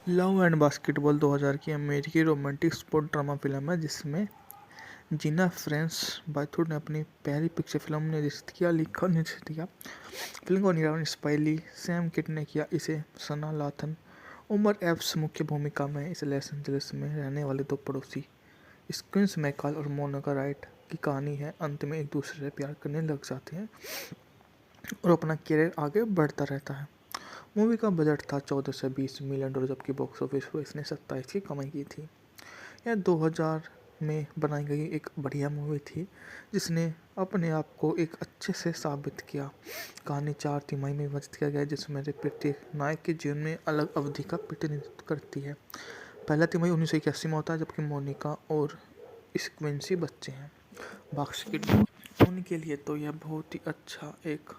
Love and basketball 2000 की अमेरिकी romantic sport drama film है जिसमें जीना फ्रेंस बाथुर ने अपनी पहली पिक्चर फिल्म निर्देशित किया, लिखा और निर्देशित किया। फिल्म को निर्माण स्पाइली सैम किड ने किया। इसे सना लाथन, उमर एप्स मुख्य भूमिका में। इस लॉस एंजलिस में रहने वाले दो पड़ोसी स्क्विंस मैकॉल और मोनिका राइट की कहानी है। अंत में एक दूसरे से प्यार करने लग जाते हैं और अपना करियर आगे बढ़ता रहता है। मूवी का बजट था 14 से 20 मिलियन डॉलर, जबकि बॉक्स ऑफिस पर इसने 27 की कमाई की थी। यह 2000 में बनाई गई एक बढ़िया मूवी थी जिसने अपने आप को एक अच्छे से साबित किया। कहानी 4 तिमाही में विभाजित किया गया है जिसमें से प्रत्येक नायक के जीवन में अलग अवधि का प्रतिनिधित्व करती है। पहला तिमाही 1981 में होता है, जबकि मोनिका और स्क्विंसी बच्चे हैं। बास्केटबॉल उनके लिए तो यह बहुत ही अच्छा एक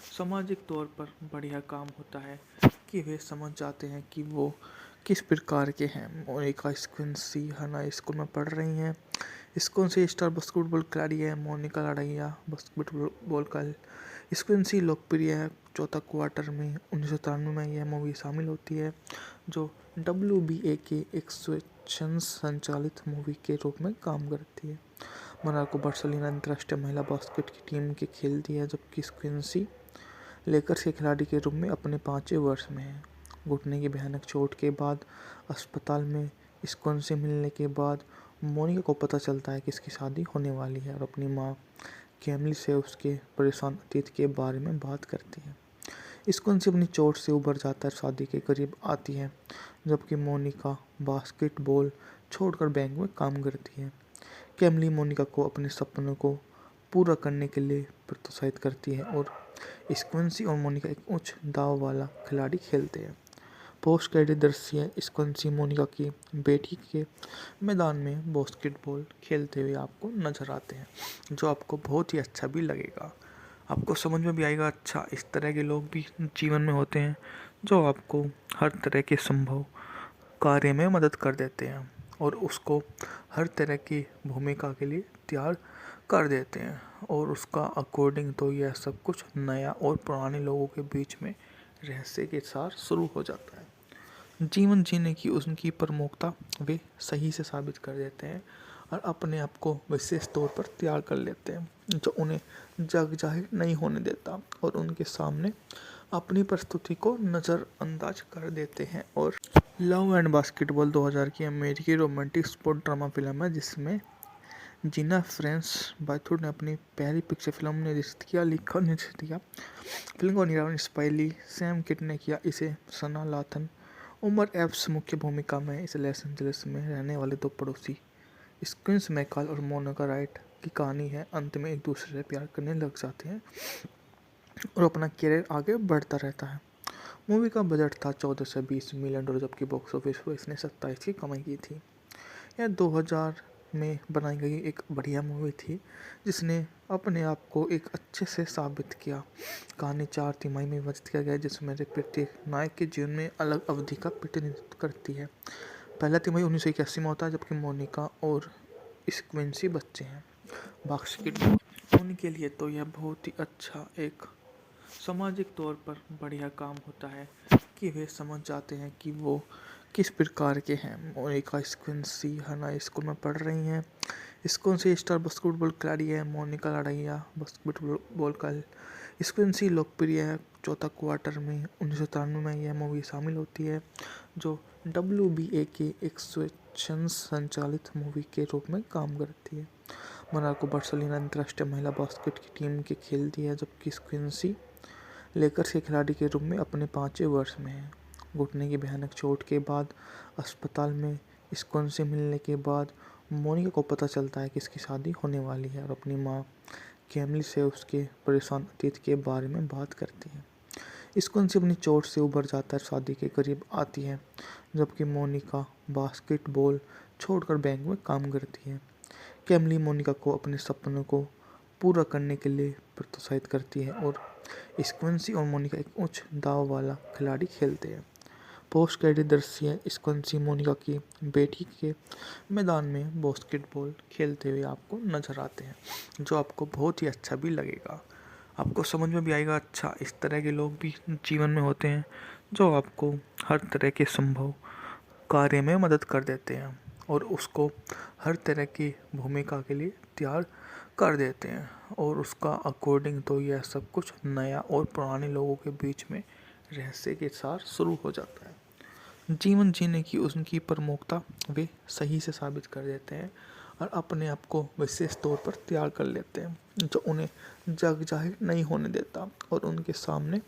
सामाजिक तौर पर बढ़िया काम होता है कि वे समझ जाते हैं कि वो किस प्रकार के हैं। मोनिका स्क्विंसी हाई स्कूल में पढ़ रही हैं। स्क्विंसी स्टार बास्केटबॉल खिलाड़ी है। मोनिका लड़ाइया बास्केटबॉल का। स्क्विंसी लोकप्रिय है। चौथा क्वार्टर में 1993 में यह मूवी शामिल होती है जो WBA के एक स्वेच्छा संचालित मूवी के रूप में काम करती है। मोनाको बार्सिलोना अंतर्राष्ट्रीय महिला बास्केट की टीम के खेलती है, जबकि स्क्विंसी लेकर्स के खिलाड़ी के रूप में अपने 5वें वर्ष में है। घुटने की भयानक चोट के बाद अस्पताल में स्क्विन से मिलने के बाद मोनिका को पता चलता है कि इसकी शादी होने वाली है और अपनी माँ कैमली से उसके परेशान अतीत के बारे में बात करती है। स्क्विन से अपनी चोट से उबर जाता है, शादी के करीब आती है, जबकि मोनिका बास्केटबॉल छोड़कर बैंक में काम करती है। कैमली मोनिका को अपने सपनों को पूरा करने के लिए प्रोत्साहित करती है और स्क्विंसी और मोनिका एक उच्च दाव वाला खिलाड़ी खेलते हैं। पोस्ट क्रेडिट दृश्य स्क्विंसी मोनिका की बेटी के मैदान में बास्केटबॉल खेलते हुए आपको नजर आते हैं, जो आपको बहुत ही अच्छा भी लगेगा। आपको समझ में भी आएगा। अच्छा, इस तरह के लोग भी जीवन में होते हैं जो आपको हर तरह के संभव कार्य में मदद कर देते हैं और उसको हर तरह की भूमिका के लिए तैयार कर देते हैं और उसका अकॉर्डिंग तो यह सब कुछ नया और पुराने लोगों के बीच में रहस्य के साथ शुरू हो जाता है। जीवन जीने की उनकी प्रमुखता वे सही से साबित कर देते हैं और अपने आप को विशेष तौर पर तैयार कर लेते हैं जो उन्हें जग जाहिर नहीं होने देता और उनके सामने अपनी प्रस्तुति को नज़रअंदाज कर देते हैं। और लव एंड बास्केटबॉल 2000 की अमेरिकी रोमांटिक स्पोर्ट ड्रामा फिल्म है जिसमें जीना फ्रेंस बाथुर ने अपनी पहली पिक्चर फिल्म निर्देशित किया, लिखा और निर्देशित किया। फिल्म को निर्माण स्पाइली सैम किड ने किया। इसे सना लाथन, उमर एप्स मुख्य भूमिका में। इस लॉस एंजलिस में रहने वाले दो पड़ोसी स्क्विंस मैकॉल और मोनिका राइट की कहानी है। अंत में एक दूसरे से प्यार करने लग जाते हैं और अपना करियर आगे बढ़ता रहता है। मूवी का बजट था 14 से 20 मिलियन डॉलर, जबकि बॉक्स ऑफिस पर इसने 27 की कमाई की थी। यह 2000 में बनाई गई एक बढ़िया मूवी थी जिसने अपने आप को एक अच्छे से साबित किया। कहानी 4 तिमाही में विभाजित किया गया है जिसमें से प्रत्येक नायक के जीवन में अलग अवधि का प्रतिनिधित्व करती है। पहला तिमाही 1981 में होता है, जबकि मोनिका और स्क्विंसी बच्चे हैं। बास्केटबॉल उनके लिए तो यह बहुत ही अच्छा एक सामाजिक तौर पर बढ़िया काम होता है कि वे समझ जाते हैं कि वो किस प्रकार के हैं। मोनिका स्क्विंसी हाई स्कूल में पढ़ रही हैं। स्क्विंसी स्टार बास्केटबॉल खिलाड़ी है। मोनिका लड़ाइया बास्केटबॉल का। स्क्विंसी लोकप्रिय है। चौथा क्वार्टर में 1993 में यह मूवी शामिल होती है जो WBA के एक स्वेच्छा संचालित मूवी के रूप में काम करती है। मोनाको बार्सिलोना अंतर्राष्ट्रीय महिला बास्केट की टीम के खेलती है, जबकि स्क्विंसी लेकर्स के खिलाड़ी के रूप में अपने 5वें वर्ष में है। घुटने की भयानक चोट के बाद अस्पताल में स्क्विन से मिलने के बाद मोनिका को पता चलता है कि इसकी शादी होने वाली है और अपनी माँ कैमली से उसके परेशान अतीत के बारे में बात करती है। स्क्विन से अपनी चोट से उबर जाता है, शादी के करीब आती है, जबकि मोनिका बास्केटबॉल छोड़कर बैंक में काम करती है। कैमली मोनिका को अपने सपनों को पूरा करने के लिए प्रोत्साहित करती है और स्क्विंसी और मोनिका एक उच्च दाव वाला खिलाड़ी खेलते हैं। पोस्ट क्रेडिट दृश्य स्क्विंसी मोनिका की बेटी के मैदान में बास्केटबॉल खेलते हुए आपको नजर आते हैं, जो आपको बहुत ही अच्छा भी लगेगा। आपको समझ में भी आएगा। अच्छा, इस तरह के लोग भी जीवन में होते हैं जो आपको हर तरह के संभव कार्य में मदद कर देते हैं और उसको हर तरह की भूमिका के लिए तैयार कर देते हैं। और उसका अकॉर्डिंग तो यह सब कुछ नया और पुराने लोगों के बीच में रहस्य के साथ शुरू हो जाता है। जीवन जीने की उनकी प्रमुखता वे सही से साबित कर देते हैं और अपने आप को विशेष तौर पर तैयार कर लेते हैं, जो उन्हें जग जाहिर नहीं होने देता और उनके सामने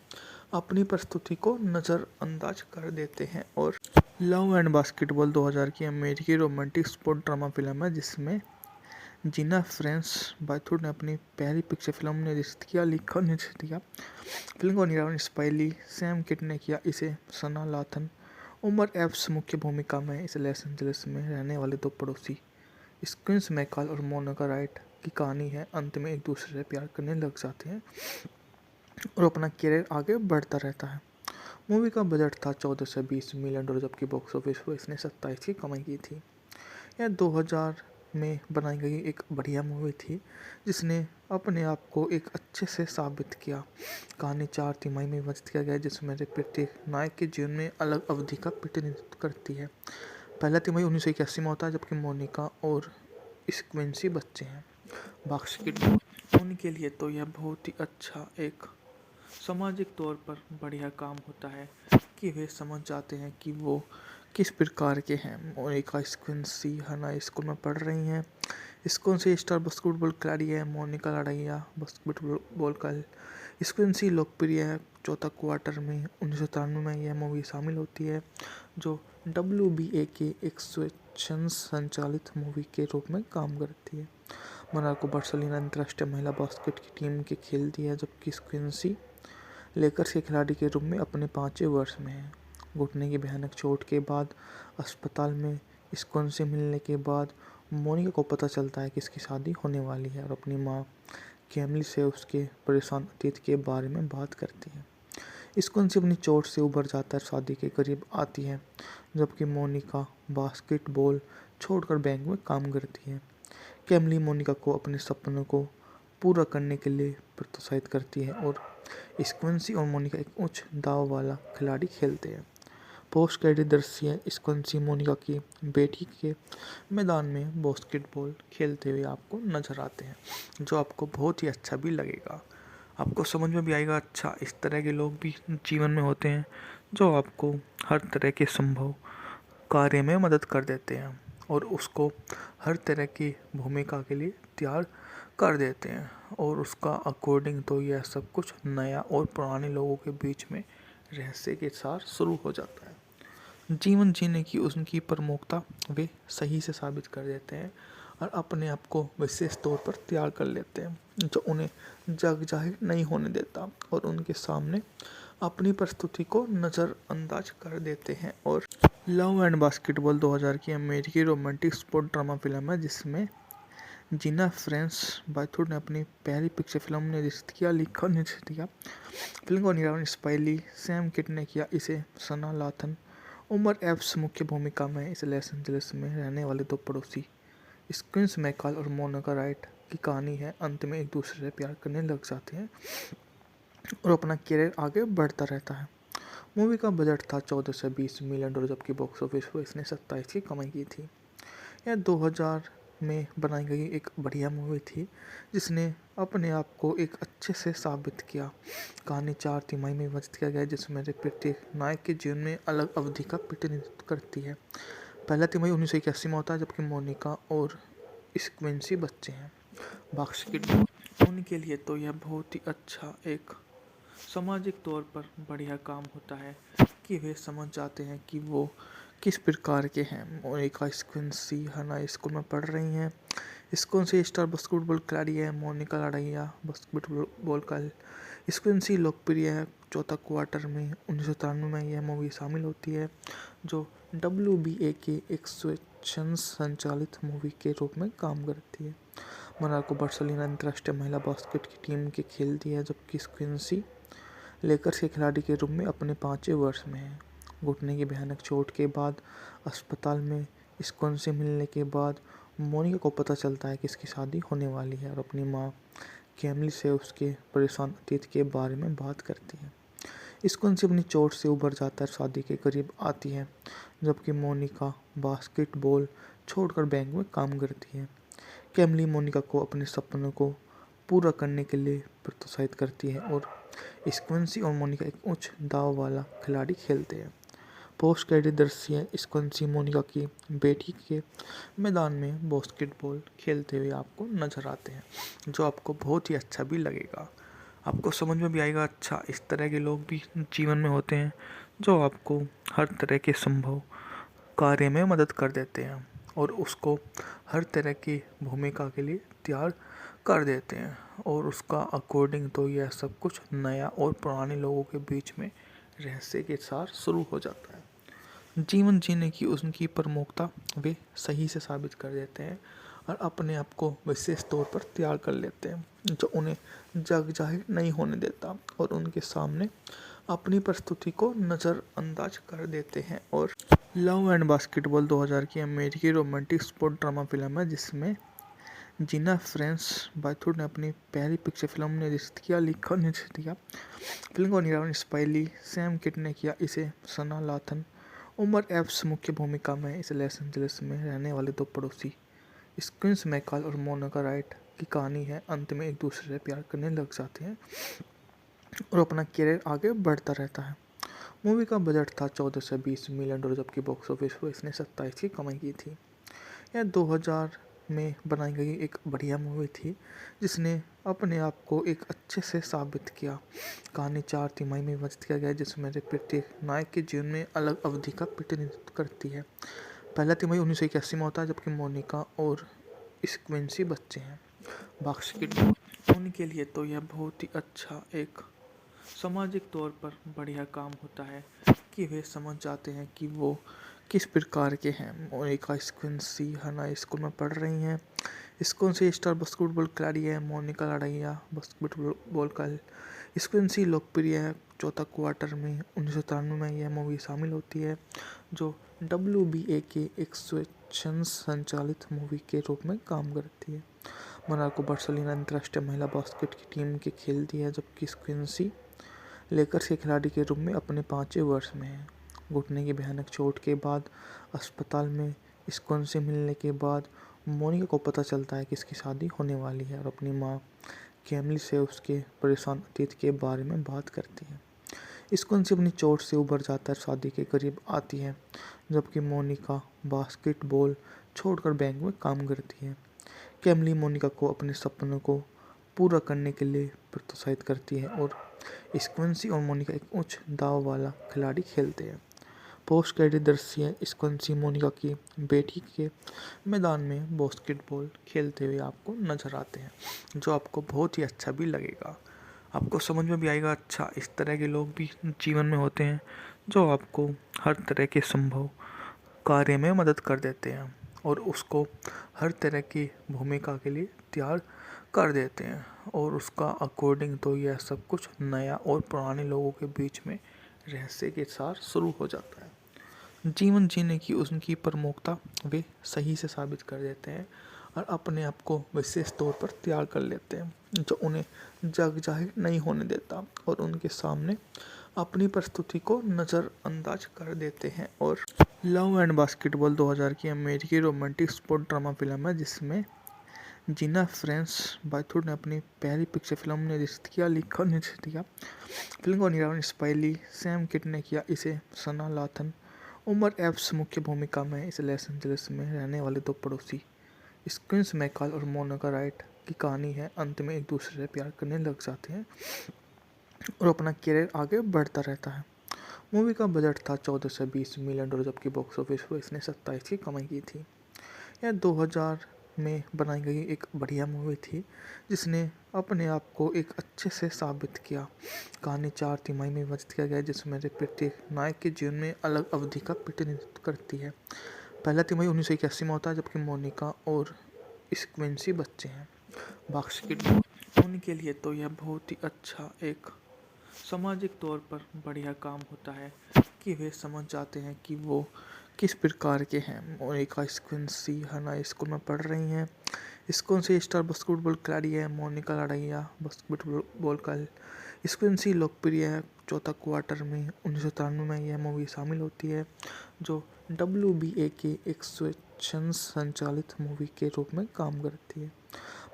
अपनी प्रस्तुति को नज़रअंदाज कर देते हैं। और लव एंड बास्केटबॉल 2000 की अमेरिकी रोमांटिक स्पोर्ट ड्रामा फिल्म है, जिसमें जीना फ्रेंस बायथूट ने अपनी पहली पिक्चर फिल्म निर्देशित किया, लिखा और निर्देशित किया। फिल्म को निर्माण स्पाइली सैम किट ने किया। इसे सना लाथन, उमर एप्स मुख्य भूमिका में। इस लॉस एंजलिस में रहने वाले दो पड़ोसी स्क्विंस मैकल और मोनिका राइट की कहानी है। अंत में एक दूसरे से प्यार करने लग जाते हैं और अपना करियर आगे बढ़ता रहता है। मूवी का बजट था 14 से 20 मिलियन डॉलर, जबकि बॉक्स ऑफिस पर इसने 27 की कमाई की थी। यह 2000 में बनाई गई एक बढ़िया मूवी थी, जिसने अपने आप को एक अच्छे से साबित किया। कहानी 4 तिमाही में विभाजित किया गया है, जिसमें से प्रत्येक नायक के जीवन में अलग अवधि का प्रतिनिधित्व करती है। पहला तिमाही 1981 में होता है, जबकि मोनिका और स्क्विंसी बच्चे हैं। बास्केटबॉल उनके लिए तो यह बहुत ही अच्छा एक सामाजिक तौर पर बढ़िया काम होता है कि वे समझ जाते हैं कि वो किस प्रकार के हैं। मोनिका स्क्विंसी हाई स्कूल में पढ़ रही हैं। स्क्विंसी स्टार बास्केटबॉल खिलाड़ी है। मोनिका लड़ाइया बास्केटबॉल का स्क्विंसी लोकप्रिय है। चौथा क्वार्टर में 1993 में यह मूवी शामिल होती है, जो WBA के एक स्वेच्छा संचालित मूवी के रूप में काम करती है। मोनाको बार्सिलोना अंतर्राष्ट्रीय महिला बास्केट की टीम के खेलती है, जबकि स्क्विंसी लेकर्स के खिलाड़ी के रूप में अपने 5वें वर्ष में है। घुटने की भयानक चोट के बाद अस्पताल में स्क्विंसी मिलने के बाद मोनिका को पता चलता है कि इसकी शादी होने वाली है और अपनी माँ कैमली से उसके परेशान अतीत के बारे में बात करती है। स्क्विंसी अपनी चोट से उबर जाता है, शादी के करीब आती है, जबकि मोनिका बास्केटबॉल छोड़कर बैंक में काम करती है। कैमली मोनिका को अपने सपनों को पूरा करने के लिए प्रोत्साहित करती है और स्क्विंसी और मोनिका एक उच्च दाव वाला खिलाड़ी खेलते हैं। पोस्ट क्रेडिट दृश्य स्क्विंसी मोनिका की बेटी के मैदान में बास्केटबॉल खेलते हुए आपको नजर आते हैं, जो आपको बहुत ही अच्छा भी लगेगा। आपको समझ में भी आएगा। अच्छा, इस तरह के लोग भी जीवन में होते हैं जो आपको हर तरह के संभव कार्य में मदद कर देते हैं और उसको हर तरह की भूमिका के लिए तैयार कर देते हैं। और उसका अकॉर्डिंग तो यह सब कुछ नया और पुराने लोगों के बीच में रहस्य के साथ शुरू हो जाता है। जीवन जीने की उनकी प्रमुखता वे सही से साबित कर देते हैं और अपने आप को विशेष तौर पर तैयार कर लेते हैं, जो उन्हें जग जाहिर नहीं होने देता और उनके सामने अपनी प्रस्तुति को नज़रअंदाज कर देते हैं। और लव एंड बास्केटबॉल 2000 की अमेरिकी रोमांटिक स्पोर्ट ड्रामा फिल्म है, जिसमें जीना फ्रेंस बायथूट ने अपनी पहली पिक्चर फिल्म निर्देशित किया, लिखा और निर्देशित किया। फिल्म को निर्माण स्पाइली सैम किट ने किया। इसे सना लाथन, उमर एप्स मुख्य भूमिका में। इस लॉस एंजलिस में रहने वाले दो पड़ोसी स्क्विंस मैकल और मोनिका राइट की कहानी है। अंत में एक दूसरे से प्यार करने लग जाते हैं और अपना करियर आगे बढ़ता रहता है। मूवी का बजट था 14 से 20 मिलियन डॉलर, जबकि बॉक्स ऑफिस पर इसने 27 की कमाई की थी। यह 2000 में बनाई गई एक बढ़िया मूवी थी, जिसने अपने आप को एक अच्छे से साबित किया। कहानी 4 तिमाही में विभाजित किया गया है, जिसमें से प्रत्येक नायक के जीवन में अलग अवधि का प्रतिनिधित्व करती है। पहला तिमाही 1981 में होता है, जबकि मोनिका और स्क्विंसी बच्चे हैं। बास्केटबॉल उनके लिए तो यह बहुत ही अच्छा एक सामाजिक तौर पर बढ़िया काम होता है कि वे समझ जाते हैं कि वो किस प्रकार के हैं। मोनिका स्क्विंसी हाई स्कूल में पढ़ रही हैं। स्क्विंसी स्टार बास्केटबॉल खिलाड़ी है। मोनिका लड़ाइया बास्केटबॉल का स्क्विंसी लोकप्रिय है। चौथा क्वार्टर में 1993 में यह मूवी शामिल होती है, जो WBA के एक स्वेच्छा संचालित मूवी के रूप में काम करती है। मोनाको बार्सिलोना अंतर्राष्ट्रीय महिला बास्केट की टीम के खेलती है, जबकि स्क्विंसी लेकर्स के खिलाड़ी के रूप में अपने 5वें वर्ष में है। घुटने की भयानक चोट के बाद अस्पताल में स्क्विंसी मिलने के बाद मोनिका को पता चलता है कि इसकी शादी होने वाली है और अपनी माँ कैमली से उसके परेशान अतीत के बारे में बात करती है। स्क्विंसी अपनी चोट से उबर जाता है, शादी के करीब आती है, जबकि मोनिका बास्केटबॉल छोड़कर बैंक में काम करती है। कैमली मोनिका को अपने सपनों को पूरा करने के लिए प्रोत्साहित करती है और स्क्विंसी और मोनिका एक उच्च दाव वाला खिलाड़ी खेलते हैं। पोस्ट क्रेडिट दृश्य स्क्विंसी मोनिका की बेटी के मैदान में बास्केटबॉल खेलते हुए आपको नजर आते हैं, जो आपको बहुत ही अच्छा भी लगेगा। आपको समझ में भी आएगा। अच्छा, इस तरह के लोग भी जीवन में होते हैं जो आपको हर तरह के संभव कार्य में मदद कर देते हैं और उसको हर तरह की भूमिका के लिए तैयार कर देते हैं और उसका अकॉर्डिंग तो यह सब कुछ नया और पुराने लोगों के बीच में रहस्य के साथ शुरू हो जाता है। जीवन जीने की उनकी प्रमुखता वे सही से साबित कर देते हैं और अपने आप को विशेष तौर पर तैयार कर लेते हैं, जो उन्हें जग जाहिर नहीं होने देता और उनके सामने अपनी प्रस्तुति को नज़रअंदाज कर देते हैं। और लव एंड बास्केटबॉल 2000 की अमेरिकी रोमांटिक स्पोर्ट ड्रामा फिल्म है, जिसमें जीना फ्रेंस बाथुर ने अपनी पहली पिक्चर फिल्म निर्देशित किया, लिखा और निर्देशित किया। फिल्म को निर्माण स्पाइली सैम किट ने किया। इसे सना लाथन, उमर एप्स मुख्य भूमिका में। इस लॉस एंजलिस में रहने वाले दो पड़ोसी स्क्विंस मैकल और मोनिका राइट की कहानी है। अंत में एक दूसरे से प्यार करने लग जाते हैं और अपना करियर आगे बढ़ता रहता है। मूवी का बजट था 14 से 20 मिलियन डॉलर, जबकि बॉक्स ऑफिस पर इसने 27 की कमाई की थी। यह 2000 में बनाई गई एक बढ़िया मूवी थी जिसने अपने आप को एक अच्छे से साबित किया। कहानी 4 तिमाही में विभाजित किया गया है, जिसमें से प्रत्येक नायक के जीवन में अलग अवधि का प्रतिनिधित्व करती है। पहला तिमाही 1981 में होता है, जबकि मोनिका और स्क्विंसी बच्चे हैं। बास्केटबॉल उनके लिए तो यह बहुत ही अच्छा एक सामाजिक तौर पर बढ़िया काम होता है कि वे समझ जाते हैं कि वो किस प्रकार के हैं। मोनिका स्क्विंसी हाई स्कूल में पढ़ रही हैं। स्क्विंसी स्टार बास्केटबॉल खिलाड़ी है। मोनिका लड़ाइया बास्केटबॉल का स्क्विंसी लोकप्रिय है। चौथा क्वार्टर में 1993 में यह मूवी शामिल होती है, जो WBA के एक स्वेच्छा संचालित मूवी के रूप में काम करती है। मोनाको बार्सिलोना अंतर्राष्ट्रीय महिला बास्केट की टीम के खेलती है, जबकि स्क्विंसी लेकर्स के खिलाड़ी के रूप में अपने 5वें वर्ष में है। घुटने की भयानक चोट के बाद अस्पताल में स्क्विंसी मिलने के बाद मोनिका को पता चलता है कि इसकी शादी होने वाली है और अपनी माँ कैमली से उसके परेशान अतीत के बारे में बात करती है। स्क्विंसी अपनी चोट से उबर जाता है, शादी के करीब आती है, जबकि मोनिका बास्केटबॉल छोड़कर बैंक में काम करती है। कैमली मोनिका को अपने सपनों को पूरा करने के लिए प्रोत्साहित करती है और स्क्विंसी और मोनिका एक उच्च दाव वाला खिलाड़ी खेलते हैं। पोस्ट क्रेडिट दृश्य स्क्विंसी मोनिका की बेटी के मैदान में बास्केटबॉल खेलते हुए आपको नजर आते हैं, जो आपको बहुत ही अच्छा भी लगेगा। आपको समझ में भी आएगा। अच्छा, इस तरह के लोग भी जीवन में होते हैं जो आपको हर तरह के संभव कार्य में मदद कर देते हैं और उसको हर तरह की भूमिका के लिए तैयार कर देते हैं और उसका अकॉर्डिंग तो यह सब कुछ नया और पुराने लोगों के बीच में रहस्य के साथ शुरू हो जाता है। जीवन जीने की उनकी प्रमुखता वे सही से साबित कर देते हैं और अपने आप को विशेष तौर पर तैयार कर लेते हैं, जो उन्हें जग जाहिर नहीं होने देता और उनके सामने अपनी प्रस्तुति को नज़रअंदाज कर देते हैं। और लव एंड बास्केटबॉल 2000 की अमेरिकी रोमांटिक स्पोर्ट ड्रामा फिल्म है, जिसमें जीना फ्रेंस बाथुर ने अपनी पहली पिक्चर फिल्म निर्देशित किया, लिखा और निर्देशित किया। फिल्म को निर्माण स्पाइली सैम किट ने किया। इसे सना लाथन, उमर एप्स मुख्य भूमिका में। इस लॉस एंजलिस में रहने वाले दो पड़ोसी स्क्विंस मैकल और मोनिका राइट की कहानी है। अंत में एक दूसरे से प्यार करने लग जाते हैं और अपना करियर आगे बढ़ता रहता है। मूवी का बजट था 14 से 20 मिलियन डॉलर, जबकि बॉक्स ऑफिस पर इसने 27 की कमाई की थी। यह 2000 में बनाई गई एक बढ़िया मूवी थी जिसने अपने आप को एक अच्छे से साबित किया। कहानी 4 तिमाही में विभाजित किया गया है, जिसमें से प्रत्येक नायक के जीवन में अलग अवधि का प्रतिनिधित्व करती है। पहला तिमाही 1981 में होता है, जबकि मोनिका और स्क्विंसी बच्चे हैं। बास्केटबॉल उनके लिए तो यह बहुत ही अच्छा एक सामाजिक तौर पर बढ़िया काम होता है कि वे समझ जाते हैं कि वो किस प्रकार के हैं। मोनिका स्क्विंसी हाई स्कूल में पढ़ रही हैं। स्क्विंसी स्टार बास्केटबॉल खिलाड़ी है। मोनिका लड़ाइया बास्केटबॉल का स्क्विंसी लोकप्रिय है। चौथा क्वार्टर में 1993 में यह मूवी शामिल होती है, जो WBA के एक स्वेच्छा संचालित मूवी के रूप में काम करती है।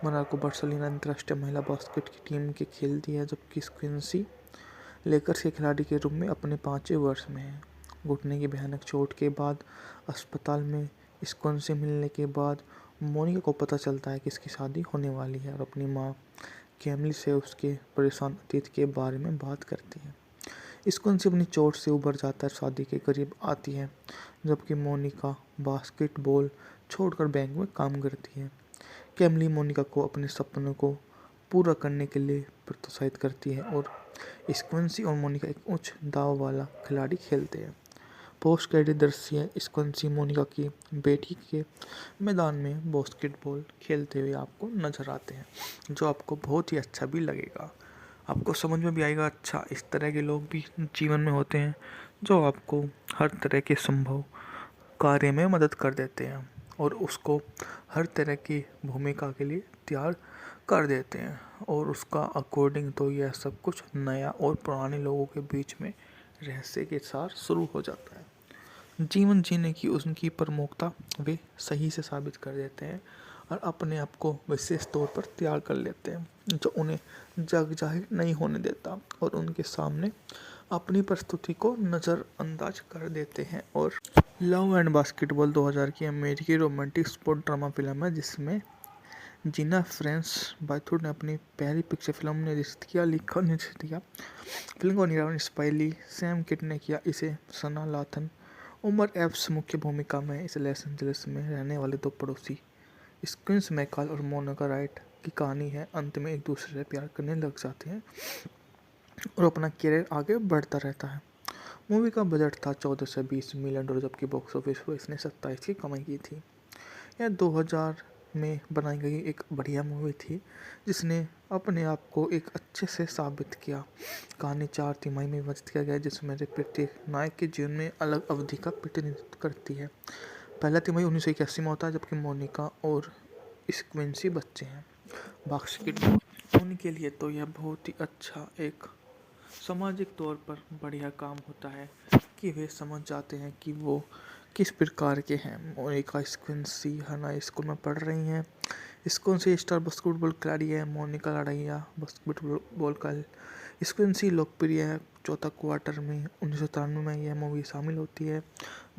मोनाको बार्सिलोना अंतर्राष्ट्रीय महिला बास्केट की टीम के खेलती है, जबकि स्क्विंसी लेकर्स के खिलाड़ी के रूप में अपने 5वें वर्ष में है। घुटने की भयानक चोट के बाद अस्पताल में स्क्विंसी मिलने के बाद मोनिका को पता चलता है कि इसकी शादी होने वाली है और अपनी माँ कैमिली से उसके परेशान अतीत के बारे में बात करती है। स्क्विंसी अपनी चोट से उबर जाता है, शादी के करीब आती है, जबकि मोनिका बास्केटबॉल छोड़कर बैंक में काम करती है। कैमिली मोनिका को अपने सपनों को पूरा करने के लिए प्रोत्साहित करती है और स्क्विंसी और मोनिका एक उच्च दाव वाला खिलाड़ी खेलते हैं। पोस्ट क्रेडिट दृश्य स्क्विंसी मोनिका की बेटी के मैदान में बास्केटबॉल खेलते हुए आपको नजर आते हैं, जो आपको बहुत ही अच्छा भी लगेगा। आपको समझ में भी आएगा। अच्छा, इस तरह के लोग भी जीवन में होते हैं जो आपको हर तरह के संभव कार्य में मदद कर देते हैं और उसको हर तरह की भूमिका के लिए तैयार कर देते हैं, और उसका अकॉर्डिंग तो यह सब कुछ नया और पुराने लोगों के बीच में रहस्य के साथ शुरू हो जाता है। जीवन जीने की उनकी प्रमुखता वे सही से साबित कर देते हैं और अपने आप को विशेष तौर पर तैयार कर लेते हैं, जो उन्हें जग जाहिर नहीं होने देता और उनके सामने अपनी प्रस्तुति को नज़रअंदाज कर देते हैं। और लव एंड बास्केटबॉल 2000 की अमेरिकी रोमांटिक स्पोर्ट ड्रामा फिल्म है, जिसमें जीना फ्रेंस बायथूट ने अपनी पहली पिक्चर फिल्म निर्देशित किया, लिखा और निर्देशित किया। फिल्म को निर्माण स्पाइली सैम किड ने किया। इसे सना लाथन, उमर एप्स मुख्य भूमिका में। इस लॉस एंजलिस में रहने वाले दो पड़ोसी स्क्विंस मैकल और मोनिका राइट की कहानी है। अंत में एक दूसरे से प्यार करने लग जाते हैं और अपना करियर आगे बढ़ता रहता है। मूवी का बजट था 14 से 20 मिलियन डॉलर, जबकि बॉक्स ऑफिस पर इसने 27 की कमाई की थी। यह 2000 में बनाई गई एक बढ़िया मूवी थी, जिसने अपने आप को एक अच्छे से साबित किया। कहानी 4 तिमाही में विभाजित किया गया है, जिसमें प्रत्येक नायक के जीवन में अलग अवधि का प्रतिनिधित्व करती है। पहला तिमाही 1981 में होता है, जबकि मोनिका और स्क्विंसी बच्चे हैं। बास्केटबॉल उनके लिए तो यह बहुत ही अच्छा एक सामाजिक तौर पर बढ़िया काम होता है कि वे समझ जाते हैं कि वो किस प्रकार के हैं। मोनिका स्क्विंसी हाई स्कूल में पढ़ रही हैं। स्क्विंसी स्टार बास्केटबॉल खिलाड़ी है। मोनिका लड़ाइया बास्केटबॉल का। स्क्विंसी लोकप्रिय है। चौथा क्वार्टर में 1993 में यह मूवी शामिल होती है,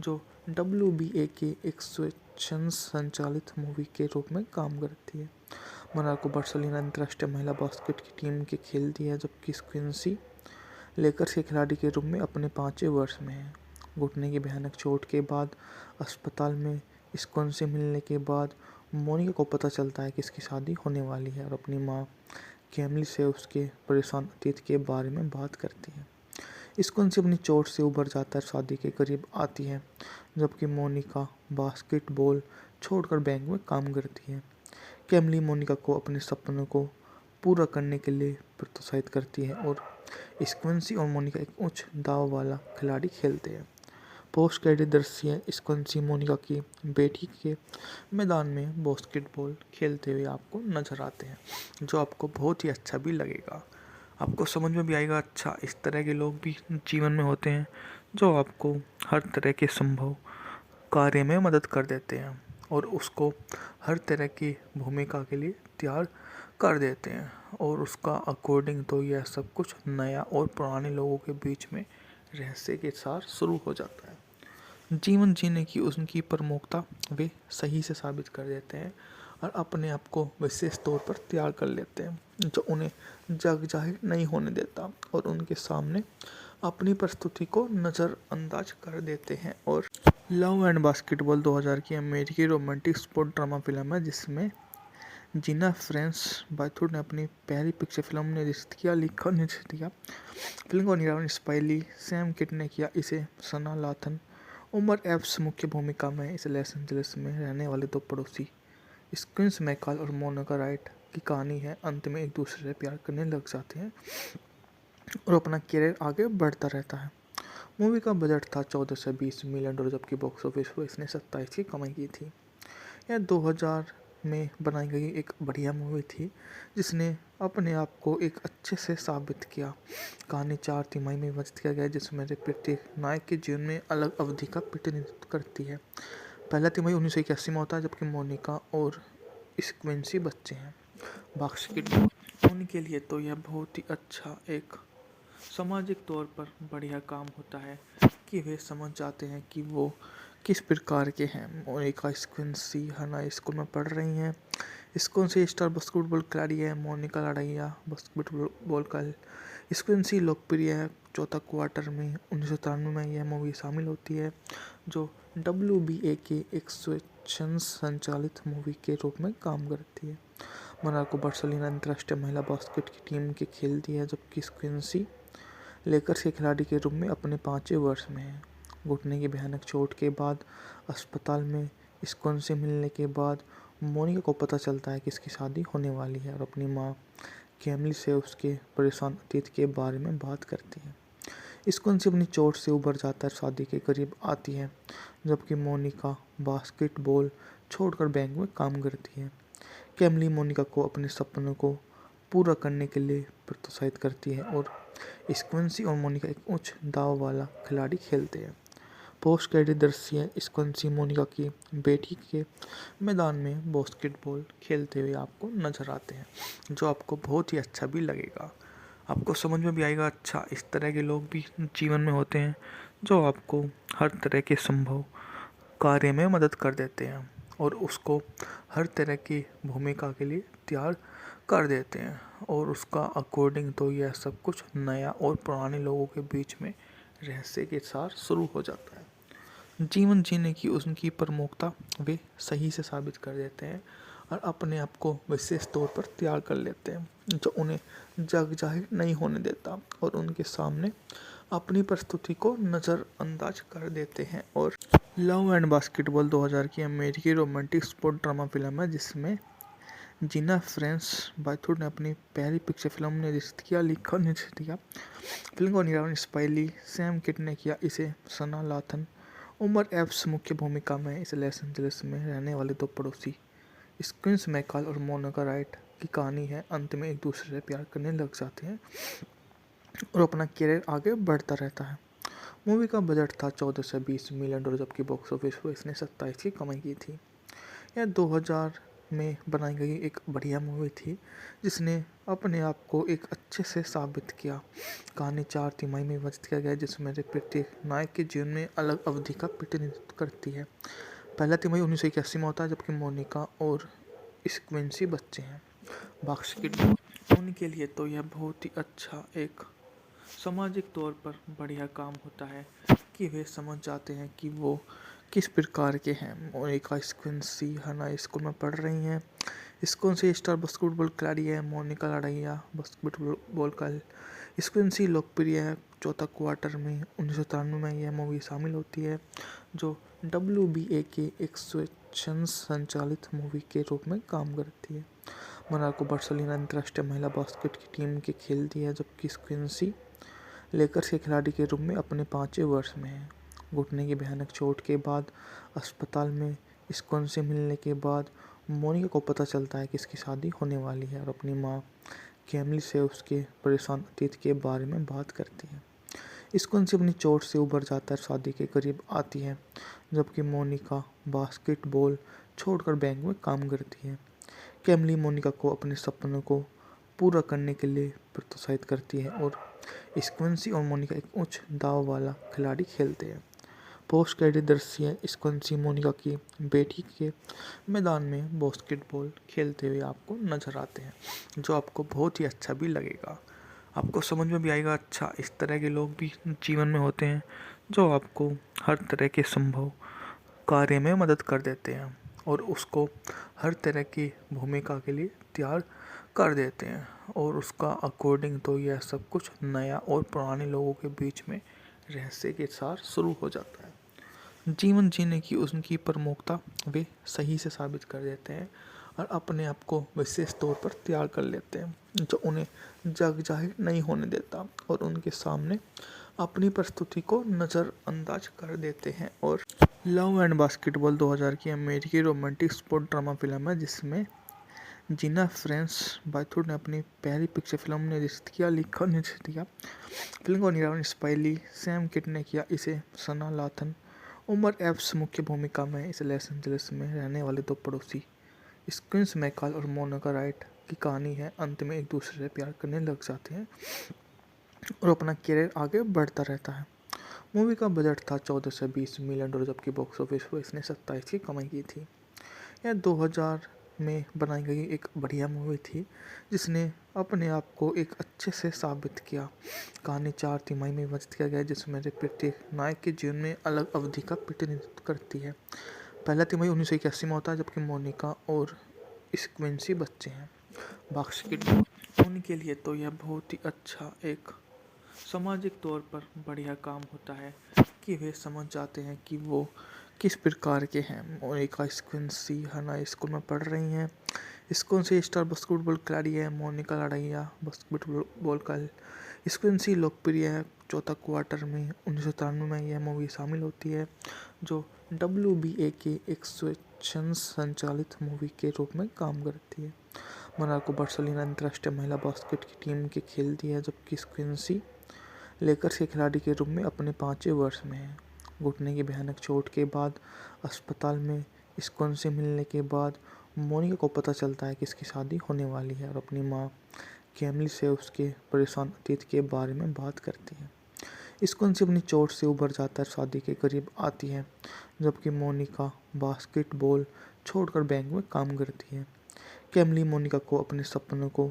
जो WBA के एक स्वेच्छा संचालित मूवी के रूप में काम करती है। मोनाको बार्सिलोना अंतर्राष्ट्रीय महिला बास्केट की टीम के खेलती है, जबकि स्क्विंसी लेकर्स के खिलाड़ी के रूप में अपने 5वें वर्ष में है। घुटने की भयानक चोट के बाद अस्पताल में स्क्विंसी मिलने के बाद मोनिका को पता चलता है कि इसकी शादी होने वाली है और अपनी माँ कैमिली से उसके परेशान अतीत के बारे में बात करती है। स्क्विंसी अपनी चोट से उबर जाता है, शादी के करीब आती है, जबकि मोनिका बास्केटबॉल छोड़कर बैंक में काम करती है। कैमिली मोनिका को अपने सपनों को पूरा करने के लिए प्रोत्साहित करती है और स्क्विंसी और मोनिका एक उच्च दाव वाला खिलाड़ी खेलते हैं। पोस्ट क्रेडिट दृश्य स्क्विंसी मोनिका की बेटी के मैदान में बास्केटबॉल खेलते हुए आपको नजर आते हैं, जो आपको बहुत ही अच्छा भी लगेगा। आपको समझ में भी आएगा। अच्छा, इस तरह के लोग भी जीवन में होते हैं जो आपको हर तरह के संभव कार्य में मदद कर देते हैं और उसको हर तरह की भूमिका के लिए तैयार कर देते हैं, और उसका अकॉर्डिंग तो यह सब कुछ नया और पुराने लोगों के बीच में रहस्य के साथ शुरू हो जाता है। जीवन जीने की उनकी प्रमुखता वे सही से साबित कर देते हैं और अपने आप को विशेष तौर पर तैयार कर लेते हैं, जो उन्हें जग जाहिर नहीं होने देता और उनके सामने अपनी प्रस्तुति को नज़रअंदाज कर देते हैं। और लव एंड बास्केटबॉल 2000 की अमेरिकी रोमांटिक स्पोर्ट ड्रामा फिल्म है, जिसमें जीना फ्रेंस बायथूट ने अपनी पहली पिक्चर फिल्म निर्देशित किया, लिखा और निर्देशित किया। फिल्म को निर्माण स्पाइली सैम किड ने किया। इसे सना लाथन, उमर एप्स मुख्य भूमिका में। इस लॉस एंजलिस में रहने वाले दो पड़ोसी स्क्विंस मैकल और मोनिका राइट की कहानी है। अंत में एक दूसरे से प्यार करने लग जाते हैं और अपना करियर आगे बढ़ता रहता है। मूवी का बजट था 14 से 20 मिलियन डॉलर, जबकि बॉक्स ऑफिस पर इसने 27 की कमाई की थी। यह 2000 में बनाई गई एक बढ़िया मूवी थी जिसने अपने आप को एक अच्छे से साबित किया। कहानी 4 तिमाही में विभाजित किया गया है जिसमें प्रत्येक नायक के जीवन में अलग अवधि का प्रतिनिधित्व करती है। पहला तिमाही 1981 में होता है जबकि मोनिका और स्क्विंसी बच्चे हैं। बास्केटबॉल उनके लिए तो यह बहुत ही अच्छा एक सामाजिक तौर पर बढ़िया काम होता है कि वे समझ जाते हैं कि वो किस प्रकार के हैं। मोनिका स्क्विंसी हाई स्कूल में पढ़ रही हैं। स्क्विंसी स्टार बास्केटबॉल खिलाड़ी है। मोनिका लड़ाइया बास्केटबॉल का स्क्विंसी लोकप्रिय है। चौथा क्वार्टर में 1993 में यह मूवी शामिल होती है जो WBA के एक स्वेच्छा संचालित मूवी के रूप में काम करती है। मोनाको बार्सिलोना अंतर्राष्ट्रीय महिला बास्केट की टीम के खेलती है जबकि स्क्विंसी लेकर्स के खिलाड़ी के रूप में अपने 5वें वर्ष में है। घुटने की भयानक चोट के बाद अस्पताल में स्क्विंसी मिलने के बाद मोनिका को पता चलता है कि इसकी शादी होने वाली है और अपनी माँ कैमिली से उसके परेशान अतीत के बारे में बात करती है। स्क्विंसी अपनी चोट से उबर जाता है, शादी के करीब आती है जबकि मोनिका बास्केटबॉल छोड़कर बैंक में काम करती है। कैमिली मोनिका को अपने सपनों को पूरा करने के लिए प्रोत्साहित करती है और स्क्विंसी और मोनिका एक उच्च दाव वाला खिलाड़ी खेलते हैं। पोस्ट क्रेडिट दृश्य स्क्विंसी मोनिका की बेटी के मैदान में बास्केटबॉल खेलते हुए आपको नजर आते हैं जो आपको बहुत ही अच्छा भी लगेगा। आपको समझ में भी आएगा। अच्छा, इस तरह के लोग भी जीवन में होते हैं जो आपको हर तरह के संभव कार्य में मदद कर देते हैं और उसको हर तरह की भूमिका के लिए तैयार कर देते हैं और उसका अकॉर्डिंग तो यह सब कुछ नया और पुराने लोगों के बीच में रहस्य के साथ शुरू हो जाता है। जीवन जीने की उनकी प्रमुखता वे सही से साबित कर देते हैं और अपने आप को विशेष तौर पर तैयार कर लेते हैं जो उन्हें जग जाहिर नहीं होने देता और उनके सामने अपनी प्रस्तुति को नज़रअंदाज कर देते हैं। और लव एंड बास्केटबॉल 2000 की अमेरिकी रोमांटिक स्पोर्ट ड्रामा फिल्म है जिसमें जीना फ्रेंस बायथूट ने अपनी पहली पिक्चर फिल्म निर्देशित किया, लिखा और निर्देशित किया। फिल्म को निर्माण स्पाइली सैम किट ने किया। इसे सना लाथन उमर एप्स मुख्य भूमिका में। इस लॉस एंजलिस में रहने वाले दो पड़ोसी स्क्विंस मैकल और मोनिका राइट की कहानी है। अंत में एक दूसरे से प्यार करने लग जाते हैं और अपना करियर आगे बढ़ता रहता है। मूवी का बजट था 14 से 20 मिलियन डॉलर जबकि बॉक्स ऑफिस पर इसने 27 की कमाई की थी। यह 2000 में बनाई गई एक बढ़िया मूवी थी जिसने अपने आप को एक अच्छे से साबित किया। कहानी 4 तिमाही में विभाजित किया गया है जिसमें प्रत्येक नायक के जीवन में अलग अवधि का प्रतिनिधित्व करती है। पहला तिमाही 1981 में होता है जबकि मोनिका और स्क्विंसी बच्चे हैं। बास्केटबॉल उनके लिए तो यह बहुत ही अच्छा एक सामाजिक तौर पर बढ़िया काम होता है कि वे समझ जाते हैं कि वो किस प्रकार के हैं। मोनिका स्क्विंसी हाई स्कूल में पढ़ रही हैं। स्क्विंसी स्टार बास्केटबॉल खिलाड़ी है। मोनिका लड़ाइया बास्केटबॉल का स्क्विंसी लोकप्रिय है। चौथा क्वार्टर में 1993 में यह मूवी शामिल होती है जो WBA के एक स्वेच्छा संचालित मूवी के रूप में काम करती है। मोनाको बार्सिलोना अंतर्राष्ट्रीय महिला बास्केट की टीम के खेलती है जबकि स्क्विंसी लेकर्स के खिलाड़ी के रूप में अपने 5वें वर्ष में है। घुटने की भयानक चोट के बाद अस्पताल में स्क्विंसी मिलने के बाद मोनिका को पता चलता है कि इसकी शादी होने वाली है और अपनी माँ कैमिली से उसके परेशान अतीत के बारे में बात करती है। स्क्विंसी अपनी चोट से उबर जाता है, शादी के करीब आती है जबकि मोनिका बास्केटबॉल छोड़कर बैंक में काम करती है। कैमिली मोनिका को अपने सपनों को पूरा करने के लिए प्रोत्साहित करती है और स्क्विंसी और मोनिका एक उच्च दाव वाला खिलाड़ी खेलते हैं। पोस्ट क्रेडिट दृश्य स्क्विंसी मोनिका की बेटी के मैदान में बास्केटबॉल खेलते हुए आपको नजर आते हैं जो आपको बहुत ही अच्छा भी लगेगा। आपको समझ में भी आएगा। अच्छा, इस तरह के लोग भी जीवन में होते हैं जो आपको हर तरह के संभव कार्य में मदद कर देते हैं और उसको हर तरह की भूमिका के लिए तैयार कर देते हैं और उसका अकॉर्डिंग तो यह सब कुछ नया और पुराने लोगों के बीच में रहस्य के साथ शुरू हो जाता है। जीवन जीने की उनकी प्रमुखता वे सही से साबित कर देते हैं और अपने आप को विशेष तौर पर तैयार कर लेते हैं जो उन्हें जग जाहिर नहीं होने देता और उनके सामने अपनी प्रस्तुति को नज़रअंदाज कर देते हैं। और लव एंड बास्केटबॉल 2000 की अमेरिकी रोमांटिक स्पोर्ट ड्रामा फिल्म है जिसमें जीना फ्रेंस बाथुर ने अपनी पहली पिक्चर फिल्म निर्देशित किया, लिखा और निर्देशित किया। फिल्म को निर्माण स्पाइली सैम किट ने किया। इसे सना लाथन, उमर एप्स मुख्य भूमिका में। इस लॉस एंजलिस में रहने वाले दो पड़ोसी स्क्विंस मैकॉल और मोनिका राइट की कहानी है। अंत में एक दूसरे से प्यार करने लग जाते हैं और अपना करियर आगे बढ़ता रहता है। मूवी का बजट था 14 से 20 मिलियन डॉलर, जबकि बॉक्स ऑफिस पर इसने 27 की कमाई की थी। यह 2000 में बनाई गई एक बढ़िया मूवी थी जिसने अपने आप को एक अच्छे से साबित किया। कहानी 4 तिमाही में विभाजित किया गया जिसमें से प्रत्येक नायक के जीवन में अलग अवधि का प्रतिनिधित्व करती है। पहला तिमाही 1981 में होता है, जबकि मोनिका और स्क्विंसी बच्चे हैं। बास्केटबॉल उनके लिए तो यह बहुत ही अच्छा एक सामाजिक तौर पर बढ़िया काम होता है कि वे समझ जाते हैं कि वो किस प्रकार के हैं। मोनिका स्क्विंसी हाई स्कूल में पढ़ रही हैं। स्क्विंसी स्टार बास्केटबॉल खिलाड़ी है। मोनिका लड़ाइया बास्केटबॉल का। स्क्विंसी लोकप्रिय है। चौथा क्वार्टर में 1993 में यह मूवी शामिल होती है जो WBA के एक स्वेच्छा संचालित मूवी के रूप में काम करती है। मोनाको बार्सिलोना अंतर्राष्ट्रीय महिला बास्केट की टीम के खेलती है, जबकि स्क्विंसी लेकर्स के खिलाड़ी के रूप में अपने 5वें वर्ष में है। घुटने की भयानक चोट के बाद अस्पताल में स्क्विंसी से मिलने के बाद मोनिका को पता चलता है कि इसकी शादी होने वाली है और अपनी माँ कैमली से उसके परेशान अतीत के बारे में बात करती है। स्क्विंसी अपनी चोट से उबर जाता है, शादी के करीब आती है, जबकि मोनिका बास्केटबॉल छोड़कर बैंक में काम करती है। कैमली मोनिका को अपने सपनों को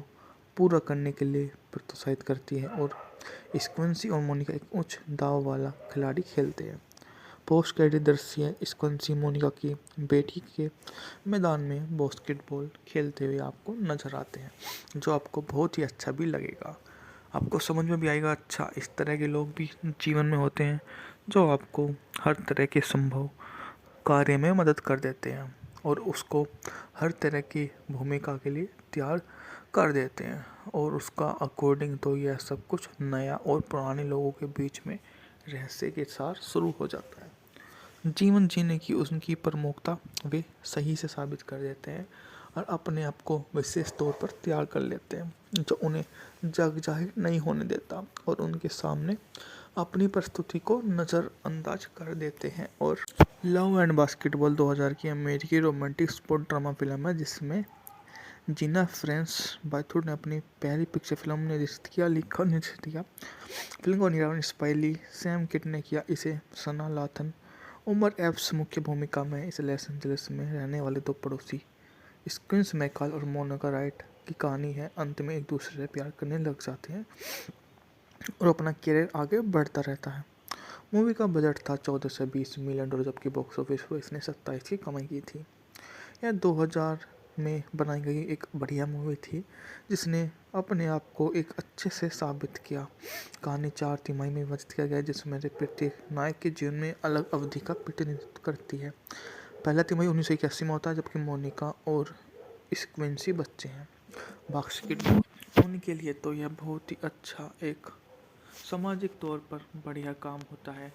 पूरा करने के लिए प्रोत्साहित करती है और स्क्विंसी और मोनिका एक उच्च दाव वाला खिलाड़ी खेलते हैं। पोस्ट क्रेडिट दृश्य स्क्विंसी मोनिका की बेटी के मैदान में बास्केटबॉल खेलते हुए आपको नजर आते हैं, जो आपको बहुत ही अच्छा भी लगेगा। आपको समझ में भी आएगा। अच्छा, इस तरह के लोग भी जीवन में होते हैं जो आपको हर तरह के संभव कार्य में मदद कर देते हैं और उसको हर तरह की भूमिका के लिए तैयार कर देते हैं और उसका अकॉर्डिंग तो यह सब कुछ नया और पुराने लोगों के बीच में रहस्य के साथ शुरू हो जाता है। जीवन जीने की उनकी प्रमुखता वे सही से साबित कर देते हैं और अपने आप को विशेष तौर पर तैयार कर लेते हैं जो उन्हें जग जाहिर नहीं होने देता और उनके सामने अपनी प्रस्तुति को नज़रअंदाज कर देते हैं। और लव एंड बास्केटबॉल 2000 की अमेरिकी रोमांटिक स्पोर्ट ड्रामा फिल्म है जिसमें जीना फ्रेंस बाथुर ने अपनी पहली पिक्चर फिल्म निर्देशित किया, लिखा और निर्देशित किया। फिल्म को निर्माण स्पाइली सैम किट ने किया। इसे सना लाथन, उमर एप्स मुख्य भूमिका में। इस लॉस एंजलिस में रहने वाले दो पड़ोसी स्क्विंस मैकॉल और मोनिका राइट की कहानी है। अंत में एक दूसरे से प्यार करने लग जाते हैं और अपना करियर आगे बढ़ता रहता है। मूवी का बजट था 14 से 20 मिलियन डॉलर, जबकि बॉक्स ऑफिस पर इसने 27 की कमाई की थी। यह 2000 में बनाई गई एक बढ़िया मूवी थी जिसने अपने आप को एक अच्छे से साबित किया। कहानी 4 तिमाही में विभाजित किया गया जिसमें से प्रत्येक नायक के जीवन में अलग अवधि का प्रतिनिधित्व करती है। पहला तिमाही 1981 में होता है, जबकि मोनिका और स्क्विंसी बच्चे हैं। बास्केटबॉल उनके लिए तो यह बहुत ही अच्छा एक सामाजिक तौर पर बढ़िया काम होता है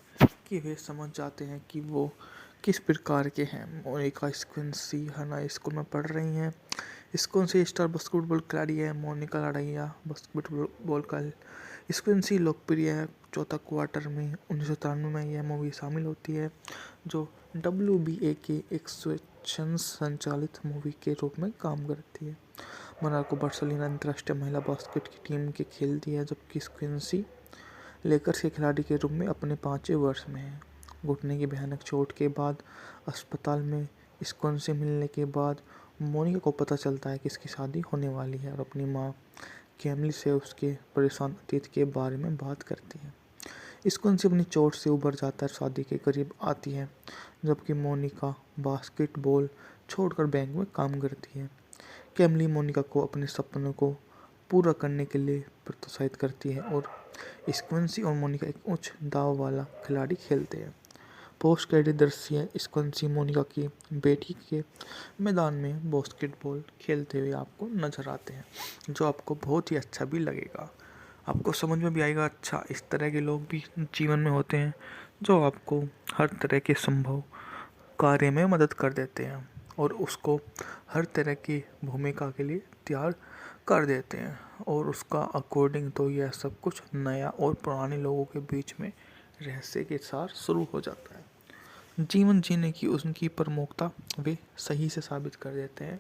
कि वे समझ जाते हैं कि वो किस प्रकार के हैं। मोनिका स्क्विंसी हाई स्कूल में पढ़ रही हैं। स्क्विंसी स्टार बास्केटबॉल खिलाड़ी है। मोनिका लड़ाइया बास्केटबॉल का। स्क्विंसी लोकप्रिय है। चौथा क्वार्टर में 1993 में यह मूवी शामिल होती है जो WBA के एक स्वेच्छा संचालित मूवी के रूप में काम करती है। मोनाको बार्सिलोना अंतर्राष्ट्रीय महिला बास्केट की टीम के खेलती है, जबकि स्क्विंसी लेकर्स के खिलाड़ी के रूप में अपने 5वें वर्ष में है। घुटने की भयानक चोट के बाद अस्पताल में स्क्विंसी से मिलने के बाद मोनिका को पता चलता है कि इसकी शादी होने वाली है और अपनी माँ कैमली से उसके परेशान अतीत के बारे में बात करती है। स्क्विंसी अपनी चोट से उबर जाता है, शादी के करीब आती है, जबकि मोनिका बास्केटबॉल छोड़कर बैंक में काम करती है। कैमली मोनिका को अपने सपनों को पूरा करने के लिए प्रोत्साहित करती है और स्क्विंसी और मोनिका एक उच्च दाव वाला खिलाड़ी खेलते हैं। पोस्ट क्रेडिट दृश्य स्क्विंसी मोनिका की बेटी के मैदान में बास्केटबॉल खेलते हुए आपको नजर आते हैं, जो आपको बहुत ही अच्छा भी लगेगा। आपको समझ में भी आएगा। अच्छा, इस तरह के लोग भी जीवन में होते हैं जो आपको हर तरह के संभव कार्य में मदद कर देते हैं और उसको हर तरह की भूमिका के लिए तैयार कर देते हैं। और उसका अकॉर्डिंग तो यह सब कुछ नया और पुराने लोगों के बीच में रहस्य के साथ शुरू हो जाता है। जीवन जीने की उनकी प्रमुखता वे सही से साबित कर देते हैं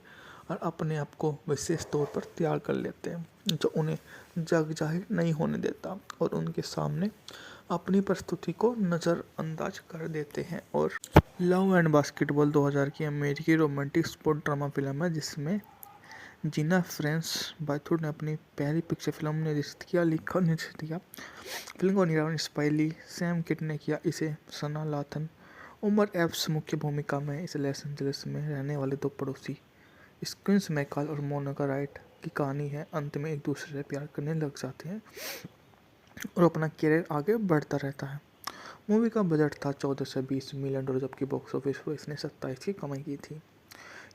और अपने आप को विशेष तौर पर तैयार कर लेते हैं, जो उन्हें जग जाहिर नहीं होने देता और उनके सामने अपनी प्रस्तुति को नज़रअंदाज कर देते हैं। और लव एंड बास्केटबॉल 2000 की अमेरिकी रोमांटिक स्पोर्ट ड्रामा फिल्म है, जिसमें जीना फ्रेंस बाथुर ने अपनी पहली पिक्चर फिल्म निर्देशित किया, लिखा और निर्देशित किया। फिल्म का निर्माण स्पाइली सैम किट ने किया। इसे सना लाथन, उमर एप्स मुख्य भूमिका में। इस लॉस एंजलिस में रहने वाले दो पड़ोसी स्क्विंस मैकल और मोनिका राइट की कहानी है। अंत में एक दूसरे से प्यार करने लग जाते हैं और अपना करियर आगे बढ़ता रहता है। मूवी का बजट था 14 से 20 मिलियन डॉलर, जबकि बॉक्स ऑफिस पर इसने 27 की कमाई की थी।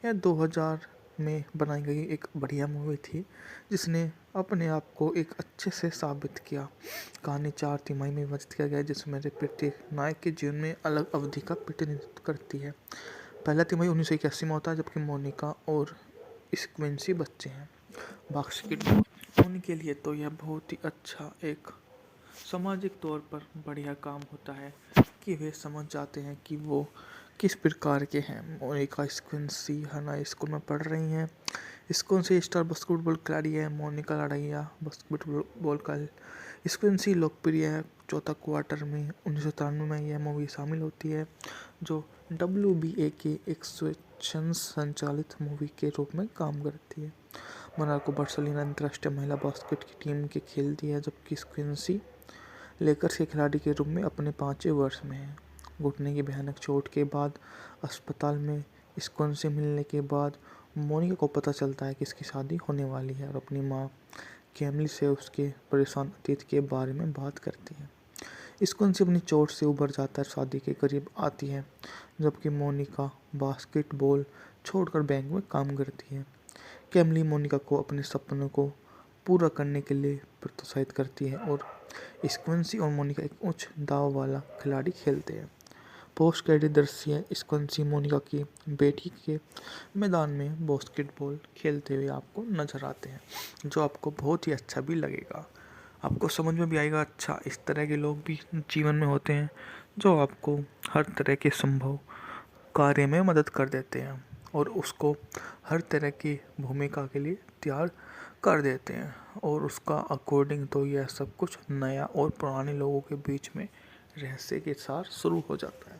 यह 2000 में बनाई गई एक बढ़िया मूवी थी, जिसने अपने आप को एक अच्छे से साबित किया। कहानी 4 तिमाही में विभाजित किया गया, जिसमें प्रत्येक नायक के जीवन में अलग अवधि का प्रतिनिधित्व करती है। पहला तिमाही 1981 में होता है, जबकि मोनिका और स्क्विंसी बच्चे हैं। बास्केटबॉल उनके लिए तो यह बहुत ही अच्छा एक सामाजिक तौर पर बढ़िया काम होता है कि वे समझ जाते हैं कि वो किस प्रकार के हैं। मोनिका स्क्विंसी हाई स्कूल में पढ़ रही हैं। स्क्विंसी स्टार बास्केटबॉल खिलाड़ी है। मोनिका लड़ाइया बास्केटबॉल का। स्क्विंसी लोकप्रिय है। चौथा क्वार्टर में 1993 में यह मूवी शामिल होती है, जो WBA के एक स्वेच्छा संचालित मूवी के रूप में काम करती है। मोनाको बार्सिलोना अंतर्राष्ट्रीय महिला बास्केट की टीम के खेलती है, जबकि स्क्विंसी लेकर्स के खिलाड़ी के रूप में अपने 5वें वर्ष में है। घुटने की भयानक चोट के बाद अस्पताल में स्क्विंसी से मिलने के बाद मोनिका को पता चलता है कि इसकी शादी होने वाली है और अपनी माँ कैमली से उसके परेशान अतीत के बारे में बात करती है। स्क्विंसी अपनी चोट से उबर जाता है, शादी के करीब आती है, जबकि मोनिका बास्केटबॉल छोड़कर बैंक में काम करती है। कैमली मोनिका को अपने सपनों को पूरा करने के लिए प्रोत्साहित करती है और स्क्विंसी और मोनिका एक उच्च दाव वाला खिलाड़ी खेलते हैं। पोस्ट क्रेडिट दृश्य स्क्विंसी मोनिका की बेटी के मैदान में बास्केटबॉल खेलते हुए आपको नजर आते हैं, जो आपको बहुत ही अच्छा भी लगेगा। आपको समझ में भी आएगा। अच्छा, इस तरह के लोग भी जीवन में होते हैं जो आपको हर तरह के संभव कार्य में मदद कर देते हैं और उसको हर तरह की भूमिका के लिए तैयार कर देते हैं। और उसका अकॉर्डिंग तो यह सब कुछ नया और पुराने लोगों के बीच में रहस्य के साथ शुरू हो जाता है।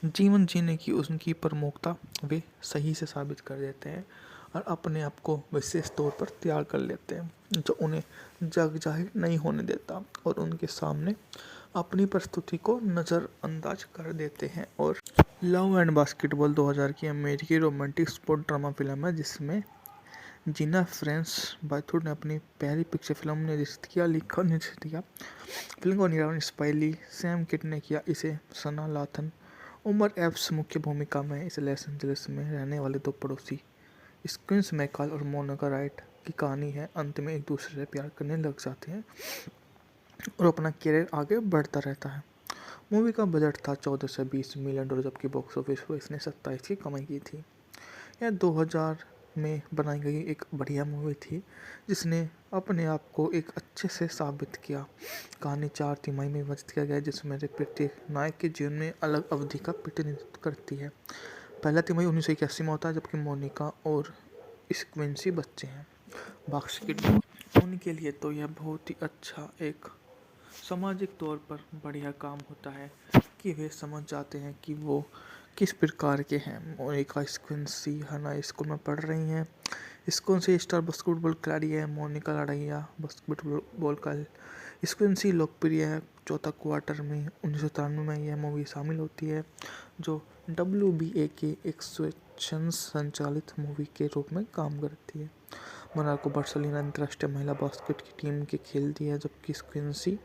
जीवन जीने की उनकी प्रमुखता वे सही से साबित कर देते हैं और अपने आप को विशेष तौर पर तैयार कर लेते हैं, जो उन्हें जग जाहिर नहीं होने देता और उनके सामने अपनी प्रस्तुति को नज़रअंदाज कर देते हैं। और लव एंड बास्केटबॉल 2000 की अमेरिकी रोमांटिक स्पोर्ट ड्रामा फिल्म है, जिसमें जीना फ्रेंस बाथुर ने अपनी पहली पिक्चर फिल्म निर्देशित किया, लिखा और निर्देशित किया। फिल्म का निर्माण स्पाइली सैम किट ने किया। इसे सना लाथन, उमर एप्स मुख्य भूमिका में। इस लॉस एंजलिस में रहने वाले दो पड़ोसी स्क्विंस मैकल और मोनिका राइट की कहानी है। अंत में एक दूसरे से प्यार करने लग जाते हैं और अपना करियर आगे बढ़ता रहता है। मूवी का बजट था 14 से 20 मिलियन डॉलर, जबकि बॉक्स ऑफिस पर इसने 27 की कमाई की थी। यह 2000 में बनाई गई एक बढ़िया मूवी थी, जिसने अपने आप को एक अच्छे से साबित किया। कहानी 4 तिमाही में विभाजित किया गया, जिसमें प्रत्येक नायक के जीवन में अलग अवधि का प्रतिनिधित्व करती है। पहला तिमाही 1981 में होता है, जबकि मोनिका और स्क्विंसी बच्चे हैं। बास्केटबॉल उनके लिए तो यह बहुत ही अच्छा एक सामाजिक तौर पर बढ़िया काम होता है कि वे समझ जाते हैं कि वो किस प्रकार के हैं। मोनिका स्क्विंसी हाई स्कूल में पढ़ रही हैं। स्क्विंसी स्टार बास्केटबॉल खिलाड़ी है। मोनिका लड़ाइया बास्केटबॉल का। स्क्विंसी लोकप्रिय है। चौथा क्वार्टर में 1993 में यह मूवी शामिल होती है, जो WBA के एक स्वेच्छा संचालित मूवी के रूप में काम करती है। मोनाको बार्सिलोना अंतर्राष्ट्रीय महिला बास्केट की टीम के खेलती है, जबकि स्क्विंसी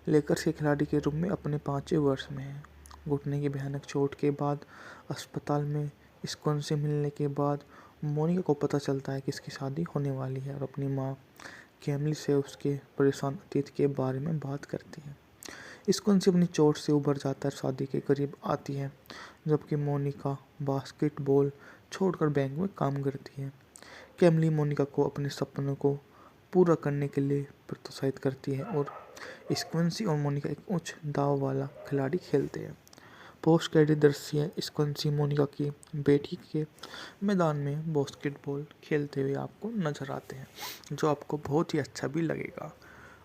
लेकर्स के खिलाड़ी के रूप में अपने 5वें वर्ष में है। घुटने की भयानक चोट के बाद अस्पताल में स्क्विंसी से मिलने के बाद मोनिका को पता चलता है कि इसकी शादी होने वाली है और अपनी माँ कैमली से उसके परेशान अतीत के बारे में बात करती है। स्कूंसी अपनी चोट से उबर जाता है, शादी के करीब आती है, जबकि मोनिका बास्केटबॉल छोड़कर बैंक में काम करती है। कैमली मोनिका को अपने सपनों को पूरा करने के लिए प्रोत्साहित करती है और स्क्विंसी और मोनिका एक उच्च दाव वाला खिलाड़ी खेलते हैं। पोस्ट क्रेडिट दृश्य स्क्विंसी मोनिका की बेटी के मैदान में बास्केटबॉल खेलते हुए आपको नजर आते हैं, जो आपको बहुत ही अच्छा भी लगेगा।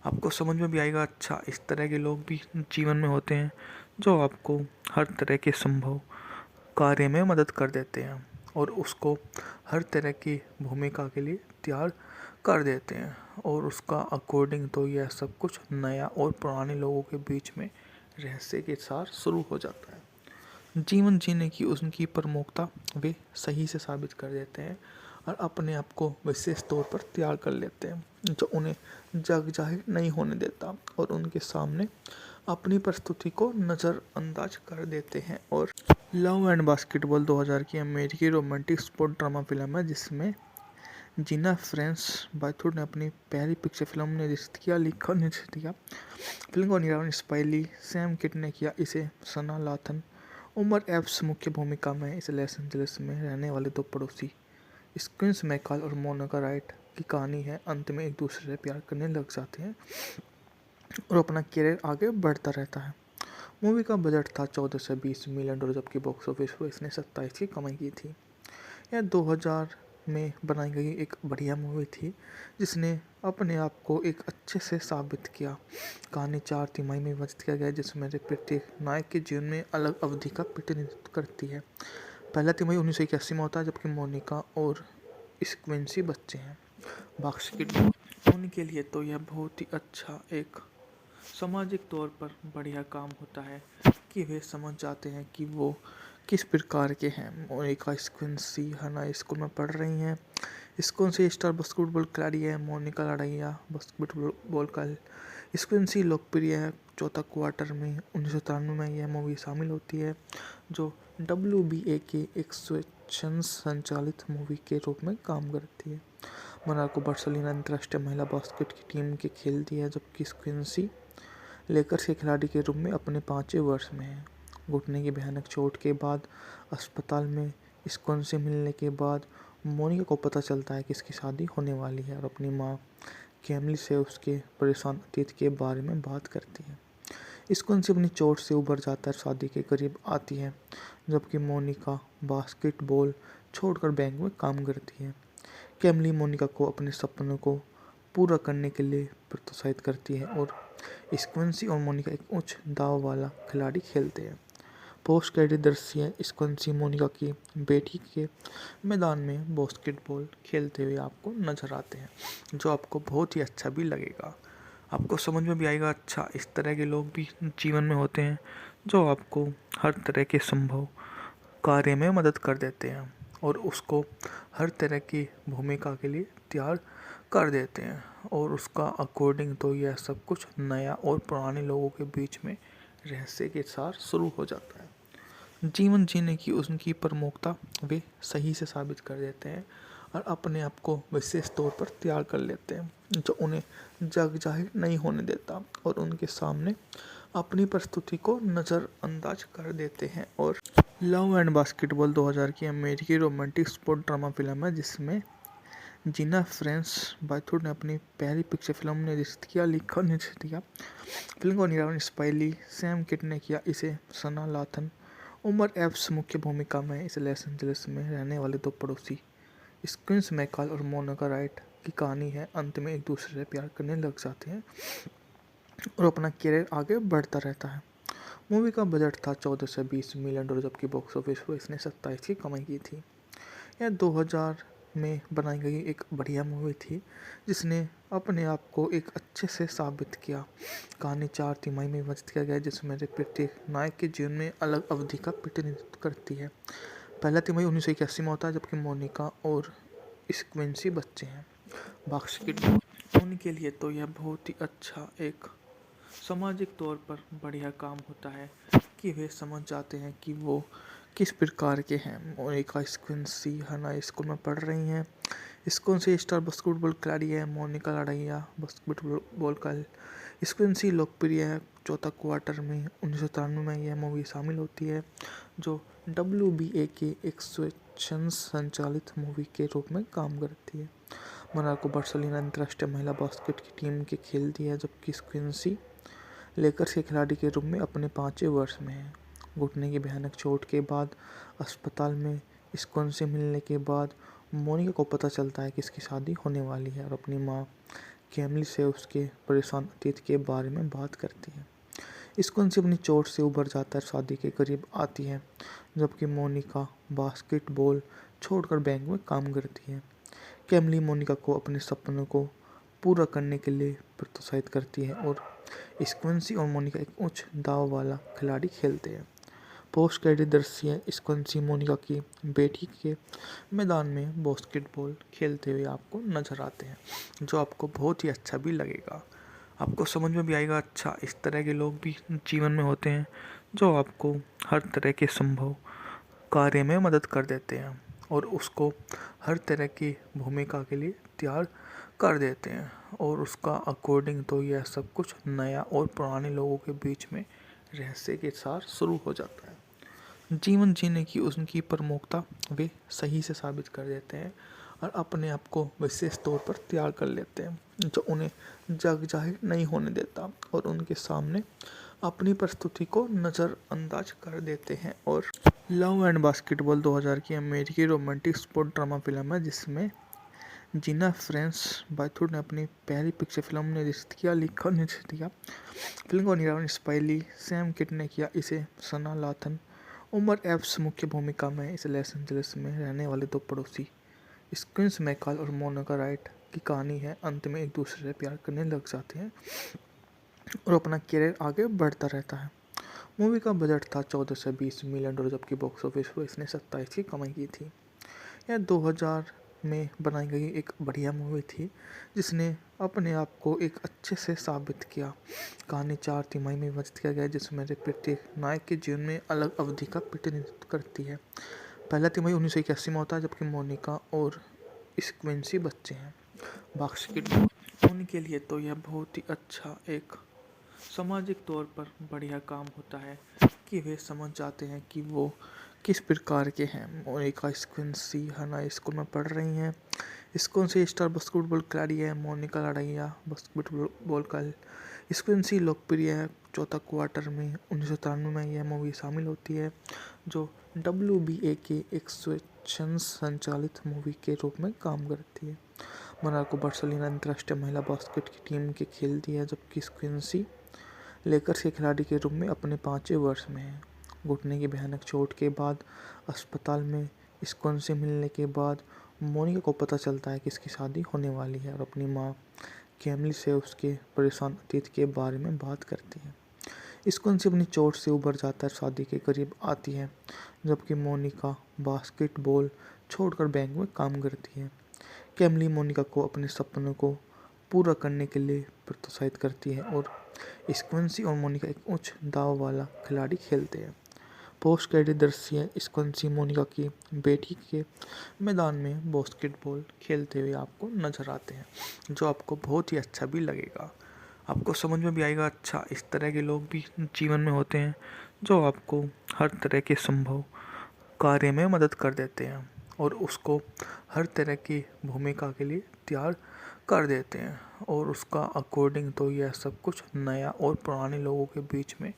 आपको समझ में भी आएगा। अच्छा, इस तरह के लोग भी जीवन में होते हैं जो आपको हर तरह के संभव कार्य में मदद कर देते हैं और उसको हर तरह की भूमिका के लिए तैयार कर देते हैं, और उसका अकॉर्डिंग तो यह सब कुछ नया और पुराने लोगों के बीच में रहस्य के साथ शुरू हो जाता है। जीवन जीने की उनकी प्रमुखता वे सही से साबित कर देते हैं और अपने आप को विशेष तौर पर तैयार कर लेते हैं, जो उन्हें जग जाहिर नहीं होने देता और उनके सामने अपनी प्रस्तुति को नज़रअंदाज कर देते हैं। और लव एंड बास्केटबॉल 2000 की अमेरिकी रोमांटिक स्पोर्ट ड्रामा फिल्म है, जिसमें जीना फ्रेंस बायथूर ने अपनी पहली पिक्चर फिल्म निर्देशित किया, लिखा और निर्देशित किया। फिल्म को निर्माण स्पाइली सैम किड ने किया। इसे सना लाथन, उमर एप्स मुख्य भूमिका में। इस लॉस एंजलिस में रहने वाले दो पड़ोसी स्क्विंस मैकल और मोनिका राइट की कहानी है। अंत में एक दूसरे से प्यार करने लग जाते हैं और अपना करियर आगे बढ़ता रहता है। मूवी का बजट था 14 से 20 मिलियन डॉलर, जबकि बॉक्स ऑफिस पर इसने 27 की कमाई की थी। यह 2000 में बनाई गई एक बढ़िया मूवी थी, जिसने अपने आप को एक अच्छे से साबित किया। कहानी 4 तिमाही में विभाजित किया गया है, जिसमें प्रत्येक नायक के जीवन में अलग अवधि का प्रतिनिधित्व करती है। पहला तिमाही 1981 में होता है, जबकि मोनिका और स्क्विंसी बच्चे हैं। बास्केटबॉल होने के लिए तो यह बहुत ही अच्छा एक सामाजिक तौर पर बढ़िया काम होता है कि वे समझ जाते हैं कि वो किस प्रकार के हैं। मोनिका स्क्विंसी हाई स्कूल में पढ़ रही हैं। स्क्विंसी स्टार बास्केटबॉल खिलाड़ी है। मोनिका लड़ाइया बास्केटबॉल का स्क्विंसी लोकप्रिय है। चौथा क्वार्टर में 1993 में यह मूवी शामिल होती है, जो WBA के एक स्वेच्छा संचालित मूवी के रूप में काम करती है। मोनाको बार्सिलोना अंतर्राष्ट्रीय महिला बास्केट की टीम के खेलती है, जबकि स्क्विंसी लेकर्स के खिलाड़ी के रूप में अपने 5वें वर्ष में है। घुटने की भयानक चोट के बाद अस्पताल में स्क्विंसी मिलने के बाद मोनिका को पता चलता है कि इसकी शादी होने वाली है और अपनी माँ कैमली से उसके परेशान अतीत के बारे में बात करती है। स्क्विंसी अपनी चोट से उबर जाता है, शादी के करीब आती है, जबकि मोनिका बास्केटबॉल छोड़कर बैंक में काम करती है। कैमली मोनिका को अपने सपनों को पूरा करने के लिए प्रोत्साहित करती है और स्क्विंसी और मोनिका एक उच्च दाव वाला खिलाड़ी खेलते हैं। पोस्ट क्रेडिट दृश्य स्क्विंसी मोनिका की बेटी के मैदान में बास्केटबॉल खेलते हुए आपको नजर आते हैं, जो आपको बहुत ही अच्छा भी लगेगा। आपको समझ में भी आएगा। अच्छा, इस तरह के लोग भी जीवन में होते हैं जो आपको हर तरह के संभव कार्य में मदद कर देते हैं और उसको हर तरह की भूमिका के लिए तैयार कर देते हैं, और उसका अकॉर्डिंग तो यह सब कुछ नया और पुराने लोगों के बीच में रहस्य के साथ शुरू हो जाता है। जीवन जीने की उनकी प्रमुखता वे सही से साबित कर देते हैं और अपने आप को विशेष तौर पर तैयार कर लेते हैं, जो उन्हें जग जाहिर नहीं होने देता और उनके सामने अपनी प्रस्तुति को नज़रअंदाज कर देते हैं। और लव एंड बास्केटबॉल 2000 की अमेरिकी रोमांटिक स्पोर्ट ड्रामा फिल्म है, जिसमें जीना फ्रेंस बायथूर ने अपनी पहली पिक्चर फिल्म निर्देशित किया, लिखा और निर्देशित किया। फिल्म को निर्माण स्पाइली सैम किड ने किया। इसे सना लाथन, उमर एप्स मुख्य भूमिका में। इस लॉस एंजलिस में रहने वाले दो पड़ोसी स्क्विंस मैकल और मोनिका राइट की कहानी है। अंत में एक दूसरे से प्यार करने लग जाते हैं और अपना करियर आगे बढ़ता रहता है। मूवी का बजट था 14 से 20 मिलियन डॉलर, जबकि बॉक्स ऑफिस पर इसने 27 की कमाई की थी। यह 2000 में बनाई गई एक बढ़िया मूवी थी, जिसने अपने आप को एक अच्छे से साबित किया। कहानी 4 तिमाही में विभाजित किया गया है, जिसमें प्रत्येक नायक के जीवन में अलग अवधि का प्रतिनिधित्व करती है। पहला तिमाही 1981 में होता है, जबकि मोनिका और स्क्विंसी बच्चे हैं। बास्केटबॉल होने के लिए तो यह बहुत ही अच्छा एक सामाजिक तौर पर बढ़िया काम होता है कि वे समझ जाते हैं कि वो किस प्रकार के हैं। मोनिका स्क्विंसी हाई स्कूल में पढ़ रही हैं। स्क्विंसी स्टार बास्केटबॉल खिलाड़ी है। मोनिका लड़ाइया बास्केटबॉल का स्क्विंसी लोकप्रिय है। चौथा क्वार्टर में 1993 में यह मूवी शामिल होती है, जो WBA के एक स्वेच्छा संचालित मूवी के रूप में काम करती है। मोनाको बार्सिलोना अंतर्राष्ट्रीय महिला बास्केट की टीम के खेलती है, जबकि स्क्विंसी लेकर्स के खिलाड़ी के रूप में अपने 5वें वर्ष में है। घुटने की भयानक चोट के बाद अस्पताल में स्क्विंसी मिलने के बाद मोनिका को पता चलता है कि इसकी शादी होने वाली है और अपनी माँ कैमिली से उसके परेशान अतीत के बारे में बात करती है। स्क्विंसी अपनी चोट से उबर जाता है, शादी के करीब आती है, जबकि मोनिका बास्केटबॉल छोड़कर बैंक में काम करती है। कैमिली मोनिका को अपने सपनों को पूरा करने के लिए प्रोत्साहित करती है और स्क्विंसी और मोनिका एक उच्च दाव वाला खिलाड़ी खेलते हैं। पोस्ट क्रेडिट दृश्य स्क्विंसी मोनिका की बेटी के मैदान में बास्केटबॉल खेलते हुए आपको नजर आते हैं, जो आपको बहुत ही अच्छा भी लगेगा। आपको समझ में भी आएगा। अच्छा, इस तरह के लोग भी जीवन में होते हैं जो आपको हर तरह के संभव कार्य में मदद कर देते हैं और उसको हर तरह की भूमिका के लिए तैयार कर देते हैं, और उसका अकॉर्डिंग तो यह सब कुछ नया और पुराने लोगों के बीच में रहस्य के साथ शुरू हो जाता है। जीवन जीने की उनकी प्रमुखता वे सही से साबित कर देते हैं और अपने आप को विशेष तौर पर तैयार कर लेते हैं, जो उन्हें जग जाहिर नहीं होने देता और उनके सामने अपनी प्रस्तुति को नज़रअंदाज कर देते हैं। और लव एंड बास्केटबॉल 2000 की अमेरिकी रोमांटिक स्पोर्ट ड्रामा फिल्म है, जिसमें जीना फ्रेंस बाथुर ने अपनी पहली पिक्चर फिल्म निर्देशित किया, लिखा और निर्देशित किया। फिल्म को निर्माण स्पाइली सैम किट ने किया। इसे सना लाथन, उमर एप्स मुख्य भूमिका में। इस लॉस एंजलिस में रहने वाले दो पड़ोसी स्क्विंस मैकल और मोनिका राइट की कहानी है। अंत में एक दूसरे से प्यार करने लग जाते हैं और अपना करियर आगे बढ़ता रहता है। मूवी का बजट था 14 से 20 मिलियन डॉलर, जबकि बॉक्स ऑफिस पर इसने 27 की कमाई की थी। यह 2000 में बनाई गई एक बढ़िया मूवी थी, जिसने अपने आप को एक अच्छे से साबित किया। कहानी 4 तिमाही में विभाजित किया गया है, जिसमें प्रत्येक नायक के जीवन में अलग अवधि का प्रतिनिधित्व करती है। पहला तिमाही 1981 में होता है, जबकि मोनिका और स्क्विंसी बच्चे हैं। बास्केटबॉल उनके लिए तो यह बहुत ही अच्छा एक सामाजिक तौर पर बढ़िया काम होता है कि वे समझ जाते हैं कि वो किस प्रकार के हैं। मोनिका स्क्विंसी हाई स्कूल में पढ़ रही हैं। स्क्विंसी स्टार बास्केटबॉल खिलाड़ी है। मोनिका लड़ाइया बास्केटबॉल का। स्क्विंसी लोकप्रिय है। चौथा क्वार्टर में 1993 में यह मूवी शामिल होती है, जो WBA के एक स्वेच्छा संचालित मूवी के रूप में काम करती है। मोनाको बार्सिलोना अंतर्राष्ट्रीय महिला बास्केट की टीम के खेलती है, जबकि स्क्विंसी लेकर्स के खिलाड़ी के रूप में अपने 5वें वर्ष में है। घुटने की भयानक चोट के बाद अस्पताल में स्क्विंसी मिलने के बाद मोनिका को पता चलता है कि इसकी शादी होने वाली है और अपनी माँ कैमिली से उसके परेशान अतीत के बारे में बात करती है। स्क्विंसी अपनी चोट से उबर जाता है, शादी के करीब आती है, जबकि मोनिका बास्केटबॉल छोड़कर बैंक में काम करती है। कैमिली मोनिका को अपने सपनों को पूरा करने के लिए प्रोत्साहित करती है और स्क्विंसी और मोनिका एक उच्च दाव वाला खिलाड़ी खेलते हैं। पोस्ट क्रेडिट दृश्य स्क्विंसी मोनिका की बेटी के मैदान में बास्केटबॉल खेलते हुए आपको नजर आते हैं, जो आपको बहुत ही अच्छा भी लगेगा। आपको समझ में भी आएगा। अच्छा, इस तरह के लोग भी जीवन में होते हैं जो आपको हर तरह के संभव कार्य में मदद कर देते हैं और उसको हर तरह की भूमिका के लिए तैयार कर देते हैं, और उसका अकॉर्डिंग तो यह सब कुछ नया और पुराने लोगों के बीच में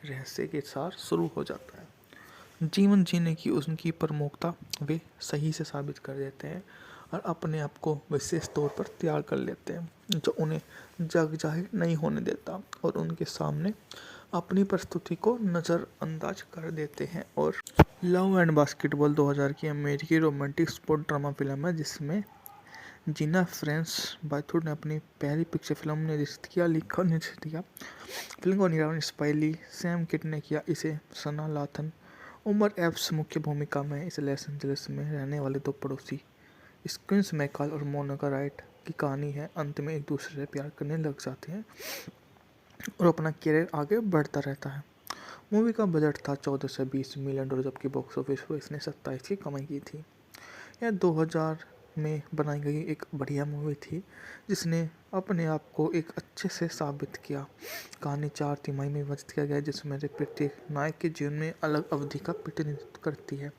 रहस्य के साथ शुरू हो जाता है। जीवन जीने की उनकी प्रमुखता वे सही से साबित कर देते हैं और अपने आप को विशेष तौर पर तैयार कर लेते हैं, जो उन्हें जग जाहिर नहीं होने देता और उनके सामने अपनी प्रस्तुति को नज़रअंदाज कर देते हैं। और लव एंड बास्केटबॉल 2000 की अमेरिकी रोमांटिक स्पोर्ट ड्रामा फिल्म है, जिसमें जीना फ्रेंस बाथुर ने अपनी पहली पिक्चर फिल्म निर्देशित किया, लिखा और निर्देशित किया। फिल्म को निर्माण स्पाइली सैम किट ने किया। इसे सना लाथन, उमर एप्स मुख्य भूमिका में। इस लॉस एंजलिस में रहने वाले दो पड़ोसी स्क्विंस मैकल और मोनिका राइट की कहानी है। अंत में एक दूसरे से प्यार करने लग जाते हैं और अपना करियर आगे बढ़ता रहता है। मूवी का बजट था 14 से 20 मिलियन डॉलर, जबकि बॉक्स ऑफिस पर इसने 27 की कमाई की थी। यह 2000 में बनाई गई एक बढ़िया मूवी थी जिसने अपने आप को एक अच्छे से साबित किया। कहानी 4 तिमाही में विभाजित किया गया है जिसमें प्रत्येक नायक के जीवन में अलग अवधि का प्रतिनिधित्व करती है।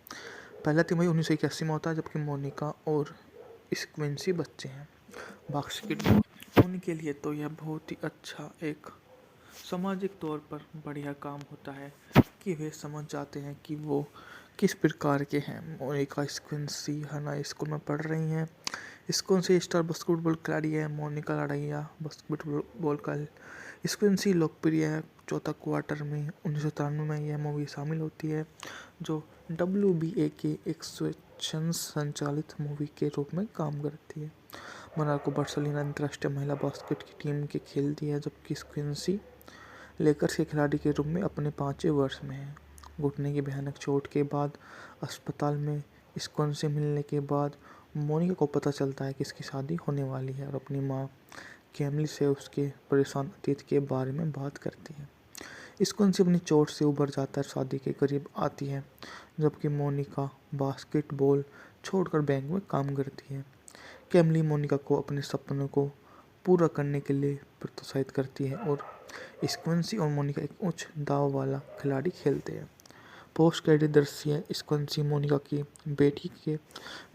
पहला तिमाही 1981 में होता है जबकि मोनिका और स्क्विंसी बच्चे हैं। बास्केटबॉल उनके लिए तो यह बहुत ही अच्छा एक सामाजिक तौर पर बढ़िया काम होता है कि वे समझ जाते हैं कि वो किस प्रकार के हैं। मोनिका स्क्विंसी हाई स्कूल में पढ़ रही हैं। स्क्विंसी स्टार बास्केटबॉल खिलाड़ी है। मोनिका लड़ाइया बास्केटबॉल का स्क्विंसी लोकप्रिय है। चौथा क्वार्टर में 1993 में यह मूवी शामिल होती है जो WBA के एक स्वेच्छा संचालित मूवी के रूप में काम करती है। मोनाको बार्सिलोना अंतर्राष्ट्रीय महिला बास्केट की टीम के खेलती है जबकि स्क्विंसी लेकर्स के खिलाड़ी के रूप में अपने 5वें वर्ष में है। घुटने की भयानक चोट के बाद अस्पताल में स्क्विंसी से मिलने के बाद मोनिका को पता चलता है कि इसकी शादी होने वाली है और अपनी माँ कैमली से उसके परेशान अतीत के बारे में बात करती है। स्क्विंसी अपनी चोट से उबर जाता है, शादी के करीब आती है जबकि मोनिका बास्केटबॉल छोड़कर बैंक में काम करती है। कैमली मोनिका को अपने सपनों को पूरा करने के लिए प्रोत्साहित करती है और स्क्विंसी और मोनिका एक उच्च दाव वाला खिलाड़ी खेलते हैं। पोस्ट क्रेडिट दृश्य स्क्विंसी मोनिका की बेटी के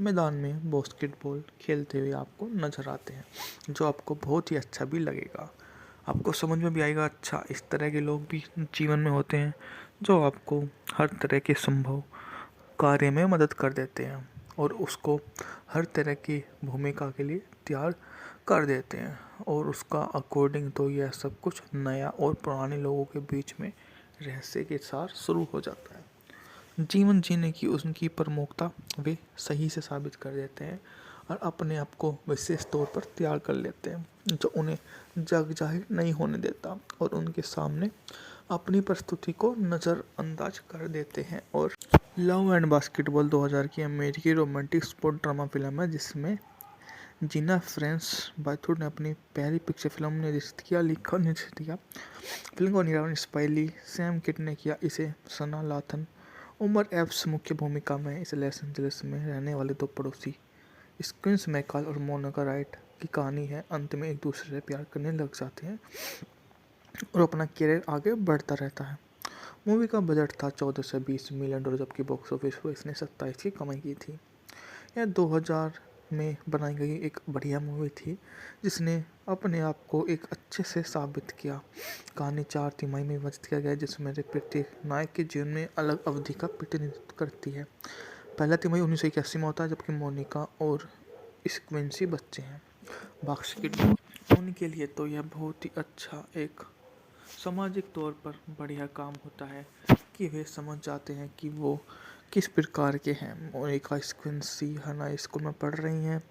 मैदान में बास्केटबॉल खेलते हुए आपको नजर आते हैं जो आपको बहुत ही अच्छा भी लगेगा। आपको समझ में भी आएगा। अच्छा, इस तरह के लोग भी जीवन में होते हैं जो आपको हर तरह के संभव कार्य में मदद कर देते हैं और उसको हर तरह की भूमिका के लिए तैयार कर देते हैं और उसका अकॉर्डिंग तो यह सब कुछ नया और पुराने लोगों के बीच में रहस्य के साथ शुरू हो जाता है। जीवन जीने की उनकी प्रमुखता वे सही से साबित कर देते हैं और अपने आप को विशेष तौर पर तैयार कर लेते हैं जो उन्हें जग जाहिर नहीं होने देता और उनके सामने अपनी प्रस्तुति को नज़रअंदाज कर देते हैं। और लव एंड बास्केटबॉल 2000 की अमेरिकी रोमांटिक स्पोर्ट ड्रामा फिल्म है जिसमें जीना फ्रेंस बाथुर ने अपनी पहली पिक्चर फिल्म निर्देशित किया, लिखा और निर्देशित किया। फिल्म का निर्माण स्पाइली सैम किट ने किया। इसे सना लाथन उमर एप्स मुख्य भूमिका में। इस लॉस एंजलिस में रहने वाले दो पड़ोसी स्क्विंस मैकल और मोनिका राइट की कहानी है। अंत में एक दूसरे से प्यार करने लग जाते हैं और अपना करियर आगे बढ़ता रहता है। मूवी का बजट था 14 से 20 मिलियन डॉलर जबकि बॉक्स ऑफिस पर इसने 27 की कमाई की थी। यह 2000 में बनाई गई एक बढ़िया मूवी थी जिसने अपने आप को एक अच्छे से साबित किया। कहानी 4 तिमाही में विभाजित किया गया है जिसमें प्रत्येक नायक के जीवन में अलग अवधि का प्रतिनिधित्व करती है। पहला तिमाही 1981 में होता है जबकि मोनिका और स्क्विंसी बच्चे हैं। बास्केटबॉल उनके लिए तो यह बहुत ही अच्छा एक सामाजिक तौर पर बढ़िया काम होता है कि वे समझ जाते हैं कि वो किस प्रकार के हैं। मोनिका स्क्विंसी हाई स्कूल में पढ़ रही हैं।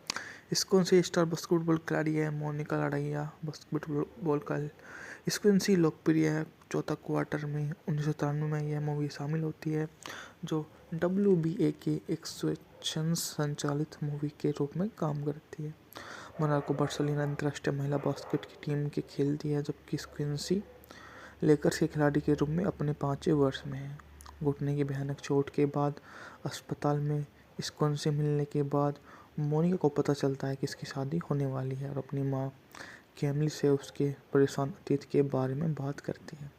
स्क्विंसी स्टार बास्केटबॉल खिलाड़ी है। मोनिका लड़ाइया बास्केटबॉल का स्क्विंसी लोकप्रिय है। चौथा क्वार्टर में 1993 में यह मूवी शामिल होती है जो WBA के एक स्वेच्छा संचालित मूवी के रूप में काम करती है। मोनाको बार्सिलोना अंतर्राष्ट्रीय महिला बास्केट की टीम के खेलती है जबकि स्क्विंसी लेकर्स के खिलाड़ी के रूप में अपने 5वें वर्ष में है। घुटने की भयानक चोट के बाद अस्पताल में स्क्विंसी से मिलने के बाद मोनिका को पता चलता है कि इसकी शादी होने वाली है और अपनी माँ कैमली से उसके परेशान अतीत के बारे में बात करती है।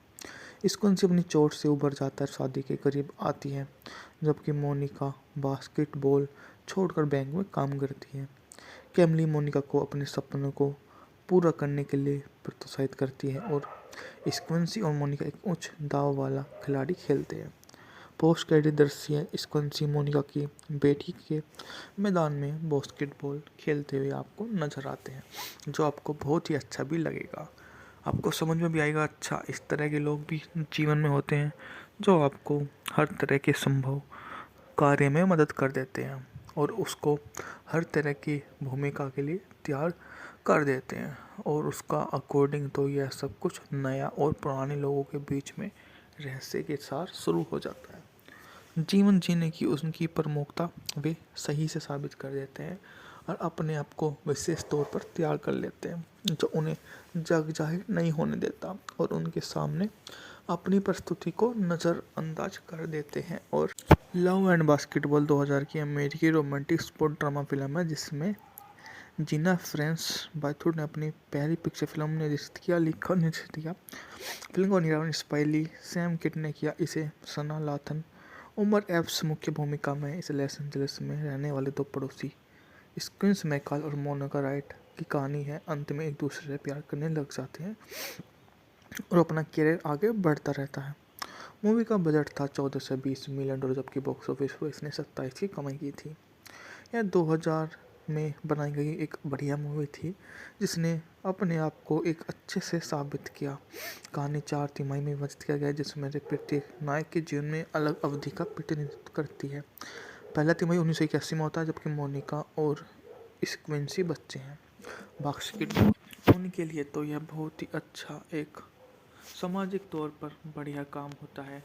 स्क्विंसी अपनी चोट से उबर जाता है, शादी के करीब आती है जबकि मोनिका बास्केटबॉल छोड़कर बैंक में काम करती है। कैमली मोनिका को अपने सपनों को पूरा करने के लिए प्रोत्साहित करती है और स्क्विंसी और मोनिका एक उच्च दाव वाला खिलाड़ी खेलते हैं। पोस्ट क्रेडिट दृश्य स्क्विंसी मोनिका की बेटी के मैदान में बास्केटबॉल खेलते हुए आपको नजर आते हैं जो आपको बहुत ही अच्छा भी लगेगा। आपको समझ में भी आएगा। अच्छा, इस तरह के लोग भी जीवन में होते हैं जो आपको हर तरह के संभव कार्य में मदद कर देते हैं और उसको हर तरह की भूमिका के लिए तैयार कर देते हैं और उसका अकॉर्डिंग तो यह सब कुछ नया और पुराने लोगों के बीच में रहस्य के साथ शुरू हो जाता है। जीवन जीने की उनकी प्रमुखता वे सही से साबित कर देते हैं और अपने आप को विशेष तौर पर तैयार कर लेते हैं जो उन्हें जग जाहिर नहीं होने देता और उनके सामने अपनी प्रस्तुति को नज़रअंदाज कर देते हैं। और लव एंड बास्केटबॉल 2000 की अमेरिकी रोमांटिक स्पोर्ट ड्रामा फिल्म है जिसमें जीना फ्रेंस बाथुर ने अपनी पहली पिक्चर फिल्म निर्देशित किया, लिखा और निर्देशित किया। फिल्म को निर्माण स्पाइली सैम किड ने किया। इसे सना लाथन, उमर एप्स मुख्य भूमिका में। इस लॉस एंजलिस में रहने वाले दो पड़ोसी स्क्विंस मैकॉल और मोनिका राइट की कहानी है। अंत में एक दूसरे से प्यार करने लग जाते हैं और अपना करियर आगे बढ़ता रहता है। मूवी का बजट था 14 से 20 मिलियन डॉलर, जबकि बॉक्स ऑफिस पर इसने 27 की कमाई की थी। यह 2000 में बनाई गई एक बढ़िया मूवी थी जिसने अपने आप को एक अच्छे से साबित किया। कहानी 4 तिमाही में विभाजित किया गया जिसमें से प्रत्येक नायक के जीवन में अलग अवधि का प्रतिनिधित्व करती है। पहला तिमाही 1981 में होता है, जबकि मोनिका और स्क्विंसी बच्चे हैं। बास्केटबॉल उनके लिए तो यह बहुत ही अच्छा एक सामाजिक तौर पर बढ़िया काम होता है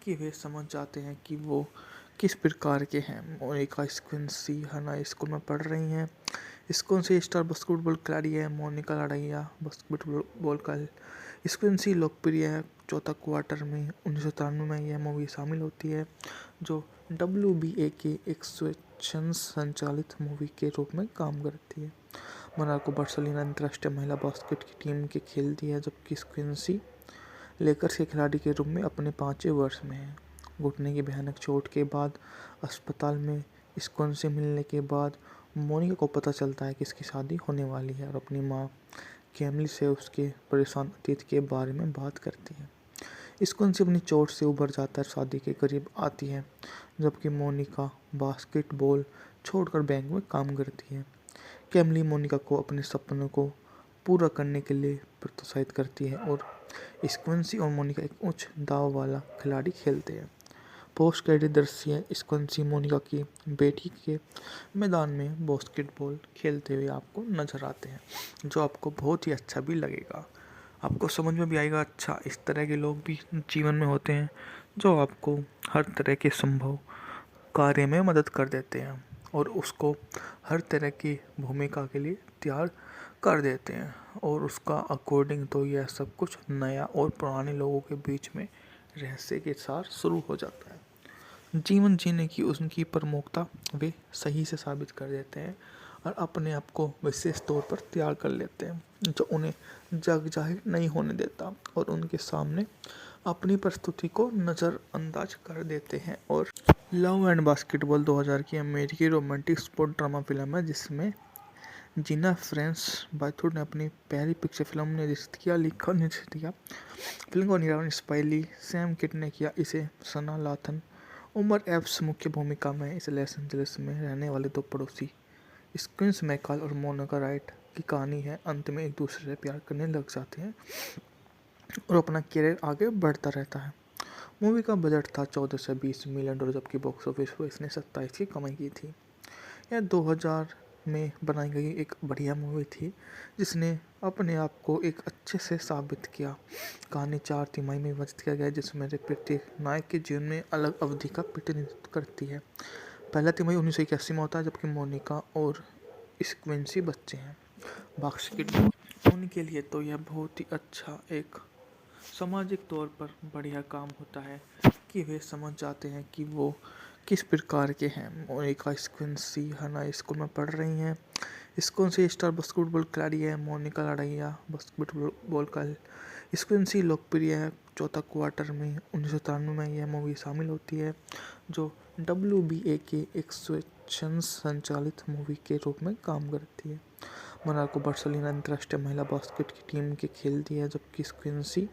कि वे समझ जाते हैं कि वो किस प्रकार के हैं। मोनिका स्क्विंसी हाई स्कूल में पढ़ रही हैं। स्क्विंसी स्टार बास्केटबॉल खिलाड़ी है। मोनिका लड़ाइया बास्केटबॉल का स्क्विंसी लोकप्रिय है। चौथा क्वार्टर में 1993 में यह मूवी शामिल होती है जो WBA के एक स्वेच्छा संचालित मूवी के रूप में काम करती है। मोनाको बार्सिलोना अंतर्राष्ट्रीय महिला बास्केट की टीम के खेलती है, जबकि स्क्विंसी लेकर्स के खिलाड़ी के रूप में अपने 5वें वर्ष में है। घुटने की भयानक चोट के बाद अस्पताल में स्क्विंसी से मिलने के बाद मोनिका को पता चलता है कि इसकी शादी होने वाली है और अपनी माँ कैमली से उसके परेशान अतीत के बारे में बात करती है। स्क्विंसी अपनी चोट से उभर जाता है, शादी के करीब आती है, जबकि मोनिका बास्केटबॉल छोड़कर बैंक में काम करती है। कैमली मोनिका को अपने सपनों को पूरा करने के लिए प्रोत्साहित करती है और स्क्विंसी और मोनिका एक उच्च दाव वाला खिलाड़ी खेलते हैं। पोस्ट क्रेडिट दृश्य स्क्विंसी मोनिका की बेटी के मैदान में बास्केटबॉल खेलते हुए आपको नजर आते हैं, जो आपको बहुत ही अच्छा भी लगेगा। आपको समझ में भी आएगा। अच्छा, इस तरह के लोग भी जीवन में होते हैं जो आपको हर तरह के संभव कार्य में मदद कर देते हैं और उसको हर तरह की भूमिका के लिए तैयार कर देते हैं और उसका अकॉर्डिंग तो यह सब कुछ नया और पुराने लोगों के बीच में रहस्य के साथ शुरू हो जाता है। जीवन जीने की उनकी प्रमुखता वे सही से साबित कर देते हैं और अपने आप को विशेष तौर पर तैयार कर लेते हैं जो उन्हें जग जाहिर नहीं होने देता और उनके सामने अपनी प्रस्तुति को नज़रअंदाज कर देते हैं। और लव एंड बास्केटबॉल 2000 की अमेरिकी रोमांटिक स्पोर्ट ड्रामा फिल्म है जिसमें जीना फ्रेंस बाथुर ने अपनी पहली पिक्चर फिल्म निर्देशित किया, लिखा और निर्देशित किया। फिल्म को निर्माण स्पाइली सैम किड ने किया। इसे सना लाथन, उमर एप्स मुख्य भूमिका में। इस लॉस एंजलिस में रहने वाले दो पड़ोसी स्क्विंस मैकॉल और मोनिका राइट की कहानी है। अंत में एक दूसरे से प्यार करने लग जाते हैं और अपना करियर आगे बढ़ता रहता है। मूवी का बजट था 14 से 20 मिलियन डॉलर, जबकि बॉक्स ऑफिस पर इसने 27 की कमाई की थी। यह 2000 में बनाई गई एक बढ़िया मूवी थी जिसने अपने आप को एक अच्छे से साबित किया। कहानी 4 तिमाही में विभाजित किया गया जिसमें से प्रत्येक नायक के जीवन में अलग अवधि का प्रतिनिधित्व करती है। पहला तिमाही 1981 में होता है, जबकि मोनिका और स्क्विंसी बच्चे हैं। बास्केटबॉल उनके लिए तो यह बहुत ही अच्छा एक सामाजिक तौर पर बढ़िया काम होता है कि वे समझ जाते हैं कि वो किस प्रकार के हैं। मोनिका स्क्विंसी हाई स्कूल में पढ़ रही हैं। स्क्विंसी स्टार बास्केटबॉल खिलाड़ी है। मोनिका लड़ाइया बास्केटबॉल का स्क्विंसी लोकप्रिय है। चौथा क्वार्टर में 1993 में यह मूवी शामिल होती है जो WBA के एक स्वेच्छा संचालित मूवी के रूप में काम करती है। मोनाको बार्सिलोना अंतर्राष्ट्रीय महिला बास्केट की टीम के खेलती है, जबकि स्क्विंसी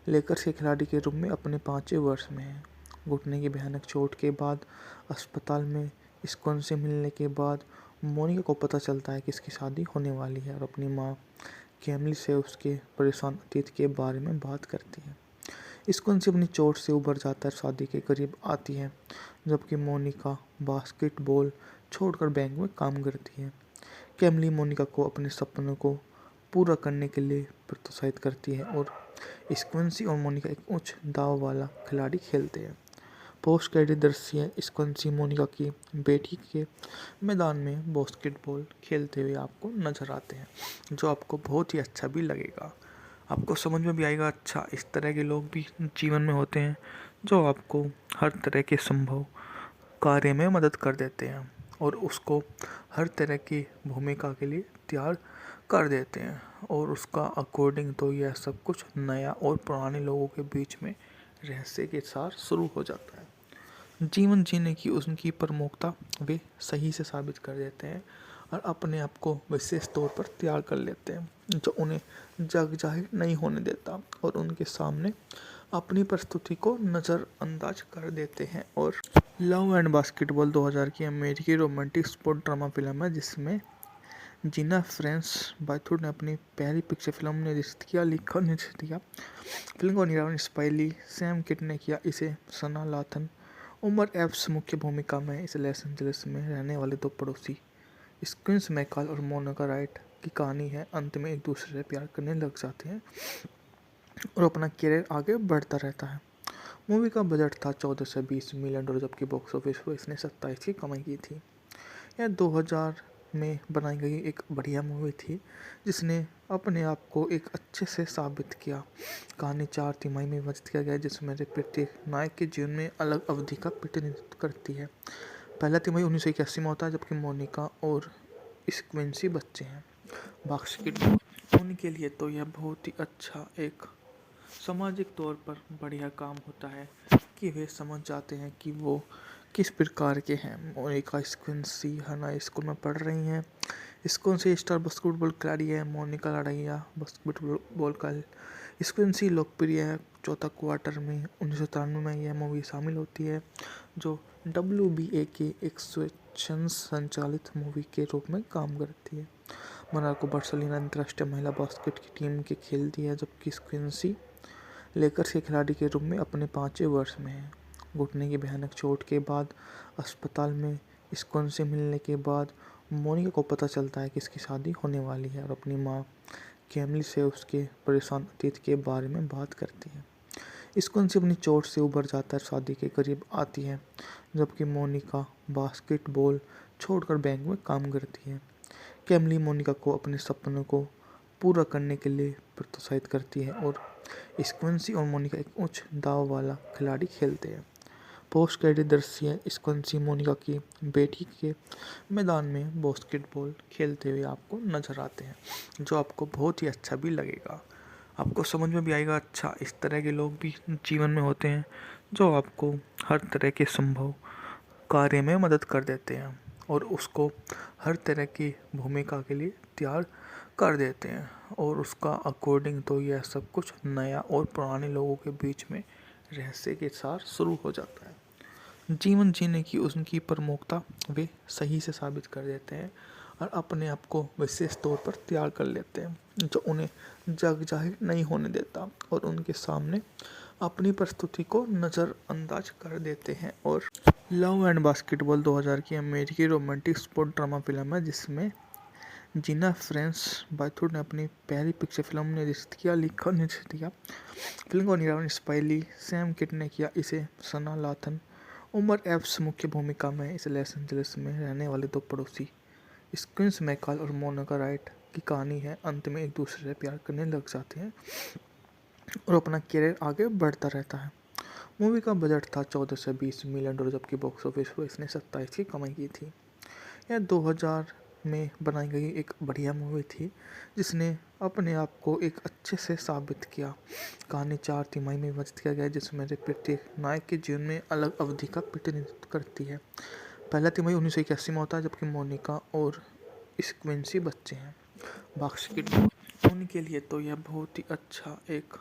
लेकर्स के खिलाड़ी के रूप में अपने 5वें वर्ष में है। घुटने की भयानक चोट के बाद अस्पताल में स्क्विंसी से मिलने के बाद मोनिका को पता चलता है कि इसकी शादी होने वाली है और अपनी माँ कैमली से उसके परेशान अतीत के बारे में बात करती है। स्क्विंसी अपनी चोट से उभर जाता है, शादी के करीब आती है, जबकि मोनिका बास्केटबॉल छोड़कर बैंक में काम करती है। कैमली मोनिका को अपने सपनों को पूरा करने के लिए प्रोत्साहित करती है और स्क्विंसी और मोनिका एक उच्च दाव वाला खिलाड़ी खेलते हैं। पोस्ट क्रेडिट दृश्य स्क्विंसी मोनिका की बेटी के मैदान में बास्केटबॉल खेलते हुए आपको नजर आते हैं, जो आपको बहुत ही अच्छा भी लगेगा। आपको समझ में भी आएगा। अच्छा, इस तरह के लोग भी जीवन में होते हैं जो आपको हर तरह के संभव कार्य में मदद कर देते हैं और उसको हर तरह की भूमिका के लिए तैयार कर देते हैं और उसका अकॉर्डिंग तो यह सब कुछ नया और पुराने लोगों के बीच में रहस्य के साथ शुरू हो जाता है। जीवन जीने की उनकी प्रमुखता वे सही से साबित कर देते हैं और अपने आप को विशेष तौर पर तैयार कर लेते हैं जो उन्हें जग जाहिर नहीं होने देता और उनके सामने अपनी प्रस्तुति को नज़रअंदाज कर देते हैं। और लव एंड बास्केटबॉल 2000 की अमेरिकी रोमांटिक स्पोर्ट ड्रामा फिल्म है जिसमें जीना फ्रेंस बाथुर ने अपनी पहली पिक्चर फिल्म निर्देशित किया, लिखा और निर्देशित किया। फिल्म को निर्माण स्पाइली सैम किड ने किया। इसे सना लाथन, उमर एप्स मुख्य भूमिका में। इस लॉस एंजलिस में रहने वाले दो पड़ोसी स्क्विंस मैकल और मोनिका राइट की कहानी है। अंत में एक दूसरे से प्यार करने लग जाते हैं और अपना करियर आगे बढ़ता रहता है। मूवी का बजट था 14 से 20 मिलियन डॉलर, जबकि बॉक्स ऑफिस पर इसने 27 की कमाई की थी। यह 2000 में बनाई गई एक बढ़िया मूवी थी जिसने अपने आप को एक अच्छे से साबित किया। कहानी 4 तिमाही में विभाजित किया गया है जिसमें प्रत्येक नायक के जीवन में अलग अवधि का प्रतिनिधित्व करती है। पहला तिमाही 1981 में होता है जबकि मोनिका और स्क्विंसी बच्चे हैं। बास्केटबॉल उनके लिए तो यह बहुत ही अच्छा एक सामाजिक तौर पर बढ़िया काम होता है कि वे समझ जाते हैं कि वो किस प्रकार के हैं। मोनिका स्क्विंसी हाई स्कूल में पढ़ रही हैं। स्क्विंसी स्टार बास्केटबॉल खिलाड़ी है। मोनिका लड़ाइया बास्केटबॉल का। स्क्विंसी लोकप्रिय है। चौथा क्वार्टर में 1993 में यह मूवी शामिल होती है जो WBA के एक स्वेच्छा संचालित मूवी के रूप में काम करती है। मोनाको बार्सिलोना अंतर्राष्ट्रीय महिला बास्केट की टीम के खेलती है जबकि स्क्विंसी लेकर्स के खिलाड़ी के रूप में अपने 5वें वर्ष में है। घुटने की भयानक चोट के बाद अस्पताल में स्क्विन से मिलने के बाद मोनिका को पता चलता है कि इसकी शादी होने वाली है और अपनी माँ कैमली से उसके परेशान अतीत के बारे में बात करती है। स्क्विन से अपनी चोट से उबर जाता है, शादी के करीब आती है जबकि मोनिका बास्केटबॉल छोड़कर बैंक में काम करती है। कैमली मोनिका को अपने सपनों को पूरा करने के लिए प्रोत्साहित करती है और स्क्विंसी और मोनिका एक उच्च दाव वाला खिलाड़ी खेलते हैं। पोस्ट क्रेडिट दृश्य स्क्विंसी मोनिका की बेटी के मैदान में बास्केटबॉल खेलते हुए आपको नजर आते हैं जो आपको बहुत ही अच्छा भी लगेगा। आपको समझ में भी आएगा। अच्छा, इस तरह के लोग भी जीवन में होते हैं जो आपको हर तरह के संभव कार्य में मदद कर देते हैं और उसको हर तरह की भूमिका के लिए तैयार कर देते हैं और उसका अकॉर्डिंग तो यह सब कुछ नया और पुराने लोगों के बीच में रहस्य के साथ शुरू हो जाता है। जीवन जीने की उनकी प्रमुखता वे सही से साबित कर देते हैं और अपने आप को विशेष तौर पर तैयार कर लेते हैं जो उन्हें जग जाहिर नहीं होने देता और उनके सामने अपनी प्रस्तुति को नज़रअंदाज कर देते हैं। और लव एंड बास्केटबॉल 2000 की अमेरिकी रोमांटिक स्पोर्ट ड्रामा फिल्म है जिसमें जीना फ्रेंस बाथुर ने अपनी पहली पिक्चर फिल्म निर्देशित किया, लिखा और निर्देशित किया। फिल्म को निर्माण स्पाइली सैम किड ने किया। इसे सना लाथन, उमर एप्स मुख्य भूमिका में। इस लॉस एंजलिस में रहने वाले दो पड़ोसी स्क्विंस मैकल और मोनिका राइट की कहानी है। अंत में एक दूसरे से प्यार करने लग जाते हैं और अपना करियर आगे बढ़ता रहता है। मूवी का बजट था 14 से 20 मिलियन डॉलर, जबकि बॉक्स ऑफिस पर इसने 27 की कमाई की थी। यह 2000 में बनाई गई एक बढ़िया मूवी थी जिसने अपने आप को एक अच्छे से साबित किया। कहानी 4 तिमाही में विभाजित किया गया है जिसमें प्रत्येक नायक के जीवन में अलग अवधि का प्रतिनिधित्व करती है। पहला तिमाही 1981 में होता है जबकि मोनिका और स्क्विंसी बच्चे हैं। बास्केटबॉल उनके लिए तो यह बहुत ही अच्छा एक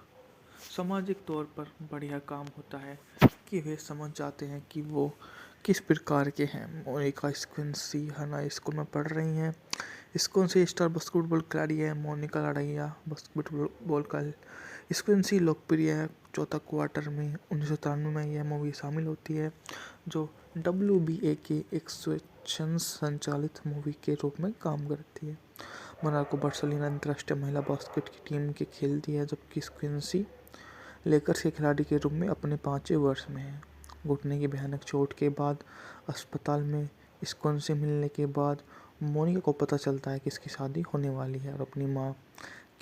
सामाजिक तौर पर बढ़िया काम होता है कि वे समझ जाते हैं कि वो किस प्रकार के हैं। मोनिका स्क्विंसी हाई स्कूल में पढ़ रही हैं। स्क्विंसी स्टार बास्केटबॉल खिलाड़ी है। मोनिका लड़ाइया बास्केटबॉल का। स्क्विंसी लोकप्रिय है। चौथा क्वार्टर में 1993 में यह मूवी शामिल होती है जो WBA के एक स्वेच्छा संचालित मूवी के रूप में काम करती है। मोनाको बार्सिलोना अंतर्राष्ट्रीय महिला बास्केट की टीम के खेलती है जबकि स्क्विंसी लेकर्स के खिलाड़ी के रूप में अपने 5वें वर्ष में है। घुटने की भयानक चोट के बाद अस्पताल में स्क्विन से मिलने के बाद मोनिका को पता चलता है कि इसकी शादी होने वाली है और अपनी माँ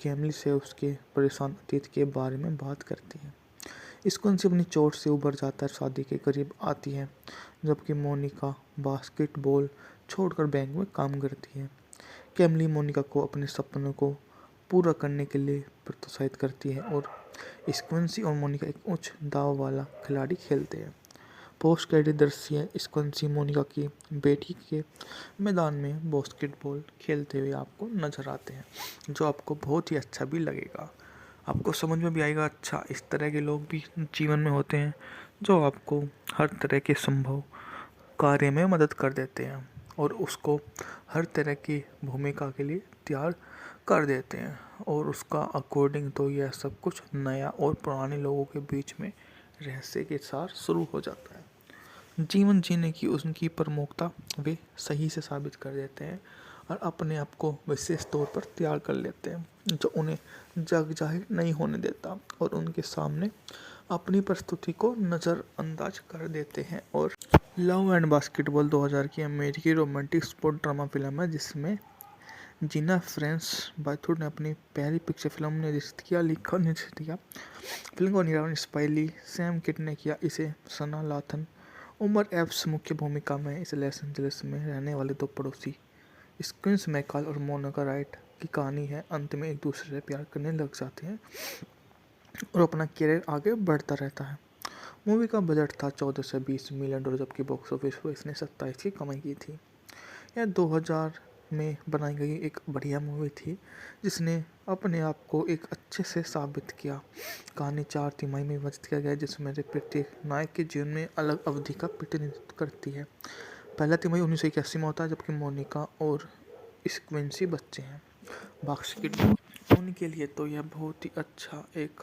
कैमिली से उसके परेशान अतीत के बारे में बात करती है। स्क्विंसी अपनी चोट से उबर जाता है, शादी के करीब आती है, जबकि मोनिका बास्केटबॉल छोड़कर बैंक में काम करती है। कैमिली मोनिका को अपने सपनों को पूरा करने के लिए प्रोत्साहित करती है और स्क्विंसी और मोनिका एक उच्च दाव वाला खिलाड़ी खेलते हैं। पोस्ट क्रेडिट दृश्य स्क्विंसी मोनिका की बेटी के मैदान में बास्केटबॉल खेलते हुए आपको नजर आते हैं, जो आपको बहुत ही अच्छा भी लगेगा। आपको समझ में भी आएगा। अच्छा, इस तरह के लोग भी जीवन में होते हैं जो आपको हर तरह के संभव कार्य में मदद कर देते हैं और उसको हर तरह की भूमिका के लिए तैयार कर देते हैं, और उसका अकॉर्डिंग तो यह सब कुछ नया और पुराने लोगों के बीच में रहस्य के साथ शुरू हो जाता है। जीवन जीने की उनकी प्रमुखता वे सही से साबित कर देते हैं और अपने आप को विशेष तौर पर तैयार कर लेते हैं, जो उन्हें जग जाहिर नहीं होने देता और उनके सामने अपनी प्रस्तुति को नज़रअंदाज कर देते हैं। और लव एंड बास्केटबॉल 2000 की अमेरिकी रोमांटिक स्पोर्ट ड्रामा फिल्म है, जिसमें जीना फ्रेंस बाथुर ने अपनी पहली पिक्चर फिल्म निर्देशित किया, लिखा और निर्देशित किया। फिल्म को निर्माण स्पाइली सैम किड ने किया। इसे सना लाथन, उमर एप्स मुख्य भूमिका में। इस लॉस एंजलिस में रहने वाले दो पड़ोसी स्क्विंस मैकल और मोनिका राइट की कहानी है। अंत में एक दूसरे से प्यार करने लग जाते हैं और अपना करियर आगे बढ़ता रहता है। मूवी का बजट था 14 से 20 मिलियन डॉलर, जबकि बॉक्स ऑफिस पर इसने 27 की कमाई की थी। यह 2000 में बनाई गई एक बढ़िया मूवी थी, जिसने अपने आप को एक अच्छे से साबित किया। कहानी 4 तिमाही में विभाजित किया गया है, जिसमें से प्रत्येक नायक के जीवन में अलग अवधि का प्रतिनिधित्व करती है। पहला तिमाही 1981 में होता है, जबकि मोनिका और स्क्विंसी बच्चे हैं। बास्केटबॉल होने के लिए तो यह बहुत ही अच्छा एक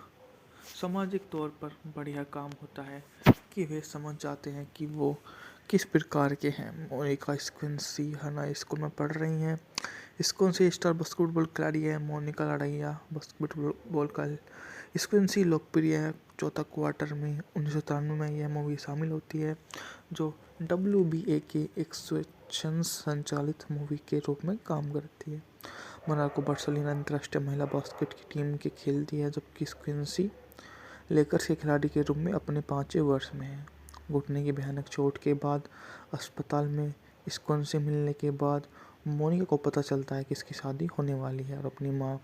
सामाजिक तौर पर बढ़िया काम होता है कि वे समझ जाते हैं कि वो किस प्रकार के हैं। मोनिका स्क्विंसी हाई स्कूल में पढ़ रही हैं। स्क्विंसी स्टार बास्केटबॉल खिलाड़ी है। मोनिका लड़ाइया बास्केटबॉल का। स्क्विंसी लोकप्रिय है। चौथा क्वार्टर में 1993 में यह मूवी शामिल होती है, जो WBA के एक स्वेच्छा संचालित मूवी के रूप में काम करती है। मोनाको बार्सिलोना अंतर्राष्ट्रीय महिला बास्केट की टीम के खेलती है, जबकि स्क्विंसी लेकर्स के खिलाड़ी के रूप में अपने 5वें वर्ष में है। घुटने की भयानक चोट के बाद अस्पताल में स्क्विंसी मिलने के बाद मोनिका को पता चलता है कि इसकी शादी होने वाली है, और अपनी माँ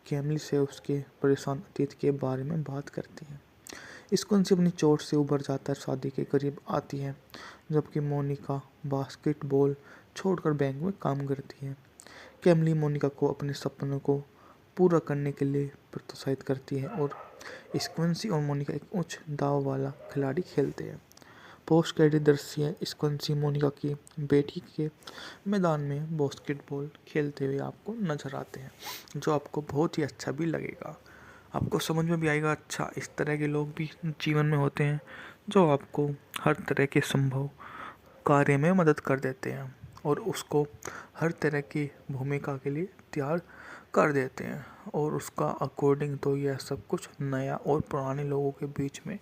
कैमिली से उसके परेशान अतीत के बारे में बात करती है। स्क्विंसी अपनी चोट से उबर जाता है, शादी के करीब आती है, जबकि मोनिका बास्केटबॉल छोड़कर बैंक में काम करती है। कैमिली मोनिका को अपने सपनों को पूरा करने के लिए प्रोत्साहित करती है और स्क्विंसी और मोनिका एक उच्च दाव वाला खिलाड़ी खेलते हैं। पोस्ट क्रेडिट दृश्य स्क्विंसी मोनिका की बेटी के मैदान में बास्केटबॉल खेलते हुए आपको नजर आते हैं, जो आपको बहुत ही अच्छा भी लगेगा। आपको समझ में भी आएगा। अच्छा, इस तरह के लोग भी जीवन में होते हैं जो आपको हर तरह के संभव कार्य में मदद कर देते हैं और उसको हर तरह की भूमिका के लिए तैयार कर देते हैं, और उसका अकॉर्डिंग तो यह सब कुछ नया और पुराने लोगों के बीच में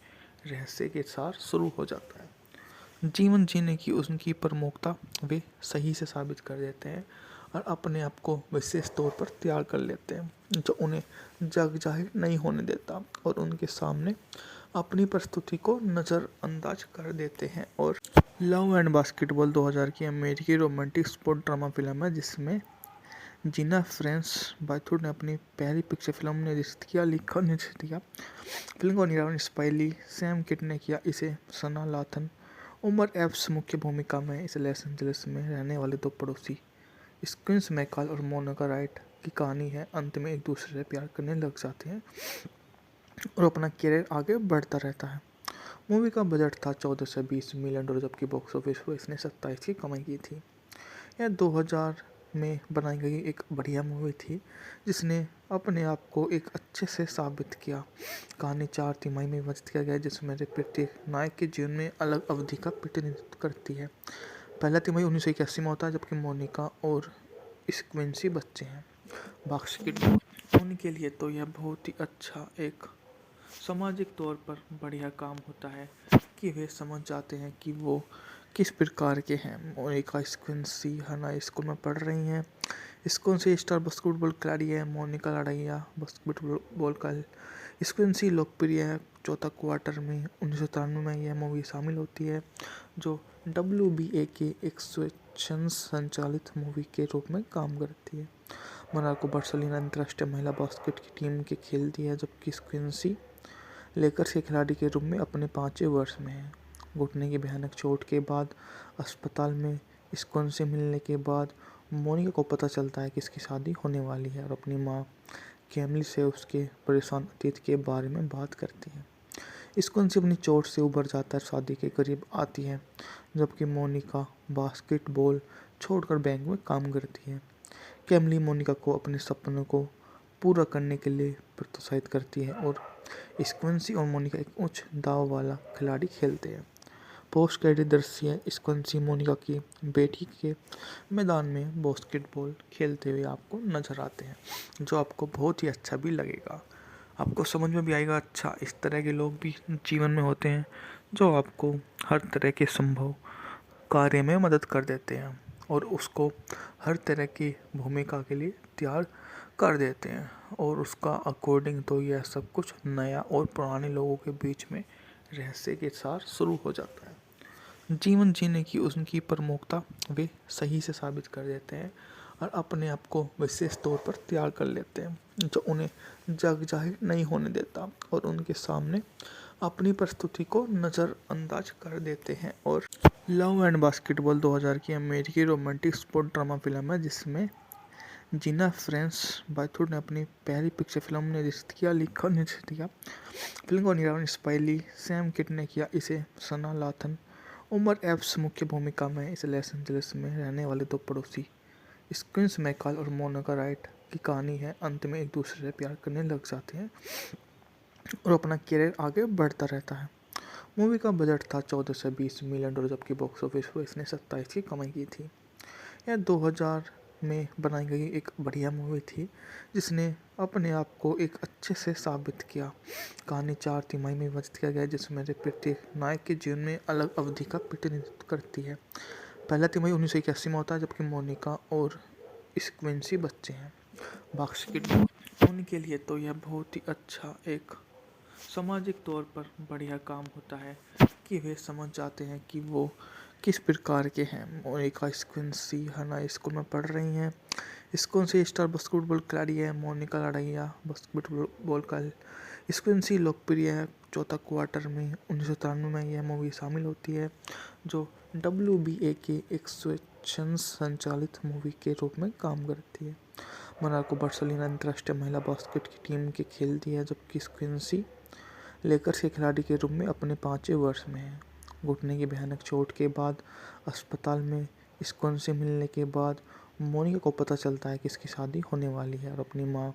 रहस्य के साथ शुरू हो जाता है। जीवन जीने की उनकी प्रमुखता वे सही से साबित कर देते हैं और अपने आप को विशेष तौर पर तैयार कर लेते हैं, जो उन्हें जग जाहिर नहीं होने देता और उनके सामने अपनी प्रस्तुति को नज़रअंदाज कर देते हैं। और लव एंड बास्केटबॉल 2000 की अमेरिकी रोमांटिक स्पोर्ट ड्रामा फिल्म है, जिसमें जीना फ्रेंस बाथुर ने अपनी पहली पिक्चर फिल्म निर्देशित किया, लिखा और निर्देशित किया। फिल्म को निर्माण स्पाइली सैम किड ने किया। इसे सना लाथन, उमर एप्स मुख्य भूमिका में। इस लॉस एंजलिस में रहने वाले दो पड़ोसी स्क्विंस मैकल और मोनिका राइट की कहानी है। अंत में एक दूसरे से प्यार करने लग जाते हैं और अपना करियर आगे बढ़ता रहता है। मूवी का बजट था 14 से 20 मिलियन डॉलर, जबकि बॉक्स ऑफिस पर इसने 27 की कमाई की थी। यह 2000 में बनाई गई एक बढ़िया मूवी थी, जिसने अपने आप को एक अच्छे से साबित किया। कहानी 4 तिमाही में विभाजित किया गया है, जिसमें से प्रत्येक नायक के जीवन में अलग अवधि का प्रतिनिधित्व करती है। पहला तिमाही 1981 में होता है, जबकि मोनिका और स्क्विंसी बच्चे हैं। बास्केटबॉल होने के लिए तो यह बहुत ही अच्छा एक सामाजिक तौर पर बढ़िया काम होता है कि वे समझ जाते हैं कि वो किस प्रकार के हैं। मोनिका स्क्विंसी हाई स्कूल में पढ़ रही हैं। स्क्विंसी स्टार बास्केटबॉल खिलाड़ी है मोनिका लड़ाइया बास्केटबॉल का स्क्विंसी लोकप्रिय है। चौथा क्वार्टर में 1993 में यह मूवी शामिल होती है जो WBA के एक स्वेच्छा संचालित मूवी के रूप में काम करती है। मोनाको बार्सिलोना अंतर्राष्ट्रीय महिला बास्केट की टीम के खेलती है जबकि स्क्विंसी लेकर्स के खिलाड़ी के रूप में अपने 5वें वर्ष में है। घुटने की भयानक चोट के बाद अस्पताल में स्क्विंसी मिलने के बाद मोनिका को पता चलता है कि इसकी शादी होने वाली है और अपनी माँ कैमिली से उसके परेशान अतीत के बारे में बात करती है। स्क्विंसी अपनी चोट से उबर जाता है, शादी के करीब आती है, जबकि मोनिका बास्केटबॉल छोड़कर बैंक में काम करती है। कैमिली मोनिका को अपने सपनों को पूरा करने के लिए प्रोत्साहित करती है और स्क्विंसी और मोनिका एक उच्च दाव वाला खिलाड़ी खेलते हैं। पोस्ट क्रेडिट दृश्य स्क्विंसी मोनिका की बेटी के मैदान में बास्केटबॉल खेलते हुए आपको नजर आते हैं, जो आपको बहुत ही अच्छा भी लगेगा। आपको समझ में भी आएगा। अच्छा, इस तरह के लोग भी जीवन में होते हैं जो आपको हर तरह के संभव कार्य में मदद कर देते हैं और उसको हर तरह की भूमिका के लिए तैयार कर देते हैं और उसका अकॉर्डिंग तो यह सब कुछ नया और पुराने लोगों के बीच में रहस्य के साथ शुरू हो जाता है। जीवन जीने की उनकी प्रमुखता वे सही से साबित कर देते हैं और अपने आप को विशेष तौर पर तैयार कर लेते हैं जो उन्हें जग जाहिर नहीं होने देता और उनके सामने अपनी प्रस्तुति को नज़रअंदाज कर देते हैं। और लव एंड बास्केटबॉल 2000 की अमेरिकी रोमांटिक स्पोर्ट ड्रामा फिल्म है जिसमें जीना फ्रेंस बाथुर ने अपनी पहली पिक्चर फिल्म निर्देशित किया, लिखा और निर्देशित किया। फिल्म का निर्माण स्पाइली सैम किट ने किया। इसे सना लाथन उमर एप्स मुख्य भूमिका में। इस लॉस एंजलिस में रहने वाले दो पड़ोसी स्क्विंस मैकल और मोनिका राइट की कहानी है। अंत में एक दूसरे से प्यार करने लग जाते हैं और अपना करियर आगे बढ़ता रहता है। मूवी का बजट था 14 से 20 मिलियन डॉलर, जबकि बॉक्स ऑफिस पर इसने 27 की कमाई की थी। यह 2000 में बनाई गई एक बढ़िया मूवी थी जिसने अपने आप को एक अच्छे से साबित किया। कहानी 4 तिमाही में विभाजित किया गया जिसमें प्रत्येक नायक के जीवन में अलग अवधि का प्रतिनिधित्व करती है। पहला तिमाही 1981 में होता है जबकि मोनिका और स्क्विंसी बच्चे हैं। बास्केटबॉल उनके लिए तो यह बहुत ही अच्छा एक सामाजिक तौर पर बढ़िया काम होता है कि वे समझ जाते हैं कि वो किस प्रकार के हैं। मोनिका स्क्विंसी हाई स्कूल में पढ़ रही हैं। स्क्विंसी स्टार बास्केटबॉल खिलाड़ी है मोनिका लड़ाइया बास्केटबॉल का स्क्विंसी लोकप्रिय है। चौथा क्वार्टर में 1993 में यह मूवी शामिल होती है जो WBA के एक स्वेच्छा संचालित मूवी के रूप में काम करती है। मोनाको बार्सिलोना अंतर्राष्ट्रीय महिला बास्केट की टीम के खेलती है जबकि स्क्विंसी लेकर्स के खिलाड़ी के रूप में अपने 5वें वर्ष में है। घुटने की भयानक चोट के बाद अस्पताल में स्क्विंसी मिलने के बाद मोनिका को पता चलता है कि इसकी शादी होने वाली है और अपनी माँ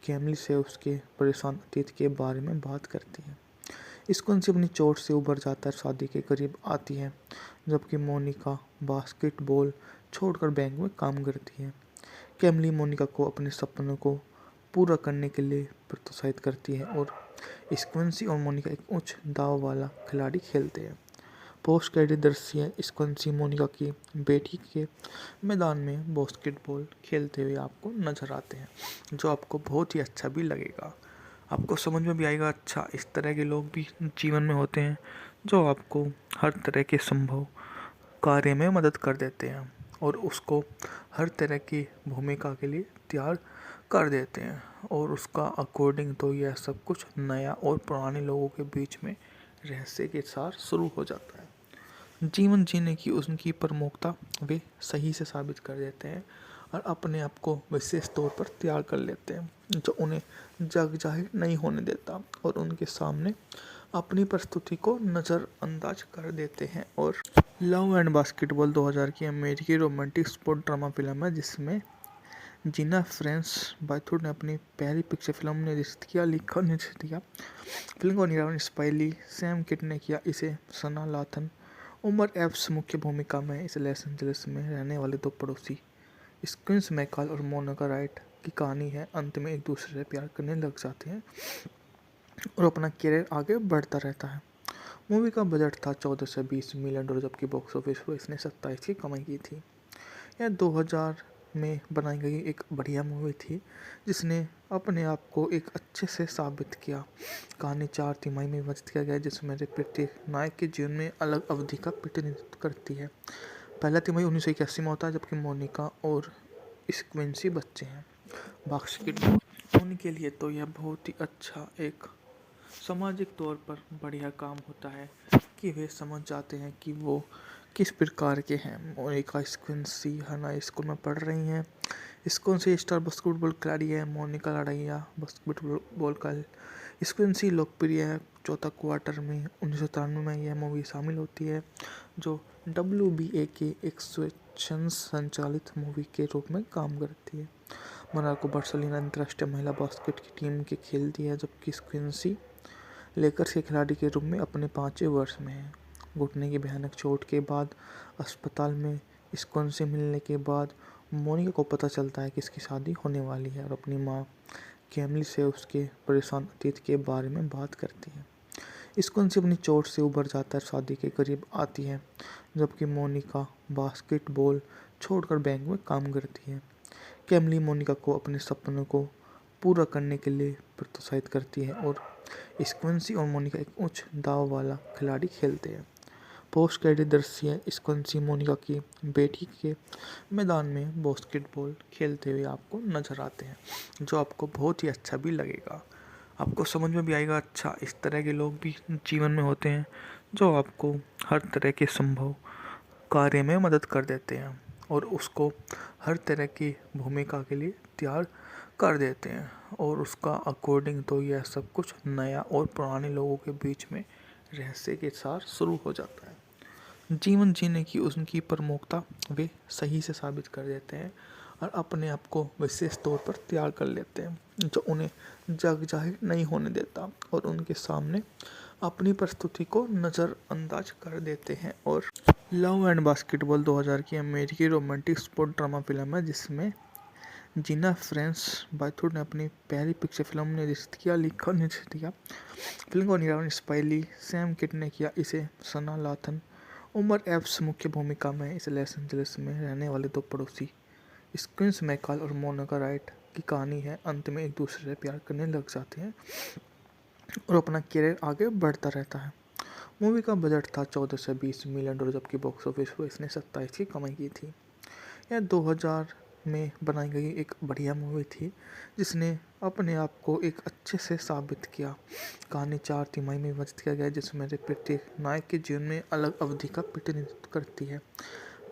कैमिली से उसके परेशान अतीत के बारे में बात करती है। स्क्विंसी अपनी चोट से उबर जाता है, शादी के करीब आती है, जबकि मोनिका बास्केटबॉल छोड़कर बैंक में काम करती है। कैमिली मोनिका को अपने सपनों को पूरा करने के लिए प्रोत्साहित करती है और स्क्विंसी और मोनिका एक उच्च दाव वाला खिलाड़ी खेलते हैं। पोस्ट क्रेडिट दृश्य स्क्विंसी मोनिका की बेटी के मैदान में बास्केटबॉल खेलते हुए आपको नजर आते हैं, जो आपको बहुत ही अच्छा भी लगेगा। आपको समझ में भी आएगा। अच्छा, इस तरह के लोग भी जीवन में होते हैं जो आपको हर तरह के संभव कार्य में मदद कर देते हैं और उसको हर तरह की भूमिका के लिए तैयार कर देते हैं और उसका अकॉर्डिंग तो यह सब कुछ नया और पुराने लोगों के बीच में रहस्य के साथ शुरू हो जाता है। जीवन जीने की उनकी प्रमुखता वे सही से साबित कर देते हैं और अपने आप को विशेष तौर पर तैयार कर लेते हैं जो उन्हें जग जाहिर नहीं होने देता और उनके सामने अपनी प्रस्तुति को नज़रअंदाज कर देते हैं। और लव एंड बास्केटबॉल 2000 की अमेरिकी रोमांटिक स्पोर्ट ड्रामा फिल्म है जिसमें जीना फ्रेंस बाथुर ने अपनी पहली पिक्चर फिल्म निर्देशित किया, लिखा और निर्देशित किया। फिल्म का निर्माण स्पाइली सैम किट ने किया। इसे सना लाथन उमर एप्स मुख्य भूमिका में। इस लॉस एंजलिस में रहने वाले दो पड़ोसी स्क्विंस मैकल और मोनिका राइट की कहानी है। अंत में एक दूसरे से प्यार करने लग जाते हैं और अपना करियर आगे बढ़ता रहता है। मूवी का बजट था 14 से 20 मिलियन डॉलर, जबकि बॉक्स ऑफिस पर इसने 27 की कमाई की थी। यह 2000 में बनाई गई एक बढ़िया मूवी थी जिसने अपने आप को एक अच्छे से साबित किया। कहानी 4 तिमाही में विभाजित किया गया है जिसमें से प्रत्येक नायक के जीवन में अलग अवधि का प्रतिनिधित्व करती है। पहला तिमाही 1981 में होता है जबकि मोनिका और स्क्विंसी बच्चे हैं। बास्केटबॉल उनके लिए तो यह बहुत ही अच्छा एक सामाजिक तौर पर बढ़िया काम होता है कि वे समझ जाते हैं कि वो किस प्रकार के हैं। मोनिका स्क्विंसी हर हाई स्कूल में पढ़ रही हैं। स्क्विंसी स्टार बास्केटबॉल खिलाड़ी है। मोनिका लड़ाइया बास्केटबॉल का स्क्विंसी लोकप्रिय है। चौथा क्वार्टर में 1993 में यह मूवी शामिल होती है जो WBA के एक स्वेच्छा संचालित मूवी के रूप में काम करती है। मोनाको बार्सिलोना अंतर्राष्ट्रीय महिला बास्केट की टीम के खेलती है जबकि स्क्विंसी लेकर्स के खिलाड़ी के रूप में अपने 5वें वर्ष में है। घुटने की भयानक चोट के बाद अस्पताल में स्क्विंसी मिलने के बाद मोनिका को पता चलता है कि इसकी शादी होने वाली है और अपनी माँ कैमिली से उसके परेशान अतीत के बारे में बात करती है। स्क्विंसी अपनी चोट से उबर जाता है, शादी के करीब आती है जबकि मोनिका बास्केटबॉल छोड़कर बैंक में काम करती है। कैमिली मोनिका को अपने सपनों को पूरा करने के लिए प्रोत्साहित करती है और स्क्विंसी और मोनिका एक उच्च दाव वाला खिलाड़ी खेलते हैं। पोस्ट क्रेडिट दृश्य स्क्विंसी मोनिका की बेटी के मैदान में बास्केटबॉल खेलते हुए आपको नजर आते हैं जो आपको बहुत ही अच्छा भी लगेगा। आपको समझ में भी आएगा। अच्छा, इस तरह के लोग भी जीवन में होते हैं जो आपको हर तरह के संभव कार्य में मदद कर देते हैं और उसको हर तरह की भूमिका के लिए तैयार कर देते हैं और उसका अकॉर्डिंग तो यह सब कुछ नया और पुराने लोगों के बीच में रहस्य के साथ शुरू हो जाता है। जीवन जीने की उनकी प्रमुखता वे सही से साबित कर देते हैं और अपने आप को विशेष तौर पर तैयार कर लेते हैं जो उन्हें जग जाहिर नहीं होने देता और उनके सामने अपनी प्रस्तुति को नज़रअंदाज कर देते हैं। और लव एंड बास्केटबॉल 2000 की अमेरिकी रोमांटिक स्पोर्ट ड्रामा फिल्म है जिसमें जीना फ्रेंस बाथुर ने अपनी पहली पिक्चर फिल्म निर्देशित किया, लिखा और निर्देशित किया। फिल्म को निर्माण स्पाइली सैम किट ने किया। इसे सना लाथन उमर एप्स मुख्य भूमिका में। इस लॉस एंजलिस में रहने वाले दो पड़ोसी स्क्विंस मैकल और मोनिका राइट की कहानी है। अंत में एक दूसरे से प्यार करने लग जाते हैं और अपना करियर आगे बढ़ता रहता है। मूवी का बजट था 14 से 20 मिलियन डॉलर जबकि बॉक्स ऑफिस पर इसने 27 की कमाई की थी। यह 2000 में बनाई गई एक बढ़िया मूवी थी जिसने अपने आप को एक अच्छे से साबित किया। कहानी 4 तिमाही में विभाजित किया गया है जिसमें से प्रत्येक नायक के जीवन में अलग अवधि का प्रतिनिधित्व करती है।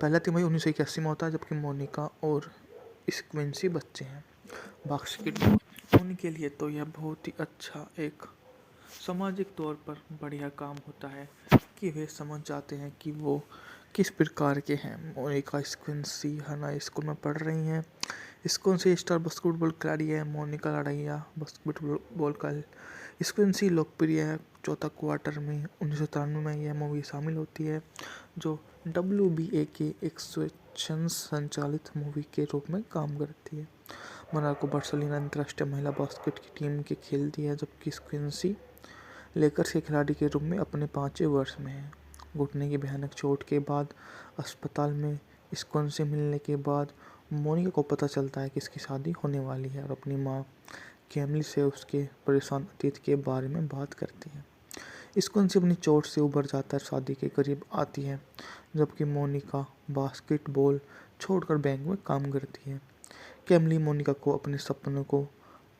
पहला तिमाही 1981 में होता है जबकि मोनिका और स्क्विंसी बच्चे हैं। बास्केटबॉल उनके लिए तो यह बहुत ही अच्छा एक सामाजिक तौर पर बढ़िया काम होता है कि वे समझ जाते हैं कि वो किस प्रकार के हैं। मोनिका स्क्विंसी हर हाई स्कूल में पढ़ रही हैं। स्क्विंसी स्टार बास्केटबॉल खिलाड़ी है। मोनिका लड़ाइया बास्केटबॉल का स्क्विंसी लोकप्रिय है। चौथा क्वार्टर में 1993 में यह मूवी शामिल होती है जो WBA के एक स्वेच्छा संचालित मूवी के रूप में काम करती है। मोनाको बार्सिलोना अंतर्राष्ट्रीय महिला बास्केट की टीम के खेलती है जबकि स्क्विंसी लेकर्स के खिलाड़ी के रूप में अपने 5वें वर्ष में है। घुटने की भयानक चोट के बाद अस्पताल में स्क्विंसी मिलने के बाद मोनिका को पता चलता है कि इसकी शादी होने वाली है और अपनी माँ कैमिली से उसके परेशान अतीत के बारे में बात करती है। स्क्विंसी अपनी चोट से उबर जाता है, शादी के करीब आती है जबकि मोनिका बास्केटबॉल छोड़कर बैंक में काम करती है। कैमिली मोनिका को अपने सपनों को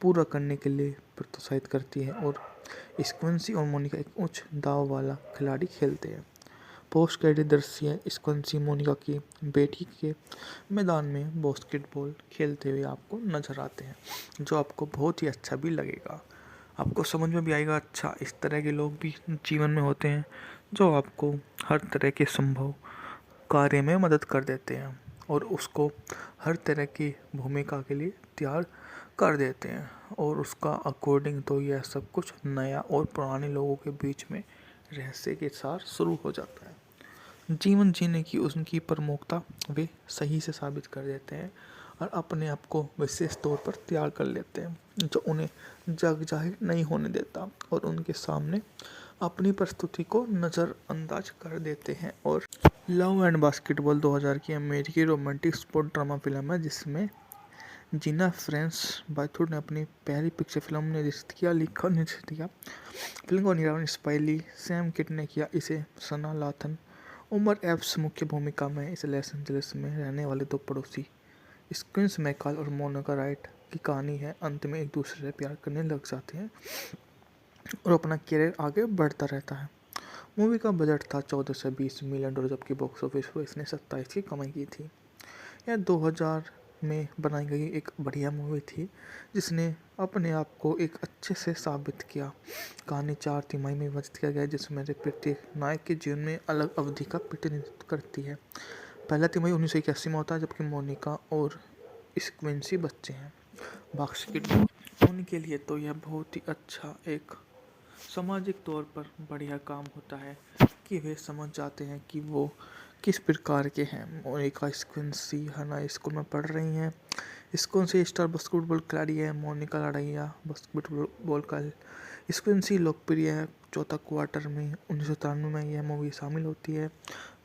पूरा करने के लिए प्रोत्साहित करती है और स्क्विंसी और मोनिका एक उच्च दाव वाला खिलाड़ी खेलते हैं। पोस्ट क्रेडिट दृश्य स्क्विंसी मोनिका की बेटी के मैदान में बास्केटबॉल खेलते हुए आपको नजर आते हैं जो आपको बहुत ही अच्छा भी लगेगा। आपको समझ में भी आएगा। अच्छा, इस तरह के लोग भी जीवन में होते हैं जो आपको हर तरह के संभव कार्य में मदद कर देते हैं और उसको हर तरह की भूमिका के लिए तैयार कर देते हैं और उसका अकॉर्डिंग तो यह सब कुछ नया और पुराने लोगों के बीच में रहस्य के साथ शुरू हो जाता है। जीवन जीने की उनकी प्रमुखता वे सही से साबित कर देते हैं और अपने आप को विशेष तौर पर तैयार कर लेते हैं जो उन्हें जग जाहिर नहीं होने देता और उनके सामने अपनी प्रस्तुति को नज़रअंदाज कर देते हैं। और लव एंड बास्केटबॉल 2000 की अमेरिकी रोमांटिक स्पोर्ट ड्रामा फिल्म है जिसमें जीना फ्रेंस बाथुर ने अपनी पहली पिक्चर फिल्म निर्देशित किया, लिखा और निर्देशित किया। फिल्म को निर्माण स्पाइली सैम किट ने किया। इसे सना लाथन, उमर एप्स मुख्य भूमिका में। इस लॉस एंजलिस में रहने वाले दो पड़ोसी स्क्विंस मैकॉल और मोनिका राइट की कहानी है। अंत में एक दूसरे से प्यार करने लग जाते हैं और अपना करियर आगे बढ़ता रहता है। मूवी का बजट था 14 से 20 मिलियन डॉलर, जबकि बॉक्स ऑफिस पर इसने 27 की कमाई की थी। यह 2000 में बनाई गई एक बढ़िया मूवी थी जिसने अपने आप को एक अच्छे से साबित किया। कहानी 4 तिमाही में विभाजित किया गया है जिसमें से प्रत्येक नायक के जीवन में अलग अवधि का प्रतिनिधित्व करती है। पहला तिमाही 1981 में होता है, जबकि मोनिका और स्क्विंसी बच्चे हैं। बास्केटबॉल उनके लिए तो यह बहुत ही अच्छा एक सामाजिक तौर पर बढ़िया काम होता है कि वे समझ जाते हैं कि वो किस प्रकार के हैं। मोनिका स्क्विंसी हाई स्कूल में पढ़ रही हैं। स्क्विंसी स्टार बास्केटबॉल खिलाड़ी है। मोनिका लड़ाइया बास्केटबॉल का स्क्विंसी लोकप्रिय है। चौथा क्वार्टर में 1993 में यह मूवी शामिल होती है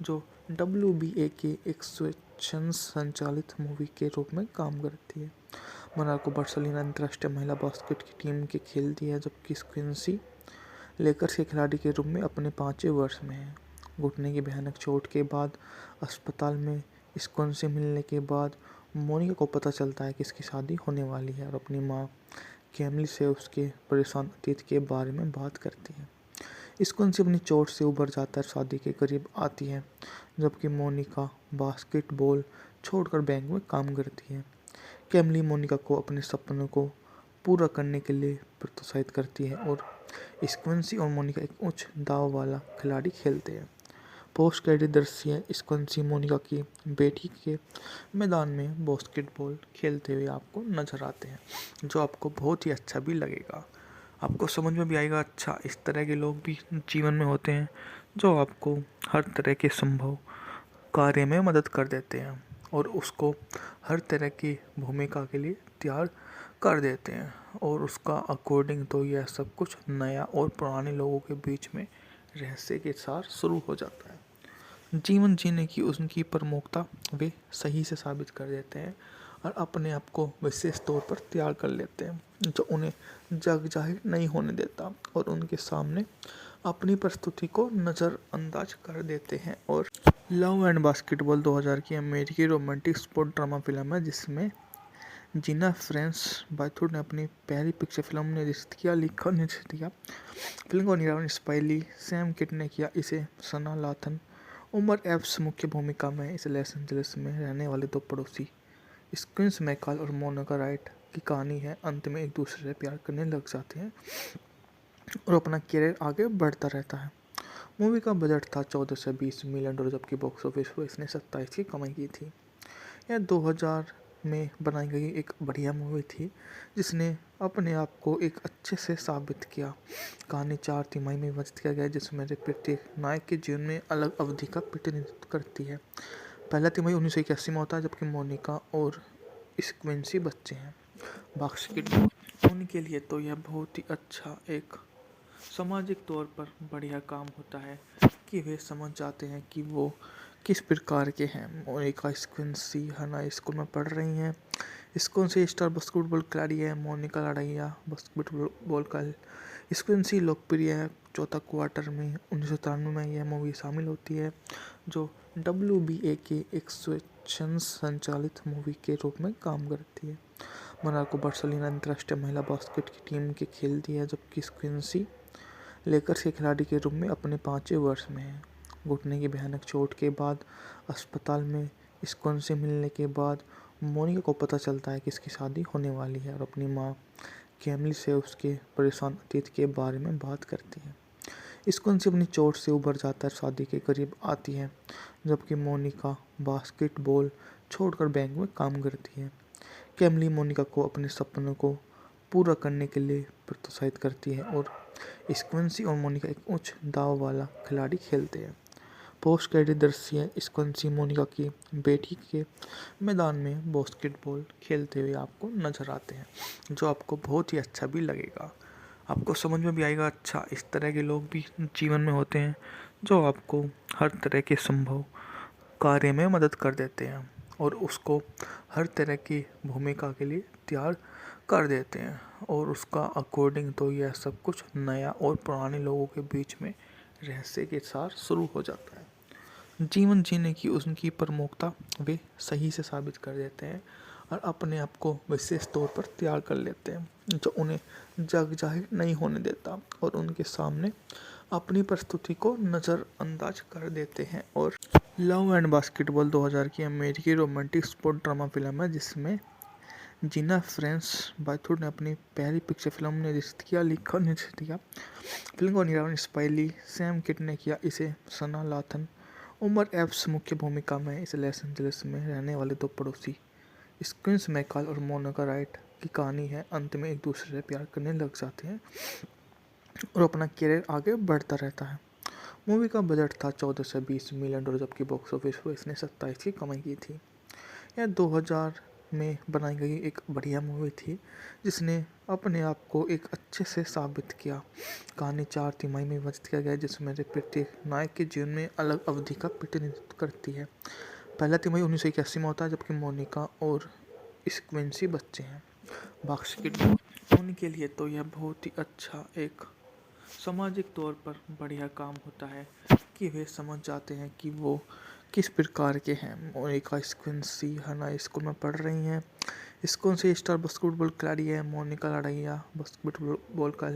जो WBA के एक स्वेच्छा संचालित मूवी के रूप में काम करती है। मोनाको बार्सिलोना अंतर्राष्ट्रीय महिला बास्केट की टीम के खेलती है, जबकि स्क्विंसी लेकर्स के खिलाड़ी के रूप में अपने 5वें वर्ष में है। घुटने की भयानक चोट के बाद अस्पताल में स्क्विंसी मिलने के बाद मोनिका को पता चलता है कि इसकी शादी होने वाली है और अपनी माँ कैमिली से उसके परेशान अतीत के बारे में बात करती है। स्क्विंसी अपनी चोट से उबर जाता है, शादी के करीब आती है, जबकि मोनिका बास्केटबॉल छोड़कर बैंक में काम करती है। कैमिली मोनिका को अपने सपनों को पूरा करने के लिए प्रोत्साहित करती है और स्क्विंसी और मोनिका एक उच्च दाव वाला खिलाड़ी खेलते हैं। पोस्ट क्रेडिट दृश्य स्क्विंसी मोनिका की बेटी के मैदान में बास्केटबॉल खेलते हुए आपको नजर आते हैं, जो आपको बहुत ही अच्छा भी लगेगा। आपको समझ में भी आएगा। अच्छा, इस तरह के लोग भी जीवन में होते हैं जो आपको हर तरह के संभव कार्य में मदद कर देते हैं और उसको हर तरह की भूमिका के लिए तैयार कर देते हैं और उसका अकॉर्डिंग तो यह सब कुछ नया और पुराने लोगों के बीच में रहस्य के साथ शुरू हो जाता है। जीवन जीने की उनकी प्रमुखता वे सही से साबित कर देते हैं और अपने आप को विशेष तौर पर तैयार कर लेते हैं जो उन्हें जग जाहिर नहीं होने देता और उनके सामने अपनी प्रस्तुति को नज़रअंदाज कर देते हैं। और लव एंड बास्केटबॉल 2000 की अमेरिकी रोमांटिक स्पोर्ट ड्रामा फिल्म है जिसमें जीना फ्रेंस बाथुर ने अपनी पहली पिक्चर फिल्म निर्देशित किया, लिखा और निर्देशित किया। फिल्म को निर्माण स्पाइली सैम किट ने किया। इसे सना लाथन, उमर एप्स मुख्य भूमिका में। इस लॉस एंजलिस में रहने वाले दो पड़ोसी स्क्विंस मैकॉल और मोनिका राइट की कहानी है। अंत में एक दूसरे से प्यार करने लग जाते हैं और अपना करियर आगे बढ़ता रहता है। मूवी का बजट था 14 से 20 मिलियन डॉलर, जबकि बॉक्स ऑफिस पर इसने 27 की कमाई की थी। यह 2000 में बनाई गई एक बढ़िया मूवी थी जिसने अपने आप को एक अच्छे से साबित किया। कहानी 4 तिमाही में विभाजित किया गया है जिसमें से प्रत्येक नायक के जीवन में अलग अवधि का प्रतिनिधित्व करती है। पहला तिमाही 1981 में होता है, जबकि मोनिका और स्क्विंसी बच्चे हैं। बास्केटबॉल उनके लिए तो यह बहुत ही अच्छा एक सामाजिक तौर पर बढ़िया काम होता है कि वे समझ जाते हैं कि वो किस प्रकार के हैं। मोनिका स्क्विंसी हाई स्कूल में पढ़ रही हैं। स्क्विंसी स्टार बास्केटबॉल खिलाड़ी है। मोनिका लड़ाइया बास्केटबॉल का स्क्विंसी लोकप्रिय है। चौथा क्वार्टर में 1993 में यह मूवी शामिल होती है जो WBA के एक स्वेच्छा संचालित मूवी के रूप में काम करती है। मोनाको बार्सिलोना अंतर्राष्ट्रीय महिला बास्केट की टीम के खेलती है, जबकि स्क्विंसी लेकर्स के खिलाड़ी के रूप में अपने 5वें वर्ष में है। घुटने की भयानक चोट के बाद अस्पताल में स्क्विंसी मिलने के बाद मोनिका को पता चलता है कि इसकी शादी होने वाली है और अपनी माँ कैमिली से उसके परेशान अतीत के बारे में बात करती है। स्क्विंसी अपनी चोट से उबर जाता है, शादी के करीब आती है, जबकि मोनिका बास्केटबॉल छोड़कर बैंक में काम करती है। कैमिली मोनिका को अपने सपनों को पूरा करने के लिए प्रोत्साहित करती है और स्क्विंसी और मोनिका एक उच्च दाव वाला खिलाड़ी खेलते हैं। पोस्ट क्रेडिट दृश्य स्क्विंसी मोनिका की बेटी के मैदान में बास्केटबॉल खेलते हुए आपको नजर आते हैं, जो आपको बहुत ही अच्छा भी लगेगा। आपको समझ में भी आएगा। अच्छा, इस तरह के लोग भी जीवन में होते हैं जो आपको हर तरह के संभव कार्य में मदद कर देते हैं और उसको हर तरह की भूमिका के लिए तैयार कर देते हैं और उसका अकॉर्डिंग तो यह सब कुछ नया और पुराने लोगों के बीच में रहस्य के साथ शुरू हो जाता है। जीवन जीने की उनकी प्रमुखता वे सही से साबित कर देते हैं और अपने आप को विशेष तौर पर तैयार कर लेते हैं जो उन्हें जग जाहिर नहीं होने देता और उनके सामने अपनी प्रस्तुति को नज़रअंदाज कर देते हैं। और लव एंड बास्केटबॉल 2000 की अमेरिकी रोमांटिक स्पोर्ट ड्रामा फिल्म है जिसमें जीना फ्रेंस बायथूर ने अपनी पहली पिक्चर फिल्म निर्देशित किया, लिखा और निर्देशित किया। फिल्म को निर्माण स्पाइली सैम किड ने किया। इसे सना लाथन उमर एप्स मुख्य भूमिका में। इस लॉस एंजलिस में रहने वाले दो पड़ोसी स्क्विंस मैकल और मोनिका राइट की कहानी है। अंत में एक दूसरे से प्यार करने लग जाते हैं और अपना करियर आगे बढ़ता रहता है। मूवी का बजट था 14 से 20 मिलियन डॉलर, जबकि बॉक्स ऑफिस पर इसने 27 की कमाई की थी। यह 2000 में बनाई गई एक बढ़िया मूवी थी जिसने अपने आप को एक अच्छे से साबित किया। कहानी 4 तिमाही में विभाजित किया गया जिसमें से प्रत्येक नायक के जीवन में अलग अवधि का प्रतिनिधित्व करती है। पहला तिमाही 1981 में होता है जबकि मोनिका और स्क्विंसी बच्चे हैं। बास्केटबॉल उनके लिए तो यह बहुत ही अच्छा एक सामाजिक तौर पर बढ़िया काम होता है कि वे समझ जाते हैं कि वो किस प्रकार के हैं। मोनिका स्क्विंसी हाई स्कूल में पढ़ रही हैं। स्क्विंसी स्टार बास्केटबॉल खिलाड़ी है। मोनिका लड़ाइया बास्केटबॉल का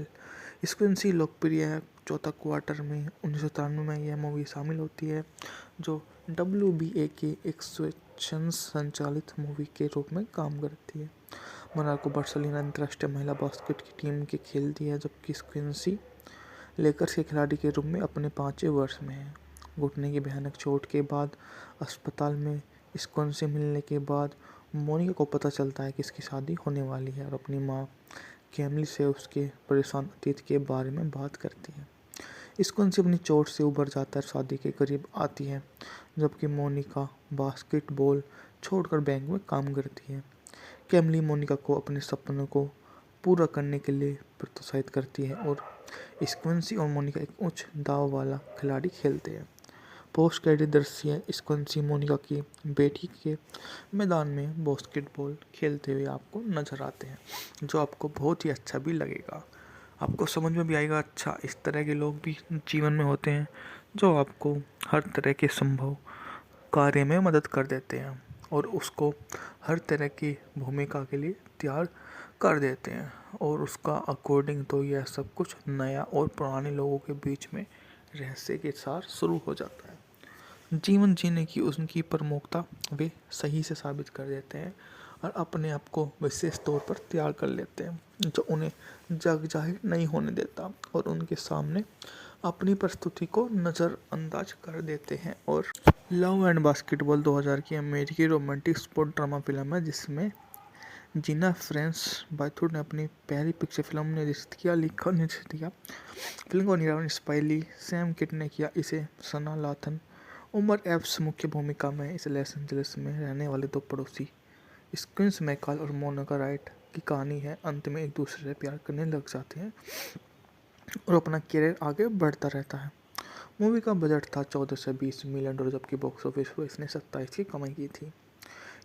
स्क्विंसी लोकप्रिय है। चौथा क्वार्टर में 1993 में यह मूवी शामिल होती है जो WBA के एक स्वेच्छा संचालित मूवी के रूप में काम करती है। मोनाको बार्सिलोना अंतर्राष्ट्रीय महिला बास्केट की टीम के खेलती है जबकि स्क्विंसी लेकर्स के खिलाड़ी के रूप में अपने 5वें वर्ष में है। घुटने की भयानक चोट के बाद अस्पताल में स्क्विंसी मिलने के बाद मोनिका को पता चलता है कि इसकी शादी होने वाली है और अपनी माँ कैमली से उसके परेशान अतीत के बारे में बात करती है। स्क्विंसी अपनी चोट से उबर जाता है, शादी के करीब आती है, जबकि मोनिका बास्केटबॉल छोड़कर बैंक में काम करती है। कैमली मोनिका को अपने सपनों को पूरा करने के लिए प्रोत्साहित करती है और स्क्विंसी और मोनिका एक उच्च दाव वाला खिलाड़ी खेलते हैं। पोस्ट क्रेडिट दृश्य स्क्विंसी मोनिका की बेटी के मैदान में बास्केटबॉल खेलते हुए आपको नजर आते हैं जो आपको बहुत ही अच्छा भी लगेगा। आपको समझ में भी आएगा। अच्छा, इस तरह के लोग भी जीवन में होते हैं जो आपको हर तरह के संभव कार्य में मदद कर देते हैं और उसको हर तरह की भूमिका के लिए तैयार कर देते हैं और उसका अकॉर्डिंग तो यह सब कुछ नया और पुराने लोगों के बीच में रहस्य के साथ शुरू हो जाता है। जीवन जीने की उनकी प्रमुखता वे सही से साबित कर देते हैं और अपने आप को विशेष तौर पर तैयार कर लेते हैं जो उन्हें जग जाहिर नहीं होने देता और उनके सामने अपनी प्रस्तुति को नज़रअंदाज कर देते हैं। और लव एंड बास्केटबॉल 2000 की अमेरिकी रोमांटिक स्पोर्ट ड्रामा फिल्म है जिसमें जीना फ्रेंस बायथूर ने अपनी पहली पिक्चर फिल्म निर्देशित किया, लिखा और निर्देशित किया। फिल्म को निर्माण स्पाइली सैम किड ने किया। इसे सना लाथन उमर एप्स मुख्य भूमिका में। इस लॉस एंजलिस में रहने वाले दो पड़ोसी स्क्विंस मैकल और मोनिका राइट की कहानी है। अंत में एक दूसरे से प्यार करने लग जाते हैं और अपना करियर आगे बढ़ता रहता है। मूवी का बजट था 14 से 20 मिलियन डॉलर, जबकि बॉक्स ऑफिस पर इसने 27 की कमाई की थी।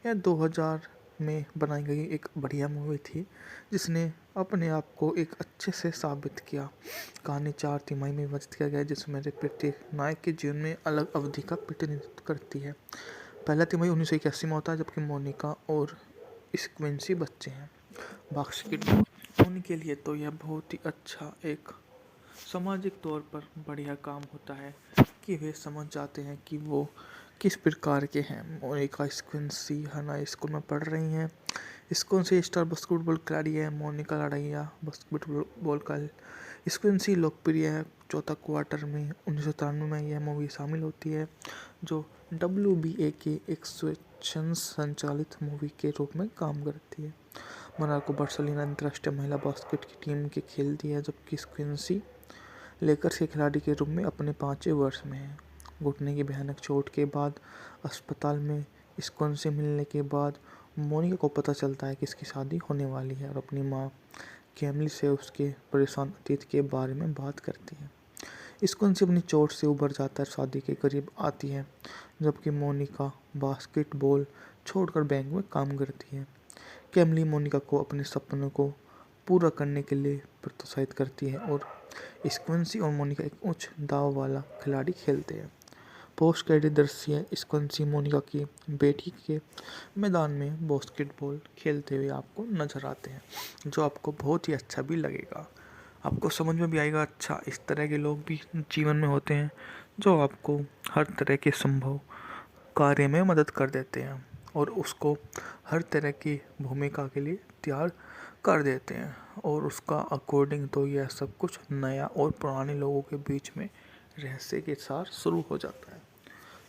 यह 2000 में बनाई गई एक बढ़िया मूवी थी जिसने अपने आप को एक अच्छे से साबित किया। कहानी 4 तिमाही में विभाजित किया गया जिसमें से प्रत्येक नायक के जीवन में अलग अवधि का प्रतिनिधित्व करती है। पहला तिमाही 1981 में होता है जबकि मोनिका और स्क्विंसी बच्चे हैं। बास्केटबॉल उनके लिए तो यह बहुत ही अच्छा एक सामाजिक तौर पर बढ़िया काम होता है कि वे समझ जाते हैं कि वो किस प्रकार के हैं। मोनिका स्क्विंसी हाई स्कूल में पढ़ रही हैं। स्क्विंसी स्टार बास्केटबॉल खिलाड़ी है। मोनिका लड़ाइया बास्केटबॉल का स्क्विंसी लोकप्रिय है। चौथा क्वार्टर में 1993 में यह मूवी शामिल होती है जो WBA के एक स्वेच्छा संचालित मूवी के रूप में काम करती है। मोनाको बार्सिलोना अंतर्राष्ट्रीय महिला बास्केट की टीम के खेलती है जबकि स्क्विंसी लेकर्स के खिलाड़ी के रूप में अपने 5वें वर्ष में है। घुटने की भयानक चोट के बाद अस्पताल में स्क्विंसी मिलने के बाद मोनिका को पता चलता है कि इसकी शादी होने वाली है और अपनी माँ कैमली से उसके परेशान अतीत के बारे में बात करती है। स्कूंसी अपनी चोट से उबर जाता है, शादी के करीब आती है, जबकि मोनिका बास्केटबॉल छोड़कर बैंक में काम करती है। कैमली मोनिका को अपने सपनों को पूरा करने के लिए प्रोत्साहित करती है और स्क्विंसी और मोनिका एक उच्च दाव वाला खिलाड़ी खेलते हैं। पोस्ट क्रेडिट दृश्य स्क्विंसी मोनिका की बेटी के मैदान में बास्केटबॉल खेलते हुए आपको नजर आते हैं, जो आपको बहुत ही अच्छा भी लगेगा। आपको समझ में भी आएगा, अच्छा इस तरह के लोग भी जीवन में होते हैं जो आपको हर तरह के संभव कार्य में मदद कर देते हैं और उसको हर तरह की भूमिका के लिए तैयार कर देते हैं, और उसका अकॉर्डिंग तो यह सब कुछ नया और पुराने लोगों के बीच में रहस्य के साथ शुरू हो जाता है।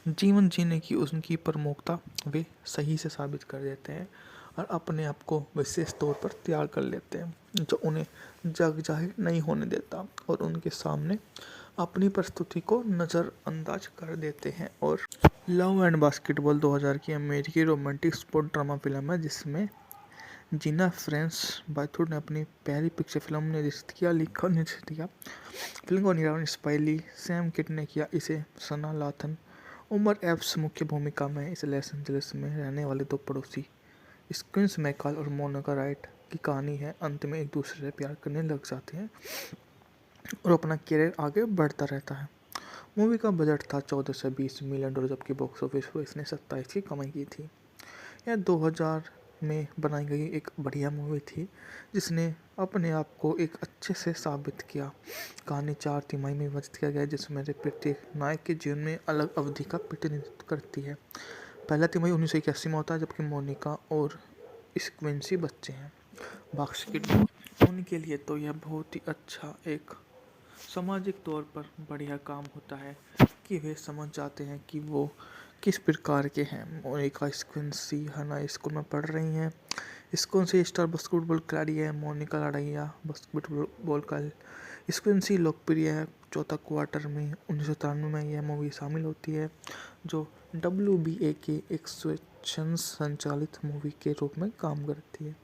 जीवन जीने की उनकी प्रमुखता वे सही से साबित कर देते हैं और अपने आप को विशेष तौर पर तैयार कर लेते हैं, जो उन्हें जग जाहिर नहीं होने देता और उनके सामने अपनी प्रस्तुति को नज़रअंदाज कर देते हैं। और लव एंड बास्केटबॉल 2000 की अमेरिकी रोमांटिक स्पोर्ट ड्रामा फिल्म है, जिसमें जीना फ्रेंस बाथुर ने अपनी पहली पिक्चर फिल्म निर्देशित किया, लिखा और निर्देशित किया। फिल्म को निर्माण स्पाइली सैम किट ने किया। इसे सना लाथन, उमर एप्स मुख्य भूमिका में। इस लॉस एंजलिस में रहने वाले दो पड़ोसी स्क्विंस मैकल और मोनिका राइट की कहानी है। अंत में एक दूसरे से प्यार करने लग जाते हैं और अपना करियर आगे बढ़ता रहता है। मूवी का बजट था 14 से 20 मिलियन डॉलर, जबकि बॉक्स ऑफिस पर इसने 27 की कमाई की थी। यह 2000 में बनाई गई एक बढ़िया मूवी थी, जिसने अपने आप को एक अच्छे से साबित किया। कहानी 4 तिमाही में विभाजित किया गया है, जिसमें प्रत्येक नायक के जीवन में अलग अवधि का प्रतिनिधित्व करती है। पहला तिमाही 1981 में होता है, जबकि मोनिका और स्क्विंसी बच्चे हैं। बास्केटबॉल उनके लिए तो यह बहुत ही अच्छा एक सामाजिक तौर पर बढ़िया काम होता है कि वे समझ जाते हैं कि वो किस प्रकार के हैं। मोनिका स्क्विंसी हाई स्कूल में पढ़ रही हैं। स्क्विंसी स्टार बास्केटबॉल खिलाड़ी है। मोनिका लड़ाइया बास्केटबॉल का। स्क्विंसी लोकप्रिय है। चौथा क्वार्टर में 1993 में यह मूवी शामिल होती है, जो WBA के एक स्वेच्छा संचालित मूवी के रूप में काम करती है।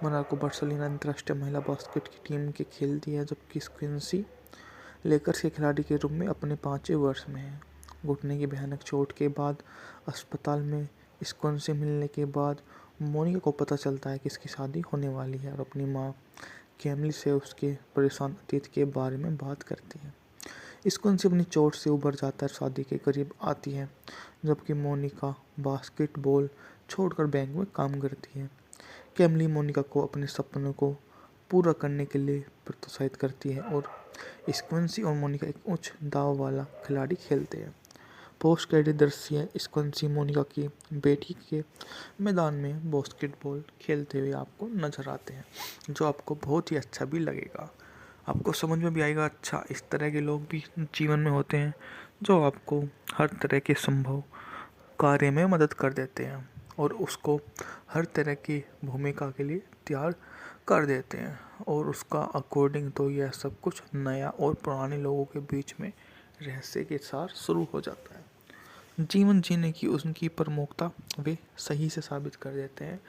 मोनाको बार्सिलोना अंतर्राष्ट्रीय महिला बास्केट की टीम के खेलती है, जबकि स्क्विंसी लेकर्स के खिलाड़ी के रूप में अपने 5वें वर्ष में है। घुटने की भयानक चोट के बाद अस्पताल में स्क्विंसी मिलने के बाद मोनिका को पता चलता है कि इसकी शादी होने वाली है और अपनी माँ कैमली से उसके परेशान अतीत के बारे में बात करती है। स्क्विंसी अपनी चोट से उबर जाता है, शादी के करीब आती है, जबकि मोनिका बास्केटबॉल छोड़कर बैंक में काम करती है। कैमली मोनिका को अपने सपनों को पूरा करने के लिए प्रोत्साहित करती है और स्क्विंसी और मोनिका एक उच्च दाव वाला खिलाड़ी खेलते हैं। पोस्ट क्रेडिट दृश्य स्क्विंसी मोनिका की बेटी के मैदान में बास्केटबॉल खेलते हुए आपको नजर आते हैं, जो आपको बहुत ही अच्छा भी लगेगा। आपको समझ में भी आएगा, अच्छा इस तरह के लोग भी जीवन में होते हैं जो आपको हर तरह के संभव कार्य में मदद कर देते हैं और उसको हर तरह की भूमिका के लिए तैयार कर देते हैं, और उसका अकॉर्डिंग तो यह सब कुछ नया और पुराने लोगों के बीच में रहस्य के साथ शुरू हो जाता है। जीवन जीने की उनकी प्रमुखता वे सही से साबित कर देते हैं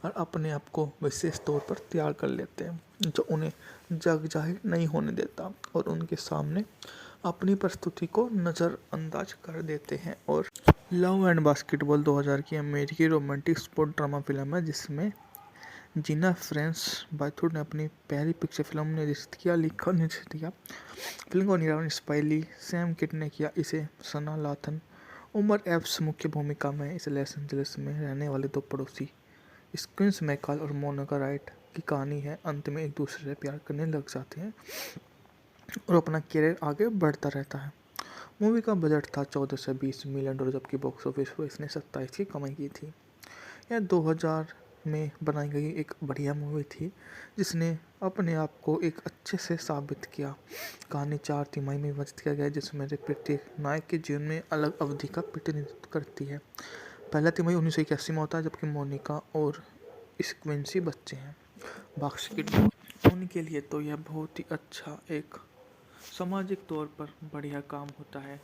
और अपने आप को विशेष तौर पर तैयार कर लेते हैं, जो उन्हें जग जाहिर नहीं होने देता और उनके सामने अपनी प्रस्तुति को नज़रअंदाज कर देते हैं। और लव एंड बास्केटबॉल 2000 की अमेरिकी रोमांटिक स्पोर्ट ड्रामा फिल्म है, जिसमें जीना फ्रेंस बाथुर ने अपनी पहली पिक्चर फिल्म निर्देशित किया, लिखा और निर्देशित किया। फिल्म को निर्माण स्पाइली सैम किट ने किया। इसे सना लाथन, उमर एप्स मुख्य भूमिका में। इस लॉस एंजलिस में रहने वाले दो पड़ोसी स्क्विंस मैकल और मोनिका राइट की कहानी है। अंत में एक दूसरे से प्यार करने लग जाते हैं और अपना करियर आगे बढ़ता रहता है। मूवी का बजट था 14 से 20 मिलियन डॉलर, जबकि बॉक्स ऑफिस पर इसने 27 की कमाई की थी। यह 2000 में बनाई गई एक बढ़िया मूवी थी, जिसने अपने आप को एक अच्छे से साबित किया। कहानी 4 तिमाही में विभाजित किया गया है, जिसमें प्रत्येक नायक के जीवन में अलग अवधि का प्रतिनिधित्व करती है। पहला तिमाही 1981 में होता है, जबकि मोनिका और स्क्विंसी बच्चे हैं। बास्केटबॉल उनके लिए तो यह बहुत ही अच्छा एक सामाजिक तौर पर बढ़िया काम होता है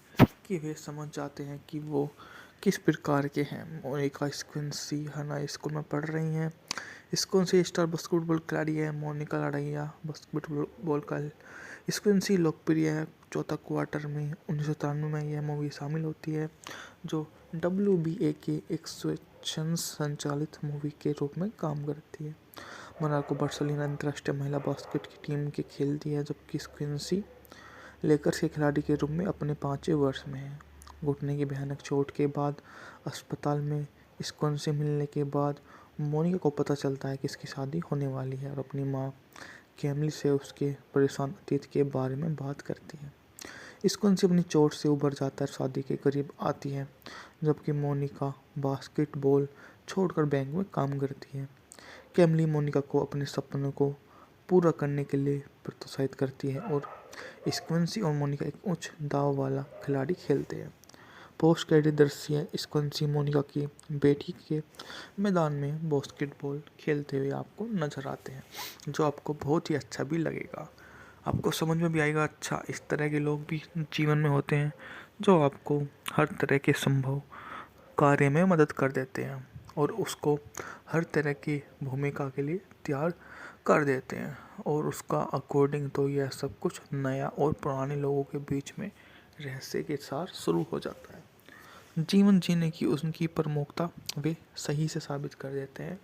कि वे समझ जाते हैं कि वो किस प्रकार के हैं। मोनिका स्क्विंसी हाई स्कूल में पढ़ रही हैं। स्क्विंसी स्टार बास्केटबॉल खिलाड़ी है मोनिका लड़ाइया बास्केटबॉल का स्क्विंसी लोकप्रिय है। चौथा क्वार्टर में 1993 में यह मूवी शामिल होती है जो WBA के एक स्वेच्छा संचालित मूवी के रूप में काम करती है। मोनाको बार्सिलोना अंतर्राष्ट्रीय महिला बास्केट की टीम के खेलती है जबकि स्क्विंसी लेकर्स के खिलाड़ी के रूप में अपने 5वें वर्ष में है। घुटने की भयानक चोट के बाद अस्पताल में स्क्विंसी मिलने के बाद मोनिका को पता चलता है कि इसकी शादी होने वाली है और अपनी माँ कैमली से उसके परेशान अतीत के बारे में बात करती है। स्क्विंसी अपनी चोट से उबर जाता है, शादी के करीब आती है, जबकि मोनिका बास्केटबॉल छोड़कर बैंक में काम करती है। कैमली मोनिका को अपने सपनों को पूरा करने के लिए प्रोत्साहित करती है और स्क्विंसी और मोनिका एक उच्च दाव वाला खिलाड़ी खेलते हैं। पोस्ट क्रेडिट दृश्य स्क्विंसी मोनिका की बेटी के मैदान में बास्केटबॉल खेलते हुए आपको नजर आते हैं, जो आपको बहुत ही अच्छा भी लगेगा। आपको समझ में भी आएगा अच्छा, इस तरह के लोग भी जीवन में होते हैं जो आपको हर तरह के संभव कार्य में मदद कर देते हैं और उसको हर तरह की भूमिका के लिए तैयार कर देते हैं और उसका अकॉर्डिंग तो यह सब कुछ नया और पुराने लोगों के बीच में रहस्य के साथ शुरू हो जाता है। जीवन जीने की उनकी प्रमुखता वे सही से साबित कर देते हैं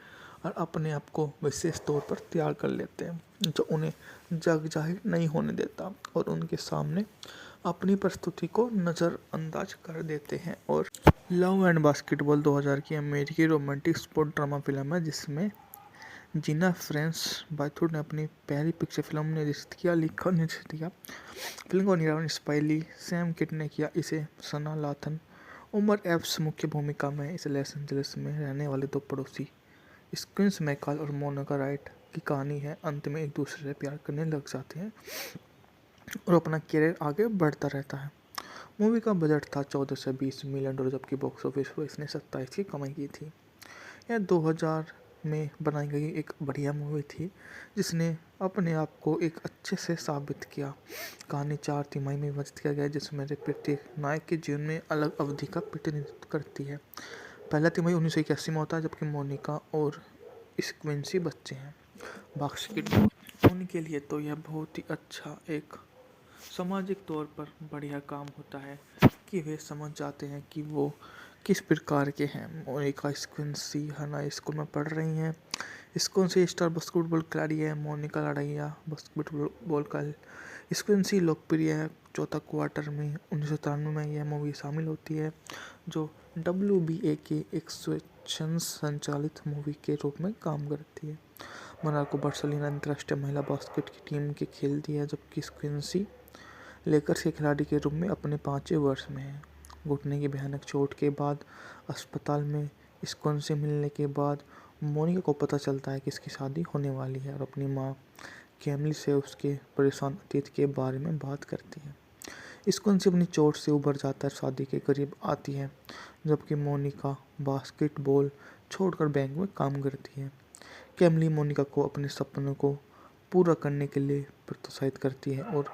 और अपने आप को विशेष तौर पर तैयार कर लेते हैं जो उन्हें जग जाहिर नहीं होने देता और उनके सामने अपनी प्रस्तुति को नज़रअंदाज कर देते हैं। और लव एंड बास्केटबॉल 2000 की अमेरिकी रोमांटिक स्पोर्ट ड्रामा फिल्म है जिसमें जीना फ्रेंस बाथुर ने अपनी पहली पिक्चर फिल्म निर्देशित किया, लिखा और निर्देशित किया। फिल्म को निर्माण स्पाइली सैम किट ने किया। इसे सना लाथन उमर एप्स मुख्य भूमिका में। इस लॉस एंजलिस में रहने वाले दो पड़ोसी स्क्विंस मैकल और मोनिका राइट की कहानी है। अंत में एक दूसरे से प्यार करने लग जाते हैं और अपना करियर आगे बढ़ता रहता है। मूवी का बजट था 14 से 20 मिलियन डॉलर, जबकि बॉक्स ऑफिस पर इसने 27 की कमाई की थी। यह 2000 में बनाई गई एक बढ़िया मूवी थी जिसने अपने आप को एक अच्छे से साबित किया। कहानी 4 तिमाही में विभाजित किया गया है जिसमें से प्रत्येक नायक के जीवन में अलग अवधि का प्रतिनिधित्व करती है। पहला तिमाही 1981 में होता है जबकि मोनिका और स्क्विंसी बच्चे हैं। बास्केटबॉल उनके लिए तो यह बहुत ही अच्छा एक सामाजिक तौर पर बढ़िया काम होता है कि वे समझ जाते हैं कि वो किस प्रकार के हैं। मोनिका स्क्विंसी हाई स्कूल में पढ़ रही हैं। स्क्विंसी स्टार बास्केटबॉल खिलाड़ी है मोनिका लड़ाइया बास्केटबॉल का स्क्विंसी लोकप्रिय है। चौथा क्वार्टर में 1993 में यह मूवी शामिल होती है जो WBA के एक स्वेच्छा संचालित मूवी के रूप में काम करती है। मोनाको बार्सिलोना अंतर्राष्ट्रीय महिला बास्केट की टीम के खेलती है जबकि स्क्विंसी लेकर्स के खिलाड़ी के रूप में अपने 5वें वर्ष में है। घुटने की भयानक चोट के बाद अस्पताल में स्क्विंसी मिलने के बाद मोनिका को पता चलता है कि इसकी शादी होने वाली है और अपनी माँ कैमली से उसके परेशान अतीत के बारे में बात करती है। स्क्विंसी अपनी चोट से उबर जाता है, शादी के करीब आती है, जबकि मोनिका बास्केटबॉल छोड़कर बैंक में काम करती है। कैमली मोनिका को अपने सपनों को पूरा करने के लिए प्रोत्साहित करती है और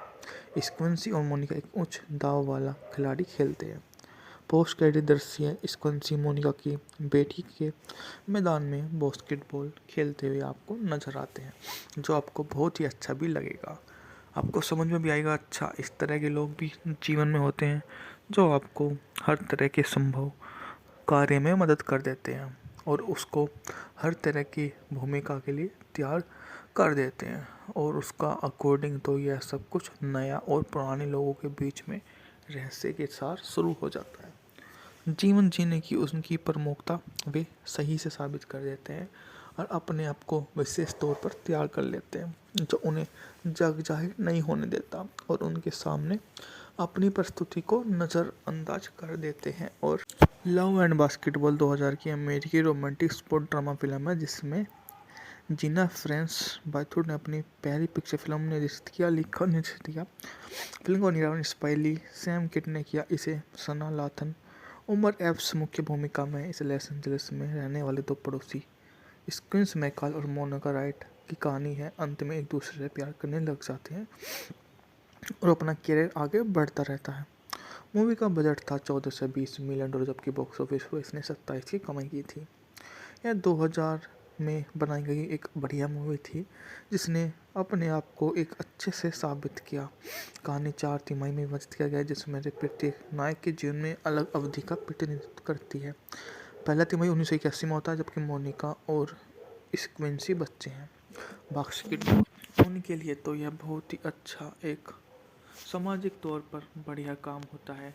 स्क्विंसी और मोनिका एक उच्च दाव वाला खिलाड़ी खेलते हैं। पोस्ट क्रेडिट दृश्य स्क्विंसी मोनिका की बेटी के मैदान में बास्केटबॉल खेलते हुए आपको नजर आते हैं, जो आपको बहुत ही अच्छा भी लगेगा। आपको समझ में भी आएगा अच्छा, इस तरह के लोग भी जीवन में होते हैं जो आपको हर तरह के संभव कार्य में मदद कर देते हैं और उसको हर तरह की भूमिका के लिए तैयार कर देते हैं और उसका अकॉर्डिंग तो यह सब कुछ नया और पुराने लोगों के बीच में रहस्य के साथ शुरू हो जाता है। जीवन जीने की उनकी प्रमुखता वे सही से साबित कर देते हैं और अपने आप को विशेष तौर पर तैयार कर लेते हैं जो उन्हें जग जाहिर नहीं होने देता और उनके सामने अपनी प्रस्तुति को नज़रअंदाज कर देते हैं। और लव एंड बास्केटबॉल 2000 की अमेरिकी रोमांटिक स्पोर्ट ड्रामा फिल्म है जिसमें जीना फ्रेंस बाथुर ने अपनी पहली पिक्चर फिल्म निर्देशित किया, लिखा और निर्देशित किया। फिल्म को निर्माण स्पाइली सैम किट ने किया। इसे सना लाथन उमर एप्स मुख्य भूमिका में। इस लॉस एंजलिस में रहने वाले दो पड़ोसी स्क्विंस मैकल और मोनिका राइट की कहानी है। अंत में एक दूसरे से प्यार करने लग जाते हैं और अपना करियर आगे बढ़ता रहता है। मूवी का बजट था 14 से 20 मिलियन डॉलर, जबकि बॉक्स ऑफिस पर इसने 27 की कमाई की थी। यह 2000 में बनाई गई एक बढ़िया मूवी थी जिसने अपने आप को एक अच्छे से साबित किया। कहानी 4 तिमाही में विभाजित किया गया है जिसमें प्रत्येक नायक के जीवन में अलग अवधि का प्रतिनिधित्व करती है। पहला तिमाही 1981 में होता है जबकि मोनिका और स्क्विंसी बच्चे हैं। बास्केटबॉल उनके लिए तो यह बहुत ही अच्छा एक सामाजिक तौर पर बढ़िया काम होता है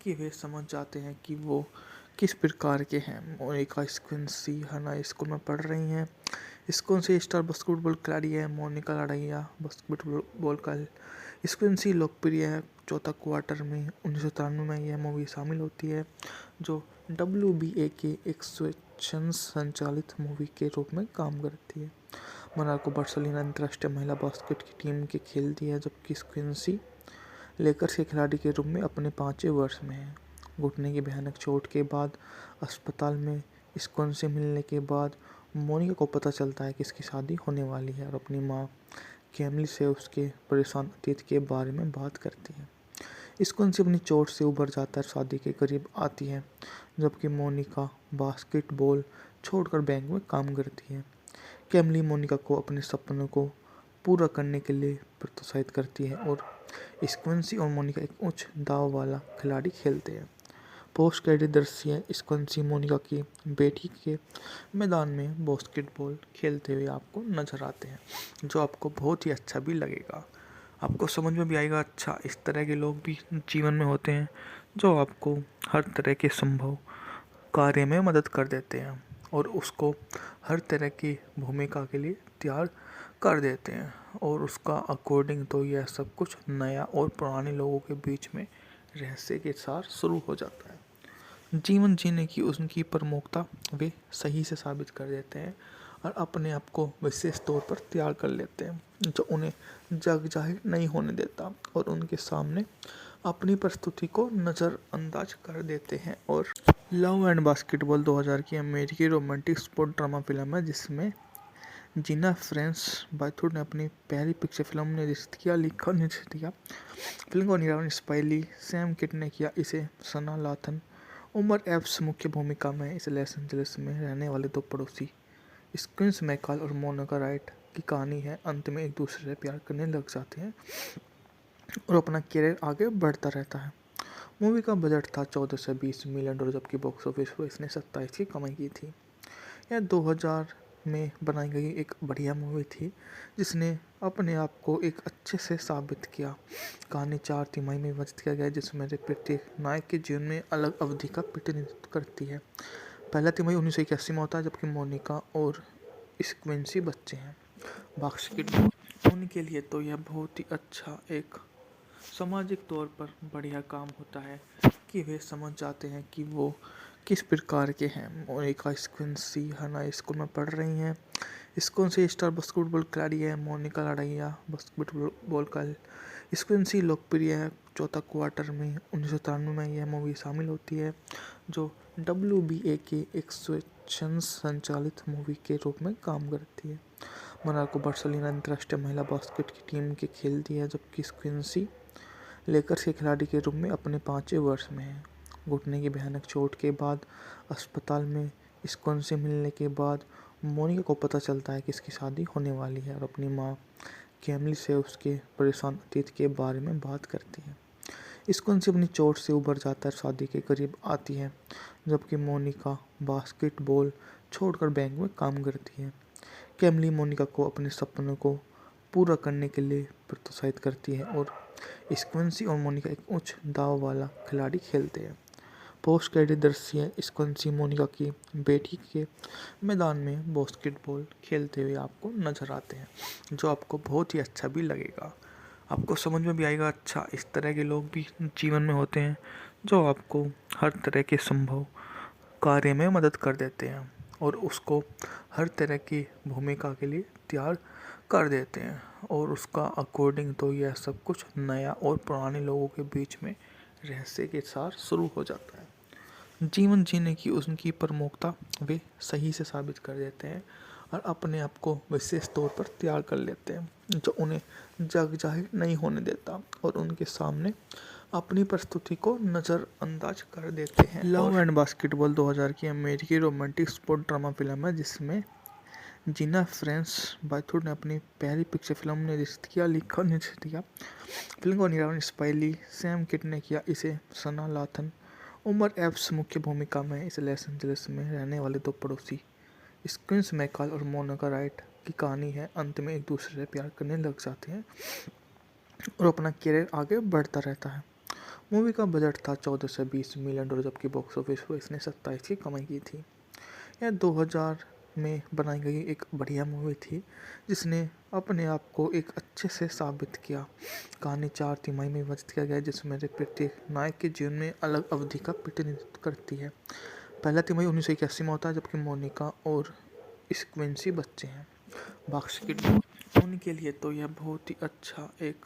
कि वे समझ जाते हैं कि वो किस प्रकार के हैं। मोनिका स्क्विंसी हाई स्कूल में पढ़ रही हैं। स्क्विंसी स्टार बास्केटबॉल खिलाड़ी है। मोनिका लड़ाइया बास्केटबॉल का स्क्विंसी लोकप्रिय है। चौथा क्वार्टर में 1993 में यह मूवी शामिल होती है जो WBA के एक स्वेच्छा संचालित मूवी के रूप में काम करती है। मोनाको बार्सिलोना अंतर्राष्ट्रीय महिला बास्केट की टीम के खेलती है जबकि स्क्विंसी लेकर्स के खिलाड़ी के रूप में अपने 5वें वर्ष में है। घुटने की भयानक चोट के बाद अस्पताल में स्क्विंसी मिलने के बाद मोनिका को पता चलता है कि इसकी शादी होने वाली है और अपनी माँ कैमिली से उसके परेशान अतीत के बारे में बात करती है। स्क्विंसी अपनी चोट से उबर जाता है, शादी के करीब आती है जबकि मोनिका बास्केटबॉल छोड़कर बैंक में काम करती है। कैमिली मोनिका को अपने सपनों को पूरा करने के लिए प्रोत्साहित करती है और स्क्विंसी और मोनिका एक उच्च दाव वाला खिलाड़ी खेलते हैं। पोस्ट क्रेडिट दृश्य स्क्विंसी मोनिका की बेटी के मैदान में बास्केटबॉल खेलते हुए आपको नजर आते हैं जो आपको बहुत ही अच्छा भी लगेगा। आपको समझ में भी आएगा। अच्छा, इस तरह के लोग भी जीवन में होते हैं जो आपको हर तरह के संभव कार्य में मदद कर देते हैं और उसको हर तरह की भूमिका के लिए तैयार कर देते हैं और उसका अकॉर्डिंग तो यह सब कुछ नया और पुराने लोगों के बीच में रहस्य के साथ शुरू हो जाता है। जीवन जीने की उनकी प्रमुखता वे सही से साबित कर देते हैं और अपने आप को विशेष तौर पर तैयार कर लेते हैं जो उन्हें जग जाहिर नहीं होने देता और उनके सामने अपनी प्रस्तुति को नज़रअंदाज कर देते हैं। और लव एंड बास्केटबॉल 2000 की अमेरिकी रोमांटिक स्पोर्ट ड्रामा फिल्म है जिसमें जीना फ्रेंस बाथुर ने अपनी पहली पिक्चर फिल्म निर्देशित किया, लिखा और निर्देशित किया। फिल्म को निर्माण स्पाइली सैम किट ने किया। इसे सना लाथन उमर एप्स मुख्य भूमिका में। इस लॉस एंजलिस में रहने वाले दो पड़ोसी स्क्विंस मैकल और मोनिका राइट की कहानी है। अंत में एक दूसरे से प्यार करने लग जाते हैं और अपना करियर आगे बढ़ता रहता है। मूवी का बजट था 14 से 20 मिलियन डॉलर जबकि बॉक्स ऑफिस पर इसने 27 की कमाई की थी। यह 2000 में बनाई गई एक बढ़िया मूवी थी जिसने अपने आप को एक अच्छे से साबित किया। कहानी 4 तिमाही में विभाजित किया गया है जिसमें प्रत्येक नायक के जीवन में अलग अवधि का प्रतिनिधित्व करती है। पहला तिमाही 1981 में होता है जबकि मोनिका और स्क्विंसी बच्चे हैं। बास्केटबॉल उनके लिए तो यह बहुत ही अच्छा एक सामाजिक तौर पर बढ़िया काम होता है कि वे समझ जाते हैं कि वो किस प्रकार के हैं। मोनिका स्क्विंसी हाई स्कूल में पढ़ रही हैं। स्क्विंसी स्टार बास्केटबॉल खिलाड़ी है। मोनिका लड़ाइया बास्केटबॉल का स्क्विंसी लोकप्रिय है। चौथा क्वार्टर में 1993 में यह मूवी शामिल होती है जो WBA के एक स्वेच्छा संचालित मूवी के रूप में काम करती है। मोनाको बार्सिलोना अंतर्राष्ट्रीय महिला बास्केट की टीम के खेलती है जबकि स्क्विंसी लेकर्स के खिलाड़ी के रूप में अपने 5वें वर्ष में है। घुटने की भयानक चोट के बाद अस्पताल में स्क्विंसी मिलने के बाद मोनिका को पता चलता है कि इसकी शादी होने वाली है और अपनी माँ कैमिली से उसके परेशान अतीत के बारे में बात करती है। स्क्विंसी अपनी चोट से उबर जाता है, शादी के करीब आती है जबकि मोनिका बास्केटबॉल छोड़कर बैंक में काम करती है। कैमिली मोनिका को अपने सपनों को पूरा करने के लिए प्रोत्साहित करती है और स्क्विंसी और मोनिका एक उच्च दाव वाला खिलाड़ी खेलते हैं। पोस्ट क्रेडिट दृश्य स्क्विंसी मोनिका की बेटी के मैदान में बास्केटबॉल खेलते हुए आपको नजर आते हैं जो आपको बहुत ही अच्छा भी लगेगा। आपको समझ में भी आएगा। अच्छा, इस तरह के लोग भी जीवन में होते हैं जो आपको हर तरह के संभव कार्य में मदद कर देते हैं और उसको हर तरह की भूमिका के लिए तैयार कर देते हैं और उसका अकॉर्डिंग तो यह सब कुछ नया और पुराने लोगों के बीच में रहस्य के साथ शुरू हो जाता है। जीवन जीने की उनकी प्रमुखता वे सही से साबित कर देते हैं और अपने आप को विशेष तौर पर तैयार कर लेते हैं जो उन्हें जग जाहिर नहीं होने देता और उनके सामने अपनी प्रस्तुति को नज़रअंदाज कर देते हैं। लव एंड बास्केटबॉल 2000 की अमेरिकी रोमांटिक स्पोर्ट ड्रामा फिल्म है जिसमें जीना फ्रेंस बायथूर ने अपनी पहली पिक्चर फिल्म ने निर्देशित किया, लिखा और निर्देशित किया। फिल्म को निर्माण स्पाइली सैम किड ने किया। इसे सना लाथन, उमर एप्स मुख्य भूमिका में। इस लॉस एंजलिस में रहने वाले दो पड़ोसी स्क्विंस मैकॉल और मोनिका राइट की कहानी है। अंत में एक दूसरे से प्यार करने लग जाते हैं और अपना करियर आगे बढ़ता रहता है। मूवी का बजट था 14 से 20 मिलियन डॉलर, जबकि बॉक्स ऑफिस पर इसने 27 की कमाई की थी। यह 2000 में बनाई गई एक बढ़िया मूवी थी जिसने अपने आप को एक अच्छे से साबित किया। कहानी 4 तिमाही में विभाजित किया गया है, जिसमें प्रत्येक नायक के जीवन में अलग अवधि का प्रतिनिधित्व करती है। पहला तिमाही 1981 में होता है, जबकि मोनिका और स्क्विंसी बच्चे हैं। बास्केटबॉल होने के लिए तो यह बहुत ही अच्छा एक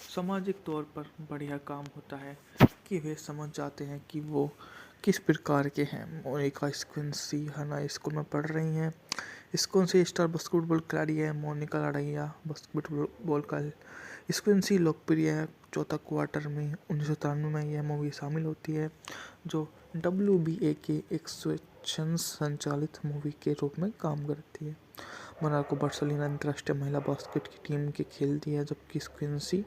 सामाजिक तौर पर बढ़िया काम होता है कि वे समझ जाते हैं कि वो किस प्रकार के हैं। मोनिका स्क्विंसी हाई स्कूल में पढ़ रही हैं। स्क्विंसी स्टार बास्केटबॉल खिलाड़ी है। मोनिका लड़ाइया बास्केटबॉल का। स्क्विंसी लोकप्रिय है। चौथा क्वार्टर में 1993 में यह मूवी शामिल होती है, जो WBA के एक स्वेच्छा संचालित मूवी के रूप में काम करती है। मोनाको बार्सिलोना अंतर्राष्ट्रीय महिला बास्केट की टीम के खेलती है, जबकि स्क्विंसी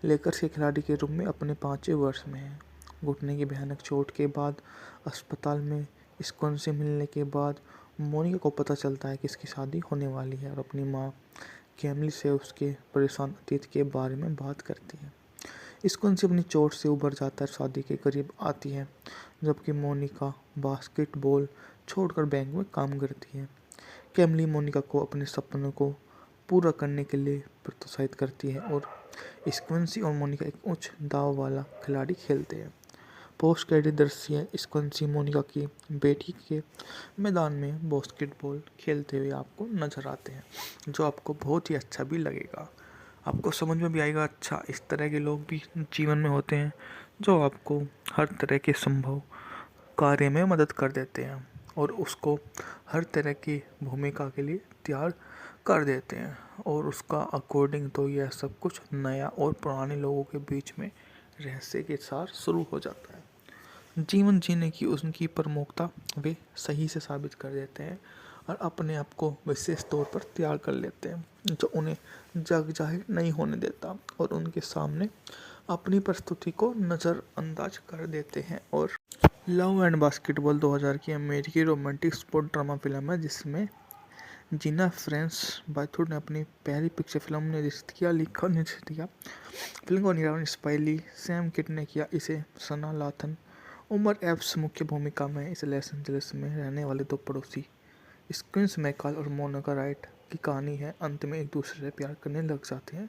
लेकर्स के खिलाड़ी के रूप में अपने 5वें वर्ष में है। घुटने की भयानक चोट के बाद अस्पताल में स्क्विंसी से मिलने के बाद मोनिका को पता चलता है कि इसकी शादी होने वाली है और अपनी माँ कैमली से उसके परेशान अतीत के बारे में बात करती है। स्क्विंसी अपनी चोट से उबर जाता है, शादी के करीब आती है, जबकि मोनिका बास्केटबॉल छोड़कर बैंक में काम करती है। कैमली मोनिका को अपने सपनों को पूरा करने के लिए प्रोत्साहित करती है और स्क्विंसी और मोनिका एक उच्च दाव वाला खिलाड़ी खेलते हैं। पोस्ट क्रेडिट दृश्य स्क्विंसी मोनिका की बेटी के मैदान में बास्केटबॉल खेलते हुए आपको नजर आते हैं, जो आपको बहुत ही अच्छा भी लगेगा। आपको समझ में भी आएगा। अच्छा, इस तरह के लोग भी जीवन में होते हैं जो आपको हर तरह के संभव कार्य में मदद कर देते हैं और उसको हर तरह की भूमिका के लिए तैयार कर देते हैं, और उसका अकॉर्डिंग तो यह सब कुछ नया और पुराने लोगों के बीच में रहस्य के साथ शुरू हो जाता है। जीवन जीने की उनकी प्रमुखता वे सही से साबित कर देते हैं और अपने आप को विशेष तौर पर तैयार कर लेते हैं, जो उन्हें जग जाहिर नहीं होने देता और उनके सामने अपनी प्रस्तुति को नज़रअंदाज कर देते हैं। और लव एंड बास्केटबॉल 2000 की अमेरिकी रोमांटिक स्पोर्ट ड्रामा फिल्म है, जिसमें जीना फ्रेंस बायथूर ने अपनी पहली पिक्चर फिल्म ने निर्देशित किया, लिखा और निर्देशित किया। फिल्म को निर्माण स्पाइली सैम किड ने किया। इसे सना लाथन, उमर एप्स मुख्य भूमिका में। इस लॉस एंजलिस में रहने वाले दो पड़ोसी स्क्विंस मैकॉल और मोनिका राइट की कहानी है। अंत में एक दूसरे से प्यार करने लग जाते हैं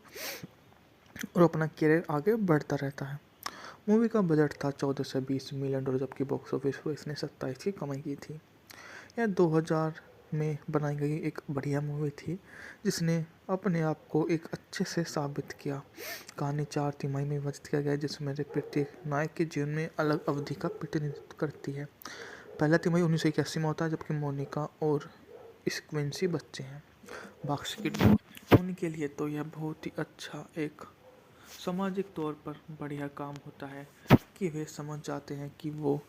और अपना करियर आगे बढ़ता रहता है। मूवी का बजट था 14 से 20 मिलियन डॉलर, जबकि बॉक्स ऑफिस पर इसने 27 की कमाई की थी। यह 2000 में बनाई गई एक बढ़िया मूवी थी जिसने अपने आप को एक अच्छे से साबित किया। कहानी 4 तिमाही में विभाजित किया गया है, जिसमें प्रत्येक नायक के जीवन में अलग अवधि का प्रतिनिधित्व करती है। पहला तिमाही 1981 में होता है, जबकि मोनिका और स्क्विंसी बच्चे हैं। बास्केटबॉल होने के लिए तो यह बहुत ही अच्छा एक सामाजिक तौर पर बढ़िया काम होता है कि वे समझ जाते हैं कि वो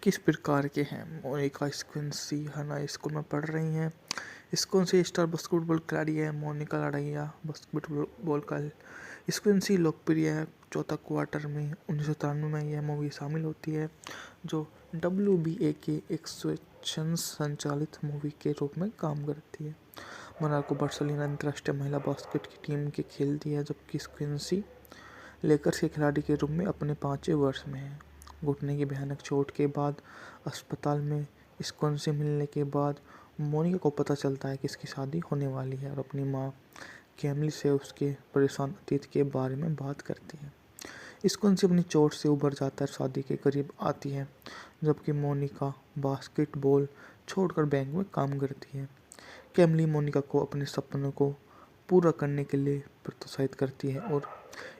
किस प्रकार के हैं। मोनिका स्क्विंसी हाई स्कूल में पढ़ रही हैं। स्क्विंसी स्टार बास्केटबॉल खिलाड़ी है। मोनिका लड़ाइया बास्केटबॉल का। स्क्विंसी लोकप्रिय है। चौथा क्वार्टर में 1993 में यह मूवी शामिल होती है, जो WBA के एक स्वेच्छा संचालित मूवी के रूप में काम करती है। मोनाको बार्सिलोना अंतर्राष्ट्रीय महिला बास्केट की टीम के खेलती है, जबकि स्क्विंसी लेकर्स के खिलाड़ी के रूप में अपने 5वें वर्ष में है। घुटने की भयानक चोट के बाद अस्पताल में स्क्विंसी से मिलने के बाद मोनिका को पता चलता है कि इसकी शादी होने वाली है और अपनी माँ कैमली से उसके परेशान अतीत के बारे में बात करती है। स्क्विंसी अपनी चोट से उबर जाता है, शादी के करीब आती है, जबकि मोनिका बास्केटबॉल छोड़कर बैंक में काम करती है। कैमली मोनिका को अपने सपनों को पूरा करने के लिए प्रोत्साहित करती है और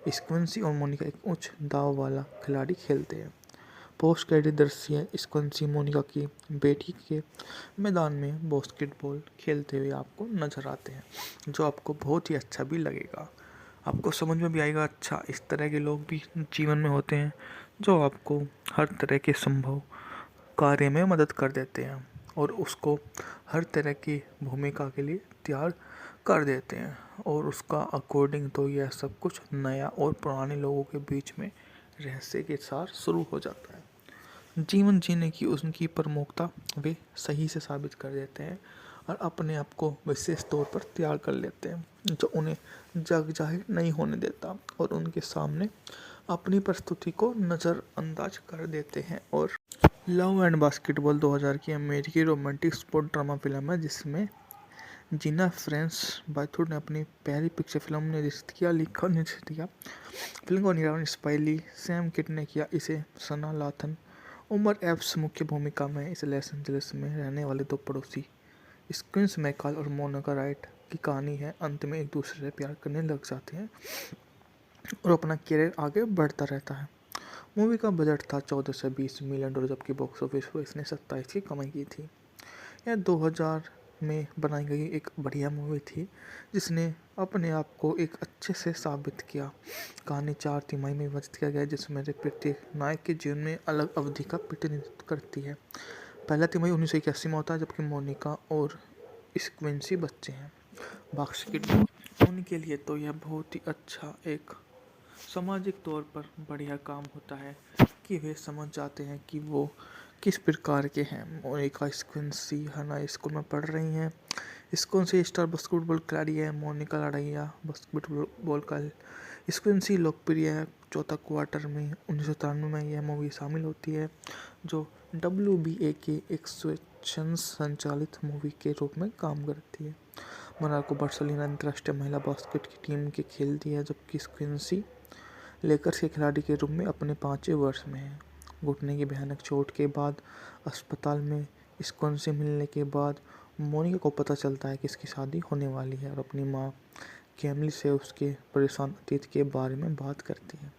स्क्विंसी और मोनिका एक उच्च दाव वाला खिलाड़ी खेलते हैं। पोस्ट क्रेडिट दृश्य स्क्विंसी मोनिका की बेटी के मैदान में बास्केटबॉल खेलते हुए आपको नजर आते हैं, जो आपको बहुत ही अच्छा भी लगेगा। आपको समझ में भी आएगा। अच्छा, इस तरह के लोग भी जीवन में होते हैं जो आपको हर तरह के संभव कार्य में मदद कर देते हैं और उसको हर तरह की भूमिका के लिए तैयार कर देते हैं। और उसका अकॉर्डिंग तो यह सब कुछ नया और पुराने लोगों के बीच में रहस्य के साथ शुरू हो जाता है। जीवन जीने की उनकी प्रमुखता वे सही से साबित कर देते हैं और अपने आप को विशेष तौर पर तैयार कर लेते हैं, जो उन्हें जग जाहिर नहीं होने देता और उनके सामने अपनी प्रस्तुति को नज़रअंदाज कर देते हैं। और लव एंड बास्केटबॉल 2000 की अमेरिकी रोमांटिक स्पोर्ट ड्रामा फिल्म है, जिसमें जीना फ्रेंस बाथुर ने अपनी पहली पिक्चर फिल्म निर्देशित किया, लिखा और निर्देशित किया। फिल्म को निर्माण स्पाइली सैम किड ने किया। इसे सना लाथन, उमर एप्स मुख्य भूमिका में। इस लॉस एंजलिस में रहने वाले दो पड़ोसी स्क्विंस मैकल और मोनिका राइट की कहानी है। अंत में एक दूसरे से प्यार करने लग जाते हैं और अपना करियर आगे बढ़ता रहता है। मूवी का बजट था 14 से 20 मिलियन डॉलर, जबकि बॉक्स ऑफिस पर इसने 27 की कमाई की थी। यह 2000 में बनाई गई एक बढ़िया मूवी थी, जिसने अपने आप को एक अच्छे से साबित किया। कहानी 4 तिमाही में विभाजित किया गया है, जिसमें से प्रत्येक नायक के जीवन में अलग अवधि का प्रतिनिधित्व करती है। पहला तिमाही 1981 में होता है, जबकि मोनिका और स्क्विंसी बच्चे हैं। बास्केटबॉल होने के लिए तो यह बहुत ही अच्छा एक सामाजिक तौर पर बढ़िया काम होता है कि वे समझ जाते हैं कि वो किस प्रकार के हैं। मोनिका स्क्विंसी हाई स्कूल में पढ़ रही हैं। स्क्विंसी स्टार बास्केटबॉल खिलाड़ी है। मोनिका लड़ाइया बास्केटबॉल का। स्क्विंसी लोकप्रिय है। चौथा क्वार्टर में 1993 में यह मूवी शामिल होती है, जो WBA के एक स्वेच्छा संचालित मूवी के रूप में काम करती है। मोनाको बार्सिलोना अंतर्राष्ट्रीय महिला बास्केट की टीम के खेलती है, जबकि स्क्विंसी लेकर्स के खिलाड़ी के रूप में अपने 5वें वर्ष में है। घुटने की भयानक चोट के बाद अस्पताल में स्कोन से मिलने के बाद मोनिका को पता चलता है कि इसकी शादी होने वाली है और अपनी माँ कैमली से उसके परेशान अतीत के बारे में बात करती है।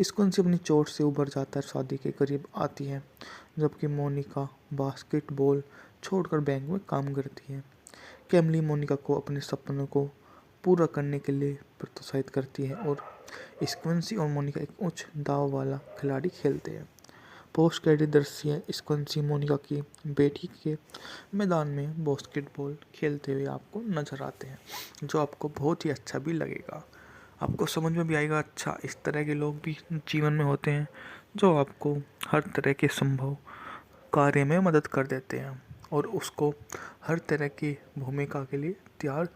स्कोन से अपनी चोट से उबर जाता है, शादी के करीब आती है, जबकि मोनिका बास्केटबॉल छोड़कर बैंक में काम करती है। कैमली मोनिका को अपने सपनों को पूरा करने के लिए प्रोत्साहित करती है और स्क्विंसी और मोनिका एक उच्च दाव वाला खिलाड़ी खेलते हैं। पोस्ट क्रेडिट दृश्य स्क्विंसी मोनिका की बेटी के मैदान में बास्केटबॉल खेलते हुए आपको नजर आते हैं, जो आपको बहुत ही अच्छा भी लगेगा। आपको समझ में भी आएगा। अच्छा, इस तरह के लोग भी जीवन में होते हैं जो आपको हर तरह के संभव कार्य में मदद कर देते हैं और उसको हर तरह की भूमिका के लिए तैयार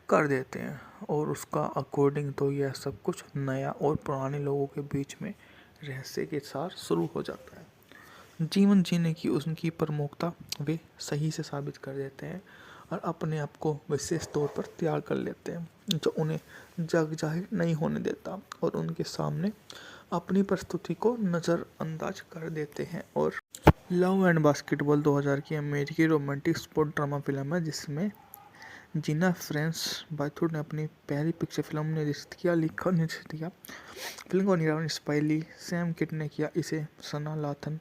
कर देते हैं। और उसका अकॉर्डिंग तो यह सब कुछ नया और पुराने लोगों के बीच में रहस्य के साथ शुरू हो जाता है। जीवन जीने की उनकी प्रमुखता वे सही से साबित कर देते हैं और अपने आप को विशेष तौर पर तैयार कर लेते हैं, जो उन्हें जग जाहिर नहीं होने देता और उनके सामने अपनी प्रस्तुति को नज़रअंदाज कर देते हैं। और लव एंड बास्केटबॉल 2000 की अमेरिकी रोमांटिक स्पोर्ट ड्रामा फिल्म है, जिसमें जीना फ्रेंस बाथुर ने अपनी पहली पिक्चर फिल्म निर्देशित किया, लिखा और निर्देशित किया। फिल्म को निर्माण स्पाइली सैम किड ने किया। इसे सना लाथन,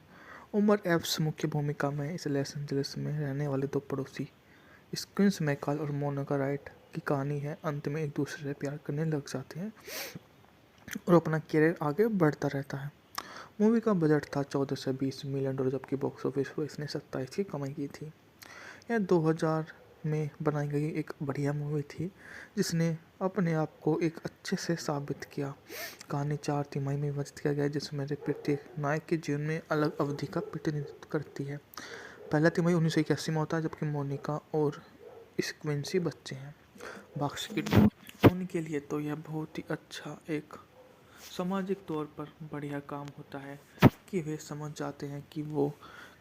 उमर एप्स मुख्य भूमिका में। इस लॉस एंजलिस में रहने वाले दो पड़ोसी स्क्विंस मैकल और मोनिका राइट की कहानी है। अंत में एक दूसरे से प्यार करने लग जाते हैं और अपना करियर आगे बढ़ता रहता है। मूवी का बजट था 14 से 20 मिलियन डॉलर, जबकि बॉक्स ऑफिस पर इसने 27 की कमाई की थी। यह 2000 में बनाई गई एक बढ़िया मूवी थी, जिसने अपने आप को एक अच्छे से साबित किया। कहानी 4 तिमाही में विभाजित किया गया है, जिसमें से प्रत्येक नायक के जीवन में अलग अवधि का प्रतिनिधित्व करती है। पहला तिमाही 1981 में होता है, जबकि मोनिका और स्क्विंसी बच्चे हैं। बास्केटबॉल होने के लिए तो यह बहुत ही अच्छा एक सामाजिक तौर पर बढ़िया काम होता है कि वे समझ जाते हैं कि वो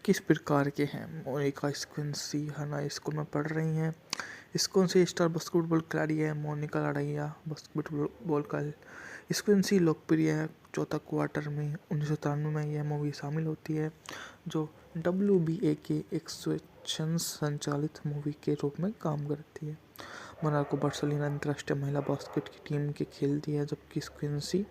किस प्रकार के हैं। मोनिका स्क्विंसी हाई स्कूल में पढ़ रही हैं। स्क्विंसी स्टार बास्केटबॉल खिलाड़ी है। मोनिका लड़ाइया बास्केटबॉल का। स्क्विंसी लोकप्रिय है। चौथा क्वार्टर में 1993 में यह मूवी शामिल होती है, जो WBA के एक स्वेच्छा संचालित मूवी के रूप में काम करती है। मोनाको बार्सिलोना अंतर्राष्ट्रीय महिला बास्केट की टीम के खेलती है, जबकि स्क्विंसी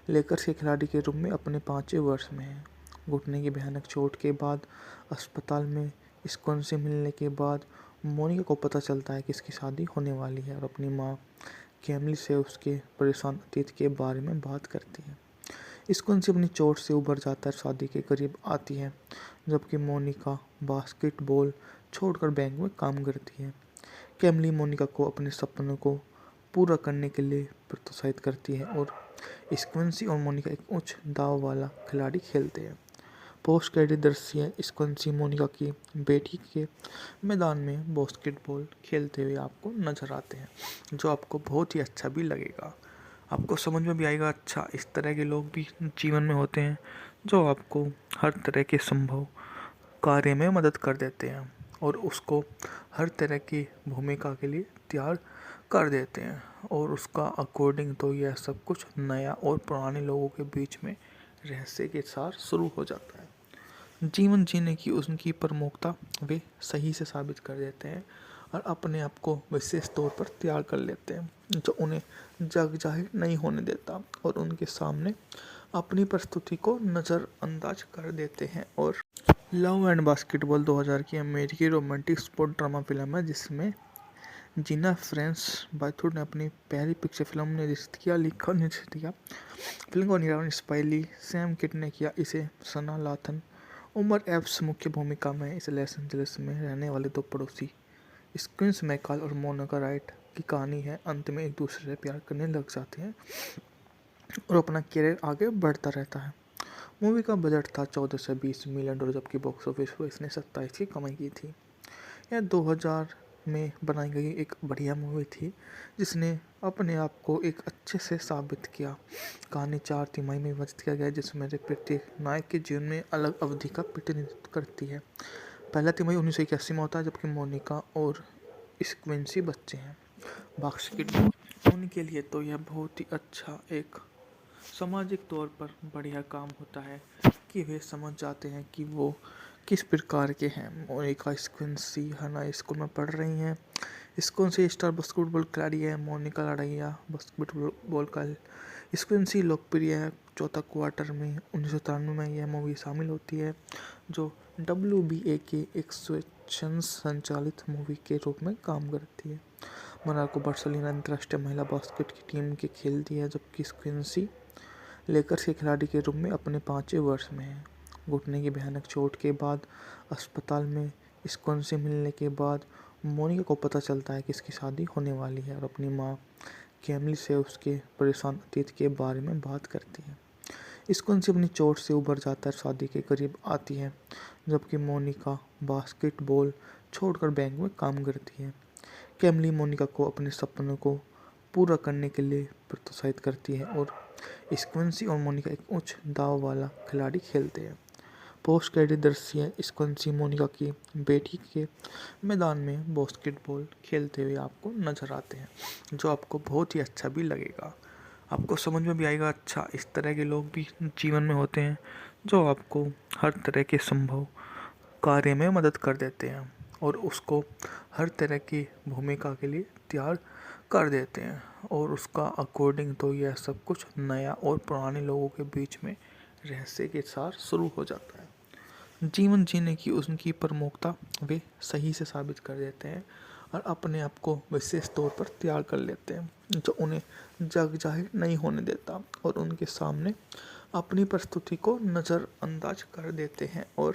लेकर्स के खिलाड़ी के रूप में अपने 5वें वर्ष में है। घुटने की भयानक चोट के बाद अस्पताल में स्कोन से मिलने के बाद मोनिका को पता चलता है कि इसकी शादी होने वाली है और अपनी माँ कैमली से उसके परेशान अतीत के बारे में बात करती है। स्कूंसी अपनी चोट से उबर जाता है, शादी के करीब आती है, जबकि मोनिका बास्केटबॉल छोड़कर बैंक में काम करती है। कैमली मोनिका को अपने सपनों को पूरा करने के लिए प्रोत्साहित करती है और स्क्विंसी और मोनिका एक उच्च दाव वाला खिलाड़ी खेलते हैं। पोस्ट क्रेडिट दृश्य स्क्विंसी मोनिका की बेटी के मैदान में बास्केटबॉल खेलते हुए आपको नजर आते हैं, जो आपको बहुत ही अच्छा भी लगेगा। आपको समझ में भी आएगा। अच्छा, इस तरह के लोग भी जीवन में होते हैं जो आपको हर तरह के संभव कार्य में मदद कर देते हैं और उसको हर तरह की भूमिका के लिए तैयार कर देते हैं, और उसका अकॉर्डिंग तो यह सब कुछ नया और पुराने लोगों के बीच में रहस्य के साथ शुरू हो जाता है। जीवन जीने की उनकी प्रमुखता वे सही से साबित कर देते हैं और अपने आप को विशेष तौर पर तैयार कर लेते हैं, जो उन्हें जग जाहिर नहीं होने देता और उनके सामने अपनी प्रस्तुति को नज़रअंदाज कर देते हैं। और लव एंड बास्केटबॉल 2000 की अमेरिकी रोमांटिक स्पोर्ट ड्रामा फिल्म है, जिसमें जीना फ्रेंस बाथुर ने अपनी पहली पिक्चर फिल्म निर्देशित किया, लिखा और निर्देशित किया। फिल्म को निर्माण स्पाइली सैम किड ने किया। इसे सना लाथन, उमर एप्स मुख्य भूमिका में। इस लॉस एंजलिस में रहने वाले दो पड़ोसी स्क्विंस मैकल और मोनिका राइट की कहानी है। अंत में एक दूसरे से प्यार करने लग जाते हैं और अपना करियर आगे बढ़ता रहता है। मूवी का बजट था 14 से 20 मिलियन डॉलर, जबकि बॉक्स ऑफिस पर इसने 27 की कमाई की थी। यह 2000 में बनाई गई एक बढ़िया मूवी थी, जिसने अपने आप को एक अच्छे से साबित किया। कहानी 4 तिमाही में विभाजित किया गया है, जिसमें से प्रत्येक नायक के जीवन में अलग अवधि का प्रतिनिधित्व करती है। पहला तिमाही 1981 में होता है, जबकि मोनिका और स्क्विंसी बच्चे हैं। बास्केटबॉल होने के लिए तो यह बहुत ही अच्छा एक सामाजिक तौर पर बढ़िया काम होता है कि वे समझ जाते हैं कि वो किस प्रकार के हैं। मोनिका स्क्विंसी हाई स्कूल में पढ़ रही हैं। स्क्विंसी स्टार बास्केटबॉल खिलाड़ी है। मोनिका लड़ाइया बास्केटबॉल का। स्क्विंसी लोकप्रिय है। चौथा क्वार्टर में 1993 में यह मूवी शामिल होती है, जो WBA के एक स्वेच्छा संचालित मूवी के रूप में काम करती है। मोनाको बार्सिलोना अंतर्राष्ट्रीय महिला बास्केट की टीम के खेलती है, जबकि स्क्विंसी लेकर्स के खिलाड़ी के रूप में अपने 5वें वर्ष में है। घुटने की भयानक चोट के बाद अस्पताल में स्क्विंसी मिलने के बाद मोनिका को पता चलता है कि इसकी शादी होने वाली है और अपनी माँ कैमली से उसके परेशान अतीत के बारे में बात करती है। स्क्विंसी अपनी चोट से उबर जाता है, शादी के करीब आती है, जबकि मोनिका बास्केटबॉल छोड़कर बैंक में काम करती है। कैमली मोनिका को अपने सपनों को पूरा करने के लिए प्रोत्साहित करती है और स्क्विंसी और मोनिका एक उच्च दाव वाला खिलाड़ी खेलते हैं। पोस्ट क्रेडिट दृश्य स्क्विंसी मोनिका की बेटी के मैदान में बास्केटबॉल खेलते हुए आपको नजर आते हैं, जो आपको बहुत ही अच्छा भी लगेगा। आपको समझ में भी आएगा। अच्छा, इस तरह के लोग भी जीवन में होते हैं जो आपको हर तरह के संभव कार्य में मदद कर देते हैं और उसको हर तरह की भूमिका के लिए तैयार कर देते हैं, और उसका अकॉर्डिंग तो यह सब कुछ नया और पुराने लोगों के बीच में रहस्य के साथ शुरू हो जाता है। जीवन जीने की उनकी प्रमुखता वे सही से साबित कर देते हैं और अपने आप को विशेष तौर पर तैयार कर लेते हैं, जो उन्हें जग जाहिर नहीं होने देता और उनके सामने अपनी प्रस्तुति को नज़रअंदाज कर देते हैं। और